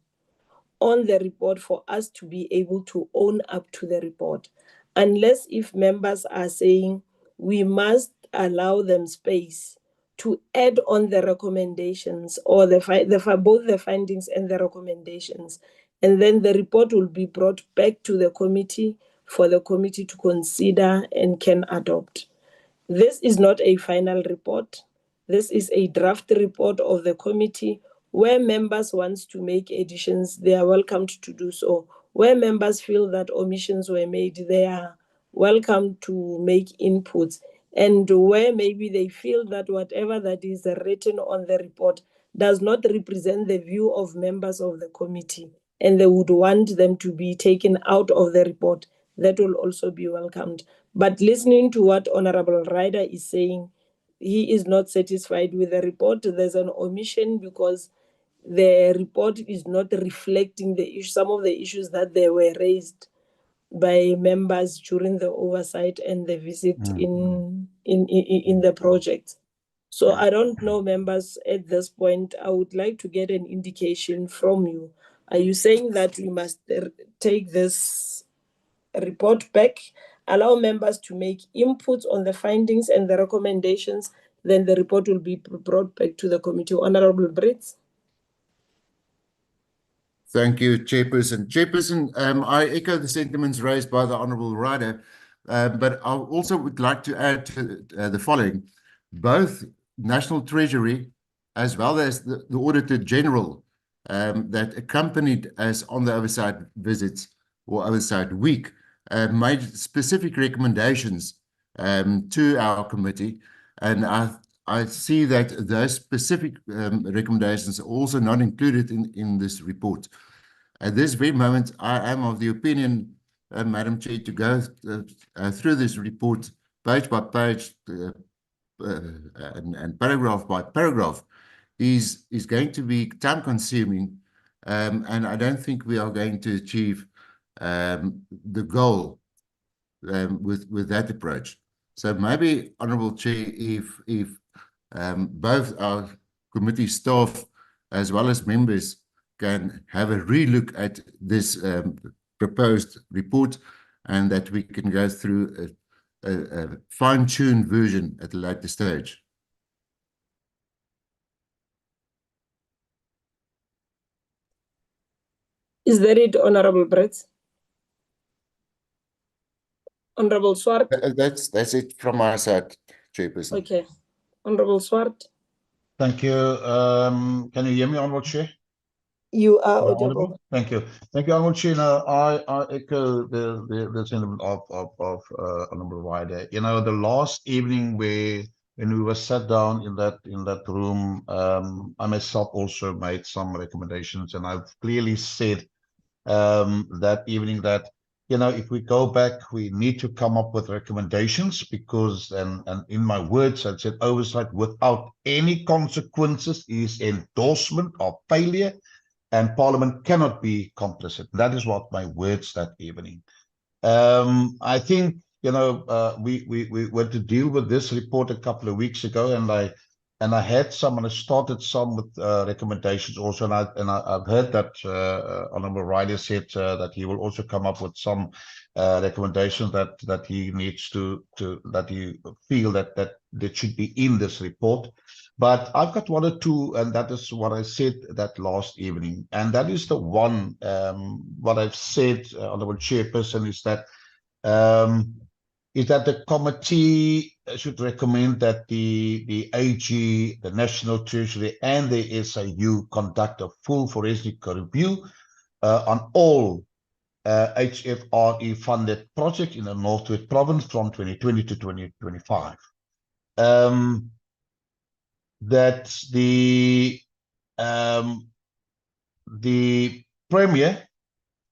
on the report for us to be able to own up to the report. Unless if members are saying we must allow them space to add on the recommendations or both the findings and the recommendations. And then the report will be brought back to the committee for the committee to consider and can adopt. This is not a final report. This is a draft report of the committee. Where members want to make additions, they are welcome to do so. Where members feel that omissions were made, they are welcome to make inputs. And where maybe they feel that whatever that is written on the report does not represent the view of members of the committee, and they would want them to be taken out of the report, that will also be welcomed. But listening to what Honorable Ryder is saying, he is not satisfied with the report. There's an omission because the report is not reflecting the issue, some of the issues that they were raised by members during the oversight and the visit in the project. So I don't know, members, at this point, I would like to get an indication from you. Are you saying that we must take this report back, allow members to make inputs on the findings and the recommendations, then the report will be brought back to the committee? Honorable Brits. Thank you, Chairperson. Chairperson, I echo the sentiments raised by the Honourable Ryder, but I also would like to add the following. Both National Treasury as well as the Auditor General that accompanied us on the oversight visits or oversight week made specific recommendations to our committee, and I see that those specific recommendations are also not included in this report. At this very moment, I am of the opinion, Madam Chair, to go through this report page by page and paragraph by paragraph is going to be time consuming, and I don't think we are going to achieve the goal with that approach. So maybe, Honourable Chair, if both our committee staff as well as members can have a relook at this proposed report, and that we can go through a fine-tuned version at a later stage. Is that it, Honourable Brett? Honourable Swart? That's it from my side, Chairperson. Okay. Honourable Swart? Thank you. Can you hear me, Honourable Chair? You are Am I audible. Thank you. Thank you, Honourable Chair. Now, I echo the sentiment of Honourable Ryder. You know, the last evening when we were sat down in that room, I myself also made some recommendations, and I've clearly said that evening that, you know, if we go back, we need to come up with recommendations, because, and in my words, I said oversight without any consequences is endorsement of failure, and Parliament cannot be complicit. That is what my words that evening. I think, you know, we were to deal with this report a couple of weeks ago, and I had some, and I started some with recommendations also, and I've heard that Honourable Ryder said that he will also come up with some recommendations that he needs to that he feel that should be in this report. But I've got one or two, and that is what I said that last evening, and that is the one. What I've said, Honourable Chairperson, is that the committee should recommend that the AG, the National Treasury, and the SAU conduct a full forensic review on all HFRE funded projects in the North West Province from 2020 to 2025. That the Premier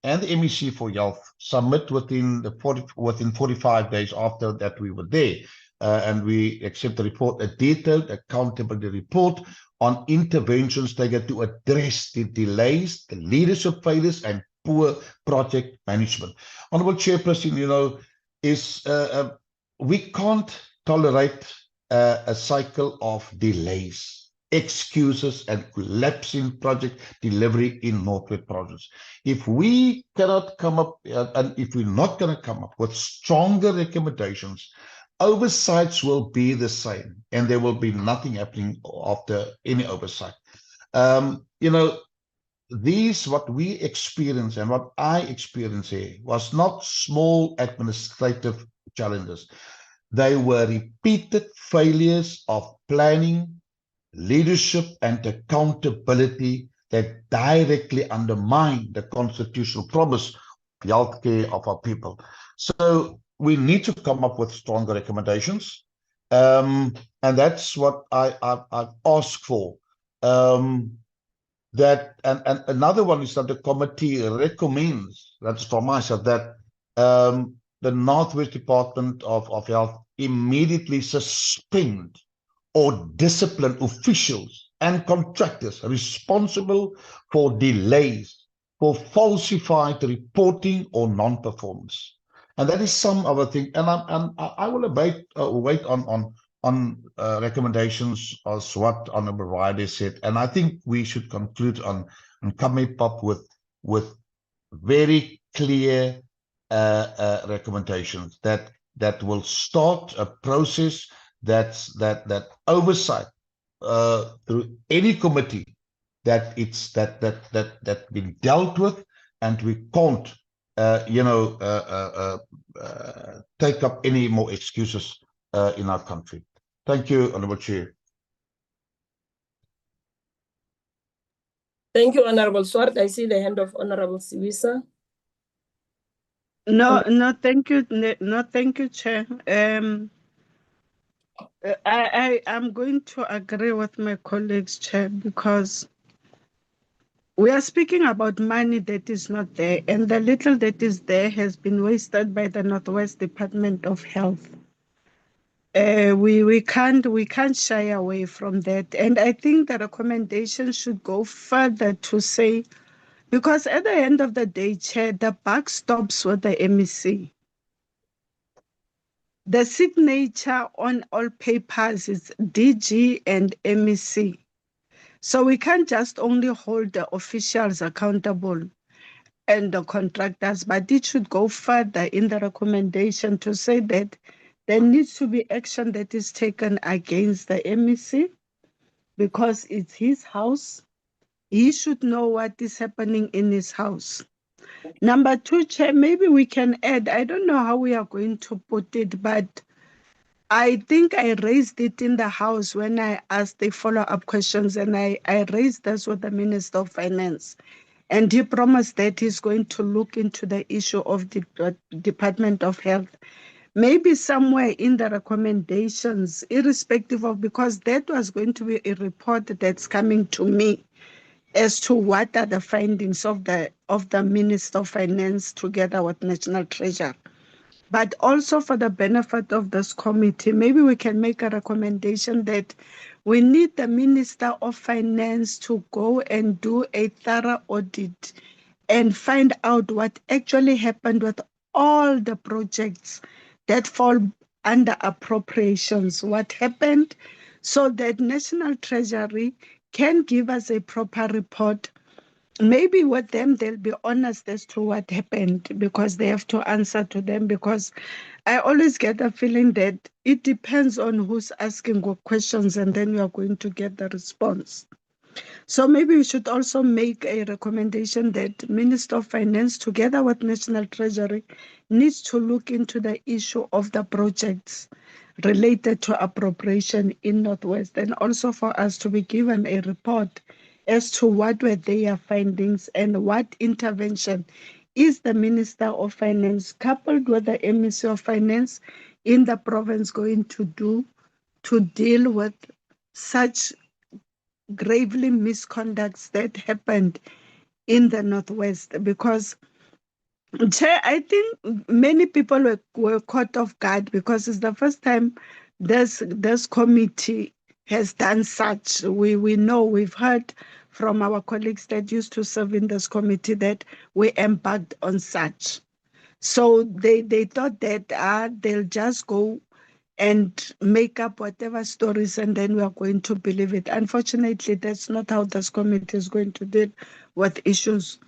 and the MEC for Health submit within 45 days after that we were there, and we accept the report, a detailed accountability report on interventions taken to address the delays, the leadership failures, and poor project management. Honourable Chairperson, you know, we can't tolerate a cycle of delays, excuses, and collapsing project delivery in North West Province. If we cannot come up, and if we're not going to come up with stronger recommendations, oversights will be the same, and there will be nothing happening after any oversight. You know, what we experience and what I experienced here was not small administrative challenges. They were repeated failures of planning, leadership, and accountability that directly undermine the constitutional promise of healthcare of our people. So we need to come up with stronger recommendations, and that's what I've asked for. That and another one is that the committee recommends, that's from myself, that the Northwest Department of Health immediately suspend or discipline officials and contractors responsible for delays, for falsified reporting or non-performance. And that is some other thing. And I will wait on recommendations as what Honourable Ryder said. And I think we should conclude on coming up with very clear recommendations that will start a process that oversight through any committee that been dealt with, and we can't take up any more excuses in our country. Thank you, Honourable Chair. Thank you, Honourable Swart. I see the hand of Honourable Siwisa. No, thank you. No, thank you, Chair. I am going to agree with my colleagues, Chair, because we are speaking about money that is not there, and the little that is there has been wasted by the Northwest Department of Health. We can't shy away from that, and I think the recommendation should go further to say Because at the end of the day, Chair, the buck stops with the MEC. The signature on all papers is DG and MEC. So we can't just only hold the officials accountable and the contractors, but it should go further in the recommendation to say that there needs to be action that is taken against the MEC because it's his house. He should know what is happening in his house. Number two, Chair, maybe we can add, I don't know how we are going to put it, but I think I raised it in the House when I asked the follow-up questions, and I raised this with the Minister of Finance. And he promised that he's going to look into the issue of the Department of Health. Maybe somewhere in the recommendations, irrespective of, because that was going to be a report that's coming to me as to what are the findings of the Minister of Finance together with National Treasury. But also for the benefit of this committee, maybe we can make a recommendation that we need the Minister of Finance to go and do a thorough audit and find out what actually happened with all the projects that fall under appropriations, what happened, so that National Treasury can give us a proper report. Maybe with them, they'll be honest as to what happened because they have to answer to them. Because I always get a feeling that it depends on who's asking what questions, and then you are going to get the response. So maybe we should also make a recommendation that Minister of Finance, together with National Treasury, needs to look into the issue of the projects related to appropriation in Northwest, and also for us to be given a report as to what were their findings and what intervention is the Minister of Finance, coupled with the MEC of Finance in the province, going to do to deal with such gravely misconducts that happened in the Northwest. Because, Chair, I think many people were caught off guard because it's the first time this committee has done such. We know, we've heard from our colleagues that used to serve in this committee that we embarked on such. So they thought that they'll just go and make up whatever stories and then we are going to believe it. Unfortunately, that's not how this committee is going to deal with issues.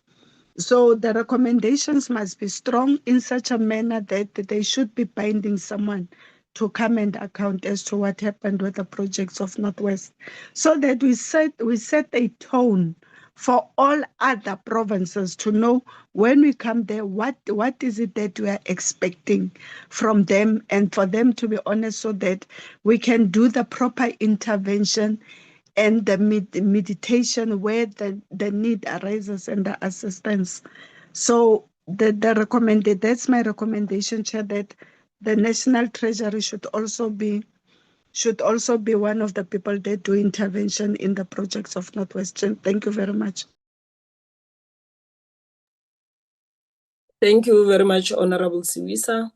So the recommendations must be strong in such a manner that they should be binding someone to come and account as to what happened with the projects of Northwest, so that we set a tone for all other provinces to know when we come there, what is it that we are expecting from them, and for them to be honest so that we can do the proper intervention and the meditation where the need arises and the assistance. So that's my recommendation, Chair, that the National Treasury should also be one of the people that do intervention in the projects of Northwest. Thank you very much. Thank you very much, Honorable Siwisa.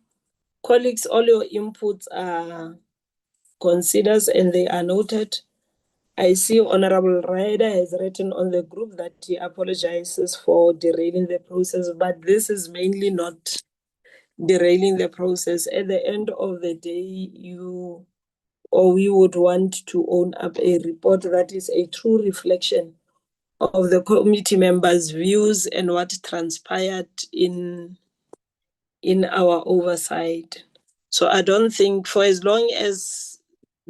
Colleagues, all your inputs are considered and they are noted. I see Honorable Ryder has written on the group that he apologizes for derailing the process, but this is mainly not derailing the process. At the end of the day, we would want to own up a report that is a true reflection of the committee members' views and what transpired in our oversight. So I don't think, for as long as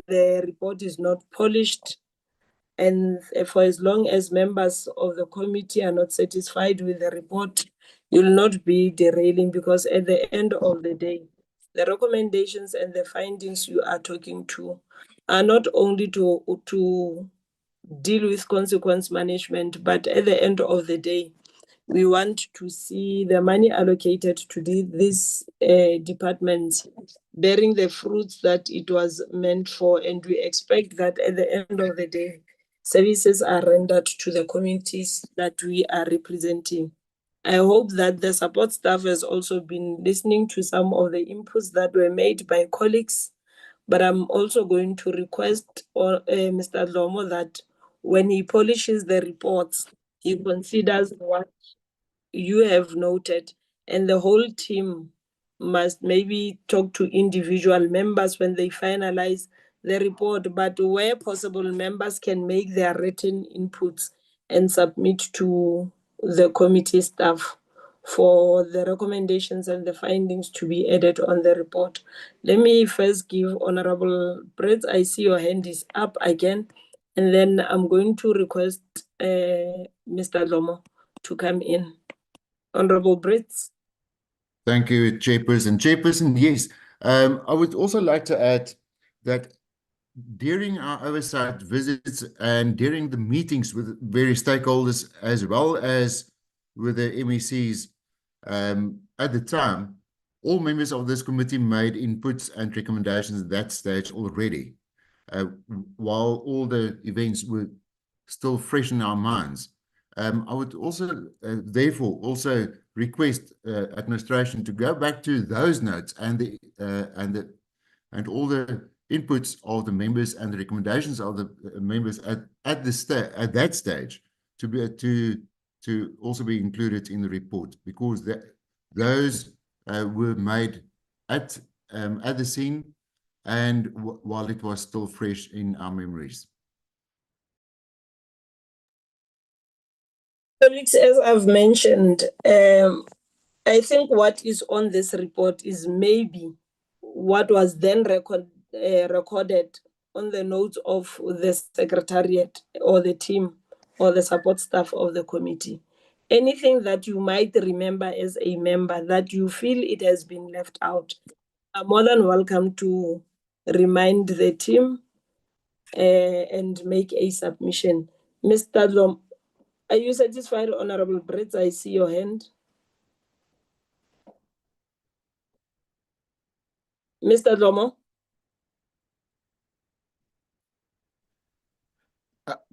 the report is not polished and for as long as members of the committee are not satisfied with the report, you'll not be derailing, because at the end of the day, the recommendations and the findings you are talking to are not only to deal with consequence management, but at the end of the day, we want to see the money allocated to these departments bearing the fruits that it was meant for. And we expect that at the end of the day, services are rendered to the communities that we are representing. I hope that the support staff has also been listening to some of the inputs that were made by colleagues, but I'm also going to request Mr. Dlomo that when he polishes the reports, he considers what you have noted, and the whole team must maybe talk to individual members when they finalize the report, but where possible, members can make their written inputs and submit to the committee staff for the recommendations and the findings to be added on the report. Let me first give Honorable Brett, I see your hand is up again, and then I'm going to request Mr. Lomo to come in. Honorable Brett. Thank you, Chairperson. Chairperson, yes. I would also like to add that during our oversight visits and during the meetings with various stakeholders, as well as with the MECs, at the time, all members of this committee made inputs and recommendations at that stage already, while all the events were still fresh in our minds. I would also, therefore, also request administration to go back to those notes and all the inputs of the members and the recommendations of the members at that stage to also be included in the report, because those were made at the scene and while it was still fresh in our memories. Colleagues, as I've mentioned, I think what is on this report is maybe what was then recorded on the notes of the secretariat or the team or the support staff of the committee. Anything that you might remember as a member that you feel it has been left out, are more than welcome to remind the team and make a submission. Mr. Lom, are you satisfied, Honorable Brett? I see your hand. Mr. Lomo?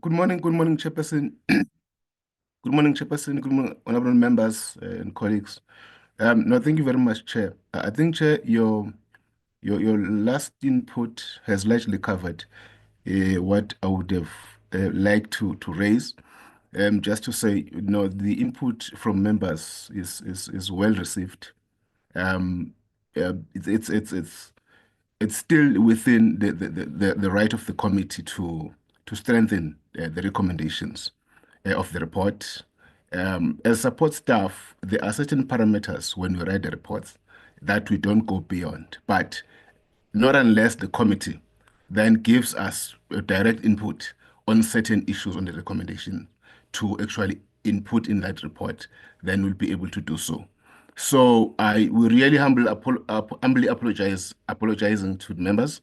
Good morning, Chairperson. Good morning, Chairperson. Good morning, honorable members and colleagues. No, thank you very much, Chair. I think, Chair, your last input has largely covered what I would have liked to raise. Just to say, the input from members is well received. It's still within the right of the committee to strengthen the recommendations of the report. As support staff, there are certain parameters when we write the reports that we don't go beyond, but not unless the committee then gives us a direct input on certain issues on the recommendation to actually input in that report, then we'll be able to do so. So I will really humbly apologizing to the members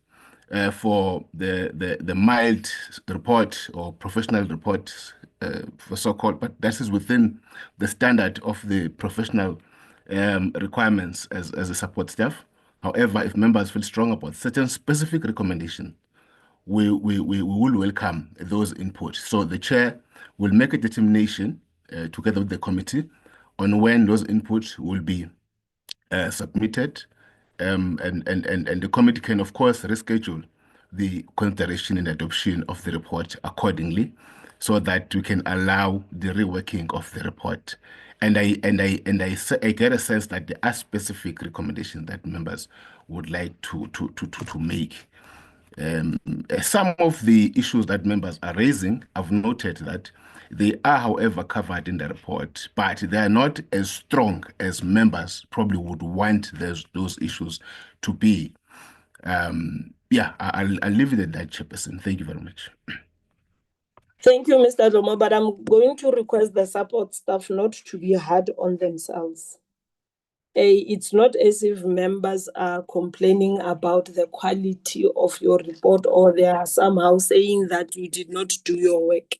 for the mild report or professional report for so-called, but that is within the standard of the professional requirements as a support staff. However, if members feel strong about certain specific recommendation, we will welcome those inputs. So the chair will make a determination together with the committee on when those inputs will be submitted, and the committee can, of course, reschedule the consideration and adoption of the report accordingly, so that we can allow the reworking of the report. And I get a sense that there are specific recommendations that members would like to make. Some of the issues that members are raising, I've noted that they are, however, covered in the report, but they are not as strong as members probably would want those issues to be. Yeah, I'll leave it at that, Chairperson. Thank you very much. Thank you, Mr. Lomo, but I'm going to request the support staff not to be hard on themselves. It's not as if members are complaining about the quality of your report or they are somehow saying that you did not do your work.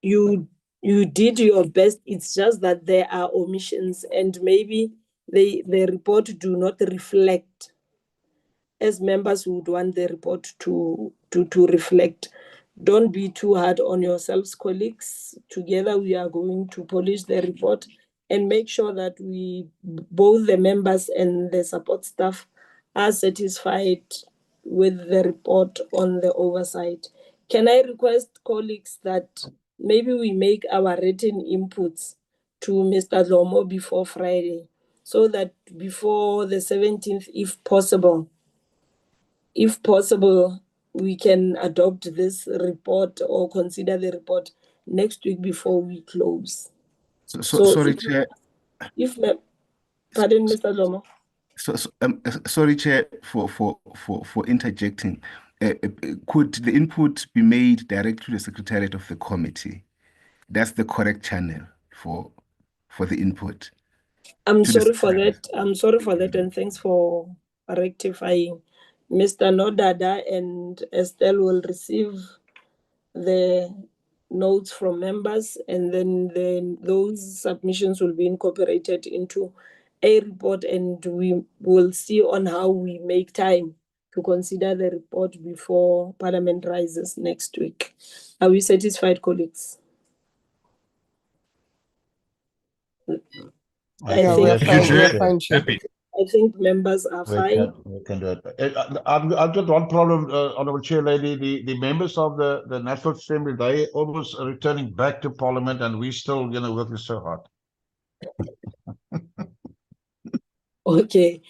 You did your best. It's just that there are omissions and maybe the report do not reflect as members would want the report to reflect. Don't be too hard on yourselves, colleagues. Together we are going to polish the report and make sure that both the members and the support staff are satisfied with the report on the oversight. Can I request colleagues that maybe we make our written inputs to Mr. Dlomo before Friday, so that before the 17th, if possible, we can adopt this report or consider the report next week before we close. Sorry, Chair. Pardon, Mr. Dlomo. Sorry, Chair, for interjecting. Could the input be made direct to the Secretariat of the committee? That's the correct channel for the input. I'm sorry for that, and thanks for rectifying. Mr. Nodada and Estelle will receive the notes from members, and then those submissions will be incorporated into a report, and we will see on how we make time to consider the report before Parliament rises next week. Are we satisfied, colleagues? I think members are fine. We can do it. I've got one problem, Honourable Chair Lady. The members of the National Assembly, they almost returning back to Parliament, and we still, working so hard. Okay.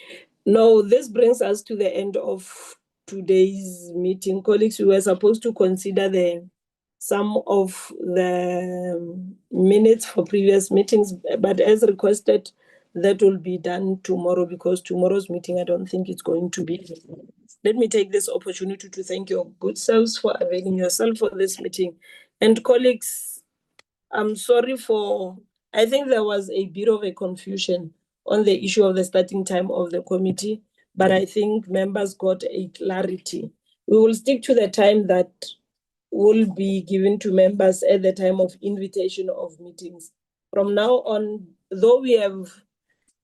Now, this brings us to the end of today's meeting. Colleagues, we were supposed to consider some of the minutes for previous meetings, but as requested, that will be done tomorrow, because tomorrow's meeting, I don't think it's going to be. Let me take this opportunity to thank your good selves for availing yourself for this meeting. And colleagues, I'm sorry I think there was a bit of a confusion on the issue of the starting time of the committee, but I think members got a clarity. We will stick to the time that will be given to members at the time of invitation of meetings. From now on, though we have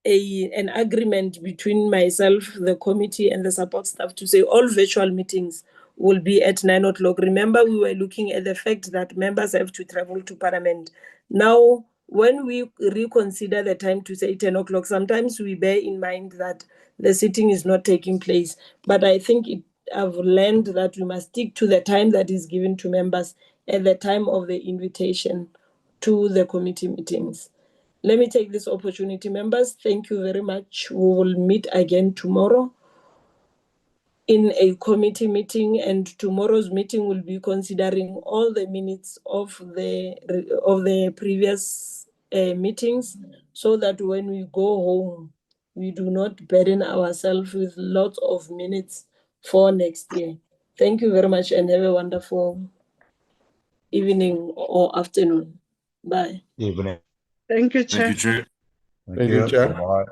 an agreement between myself, the committee, and the support staff to say all virtual meetings will be at 9 o'clock. Remember, we were looking at the fact that members have to travel to Parliament. Now, when we reconsider the time to say 10 o'clock, sometimes we bear in mind that the sitting is not taking place. But I think I've learned that we must stick to the time that is given to members at the time of the invitation to the committee meetings. Let me take this opportunity, members. Thank you very much. We will meet again tomorrow in a committee meeting, and tomorrow's meeting will be considering all the minutes of the previous meetings, so that when we go home, we do not burden ourselves with lots of minutes for next year. Thank you very much, and have a wonderful evening or afternoon. Bye. Evening. Thank you, Chair. Thank you, Chair. Thank you. Chair. Bye.